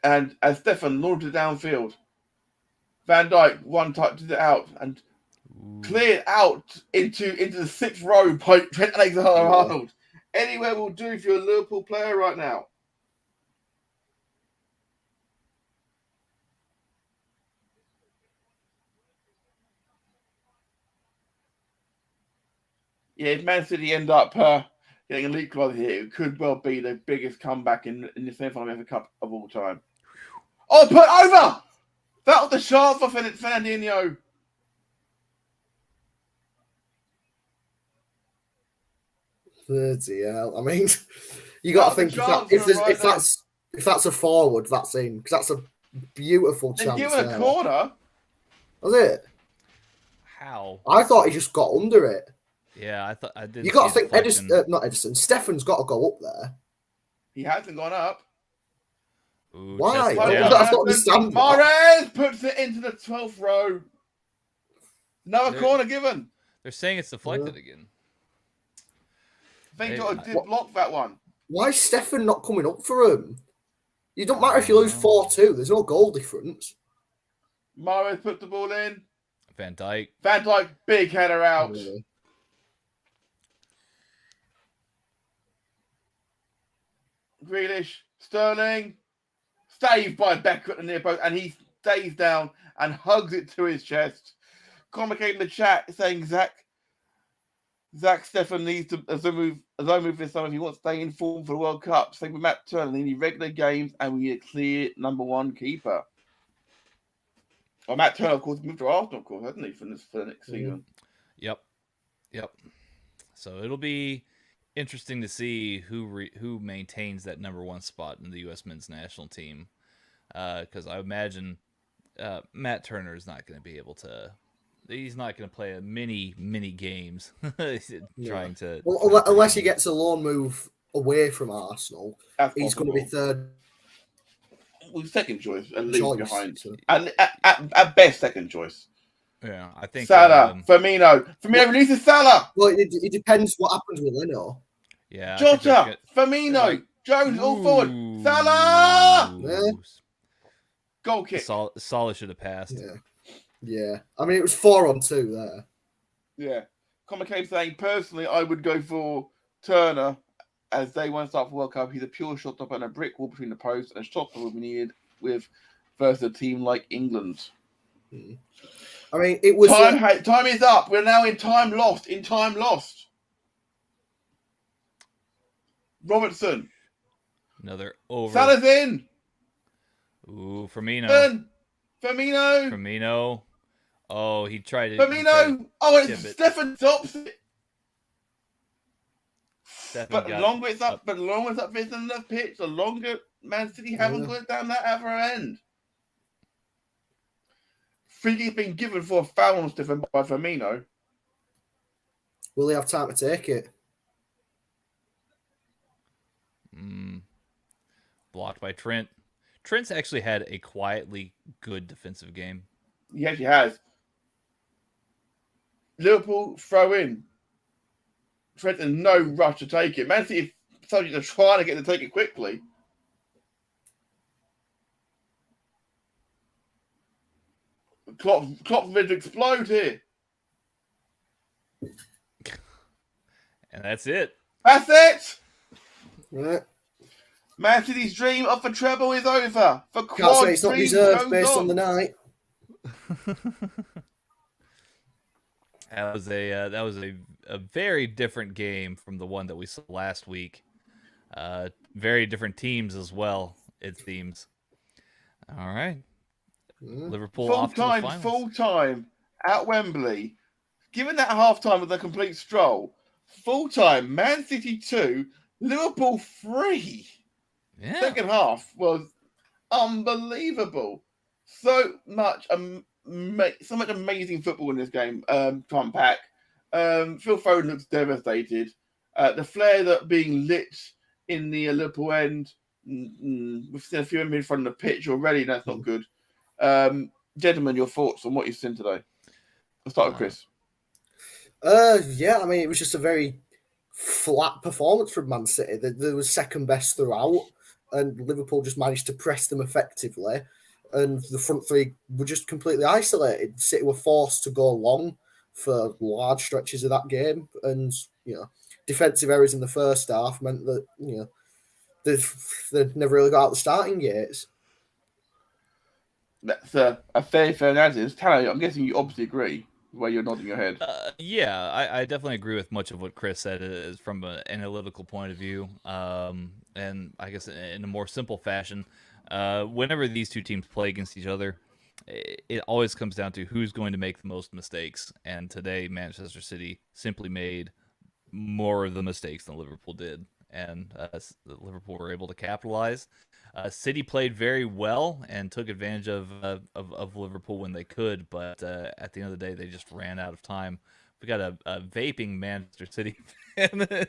And as Stefan launched it downfield, Van Dijk touches it out and cleared out into the 6th row by Trent Alexander-Arnold. Anywhere will do if you're a Liverpool player right now. Yeah, if Man City end up getting a league closer here, it could well be the biggest comeback in the semi-final of the Cup of all time. Oh, put over! That was the shot for Fernandinho. I mean, you got to think if that's a forward, that's in, because that's a beautiful chance. They're given a corner. Was it? How? I thought he just got under it. Yeah, I thought I did. You got to think Edison. Stefan's got to go up there. He hasn't gone up. Ooh, why? I don't understand. Mahrez puts it into the 12th row. Another corner given. They're saying it's deflected again. I think I did block that one. Why is Stefan not coming up for him? You don't matter if you lose 4-2. There's no goal difference. Mahrez put the ball in. Van Dijk, big header out. Really? Grealish, Sterling, saved by Becker at the near post, and he stays down and hugs it to his chest. Conor came in the chat saying Zach Stefan needs to, as I move this summer, if he wants to stay in form for the World Cup. Same with Matt Turner. They need regular games, and we need a clear #1 keeper. Well, Matt Turner, of course, moved to Arsenal, of course, hasn't he, for the next season? Yep. So it'll be interesting to see who maintains that #1 spot in the U.S. men's national team, because I imagine Matt Turner is not going to be able to. He's not going to play many games trying to. Well, unless he gets a loan move away from Arsenal, he's going to be third. Well, second choice, at least behind. At best, second choice. Yeah, I think Salah, Firmino releases Salah. Well, it depends what happens with Leno. Yeah, Jota, Firmino, Jones, all forward. Salah. Yeah. Goal kick. Salah should have passed. Yeah. I mean, it was 4-on-2 there. Yeah. Conor came saying, personally, I would go for Turner as they won't start for World Cup. He's a pure shot stopper and a brick wall between the posts, and a shot stopper would be needed versus a team like England. I mean, it was time is up. We're now in time lost. Robertson. Another over. Salah's in. Ooh, Firmino. Oh, he tried it. Firmino. And Stefan stops it. But the longer it's up than the pitch, the longer Man City haven't got it down that other end. Free kick's been given for a foul on Stefan by Firmino. Will he have time to take it? Blocked by Trent. Trent's actually had a quietly good defensive game. He actually has. Liverpool throw in. Trent in no rush to take it. Man City subject to trying to get to take it quickly. Klopp's ready to explode here. And that's it. That's it. Right. Man City's dream of the treble is over. The Can't quad say it's not dream deserved goes based on the night. That was a very different game from the one that we saw last week. Very different teams as well, it seems. All right. Liverpool off to the finals. Full time at Wembley. Given that half-time was a complete stroll. Full time, Man City 2, Liverpool 3. Yeah. Second half was unbelievable. So much amazing football in this game to unpack. Phil Foden looks devastated. The flare that being lit in the Liverpool end, we've seen a few of them in front of the pitch already. That's not good. Gentlemen, your thoughts on what you've seen today? Let's start with Chris. Yeah, I mean, it was just a very flat performance from Man City. They was second best throughout, and Liverpool just managed to press them effectively. And the front three were just completely isolated. City were forced to go long for large stretches of that game, and defensive errors in the first half meant that they'd never really got out the starting gates. That's a fair analysis. Tanner, I'm guessing you obviously agree the way you're nodding your head. Yeah, I definitely agree with much of what Chris said is from an analytical point of view. And I guess in a more simple fashion, whenever these two teams play against each other, it always comes down to who's going to make the most mistakes. And today, Manchester City simply made more of the mistakes than Liverpool did. And Liverpool were able to capitalize. City played very well and took advantage of Liverpool when they could, but at the end of the day, they just ran out of time. We got a vaping Manchester City fan I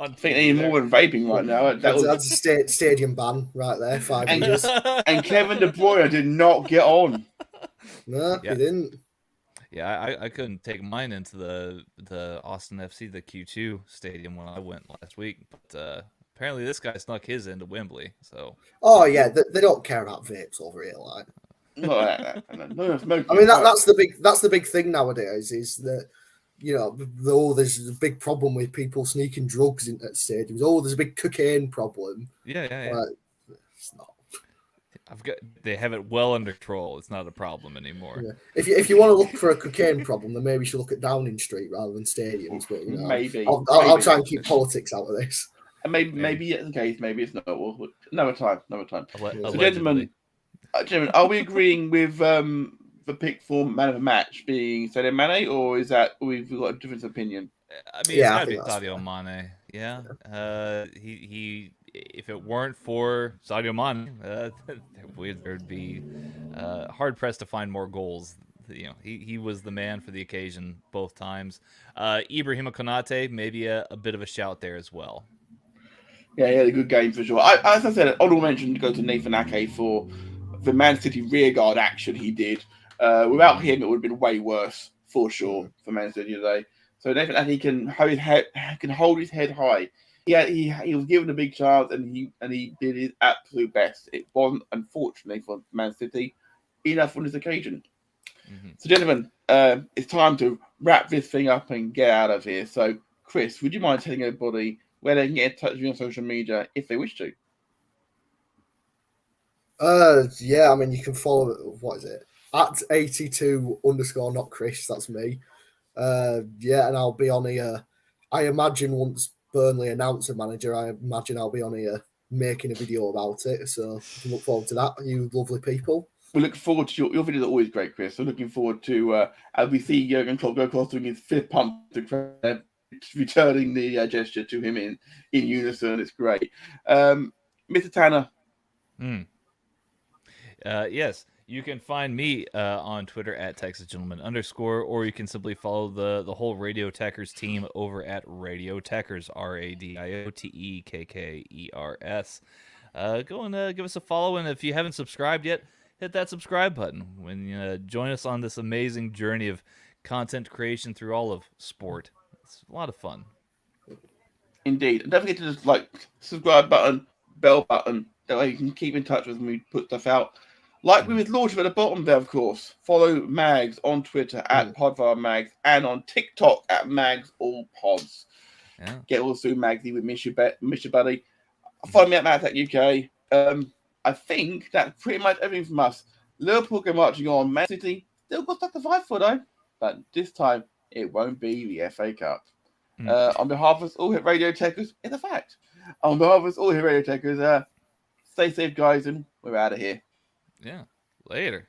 think they need more than vaping right now. That's a stadium ban right there, 5 years. And Kevin De Bruyne did not get on. No, he didn't. Yeah, I couldn't take mine into the Austin FC, the Q2 stadium when I went last week, but apparently this guy snuck his into Wembley. So. Oh yeah, they don't care about vapes over here, like. No, I mean that's the big thing nowadays is that there's a big problem with people sneaking drugs into stadiums. Oh, there's a big cocaine problem. Yeah. Like, it's not. They have it well under control. It's not a problem anymore. Yeah. If you want to look for a cocaine problem, then maybe you should look at Downing Street rather than stadiums. But maybe I'll try and keep politics out of this. And maybe it's the case. Maybe it's not. Well, another time. So, Allegedly. Gentlemen, are we agreeing with the pick for man of the match being Sadio Mane, or is that we've got a different opinion? I mean, it's got to be Sadio Mane. Yeah. He. If it weren't for Sadio Mane, there'd be hard pressed to find more goals. He was the man for the occasion both times. Ibrahima Konate, maybe a bit of a shout there as well. Yeah, he had a good game for sure. As I said, honorable mention to go to Nathan Ake for the Man City rearguard action he did. Without him, it would have been way worse for sure for Man City today. So Nathan Ake can hold his head high. Yeah, he was given a big chance and he did his absolute best. It wasn't, unfortunately, for Man City enough on this occasion. Mm-hmm. So, gentlemen, it's time to wrap this thing up and get out of here. So, Chris, would you mind telling everybody where they can get in touch with you on social media if they wish to? Yeah, I mean, you can follow, what is it? At 82_not Chris, that's me. Yeah, and I'll be on here. I imagine once Burnley announce a manager, I imagine I'll be on here making a video about it. So you can look forward to that, you lovely people. We look forward to your videos are always great, Chris. So looking forward to as we see Jurgen Klopp go across doing his fifth pump to returning the gesture to him in unison. It's great. Mr. Tanner. Yes, you can find me on Twitter at TexasGentleman_, or you can simply follow the whole Radio Tekkers team over at Radio Tekkers, RADIOTEKKERS. Go and give us a follow, and if you haven't subscribed yet, hit that subscribe button. Join us on this amazing journey of content creation through all of sport. It's a lot of fun. Indeed. And don't forget to just subscribe button, bell button. That way you can keep in touch with us when we put stuff out. Like we was launching at the bottom there, of course. Follow Mags on Twitter at PodfireMags and on TikTok at MagsAllPods. Yeah. Get all through Magsy with Miss Your Buddy. Follow me at MagsTech UK. I think that's pretty much everything from us. Liverpool go marching on. Man City still got stuff to fight for though. But this time it won't be the FA Cup. On behalf of us all here at Radio Tekkers, it's a fact. On behalf of us all here at Radio Tekkers, stay safe, guys, and we're out of here. Yeah. Later.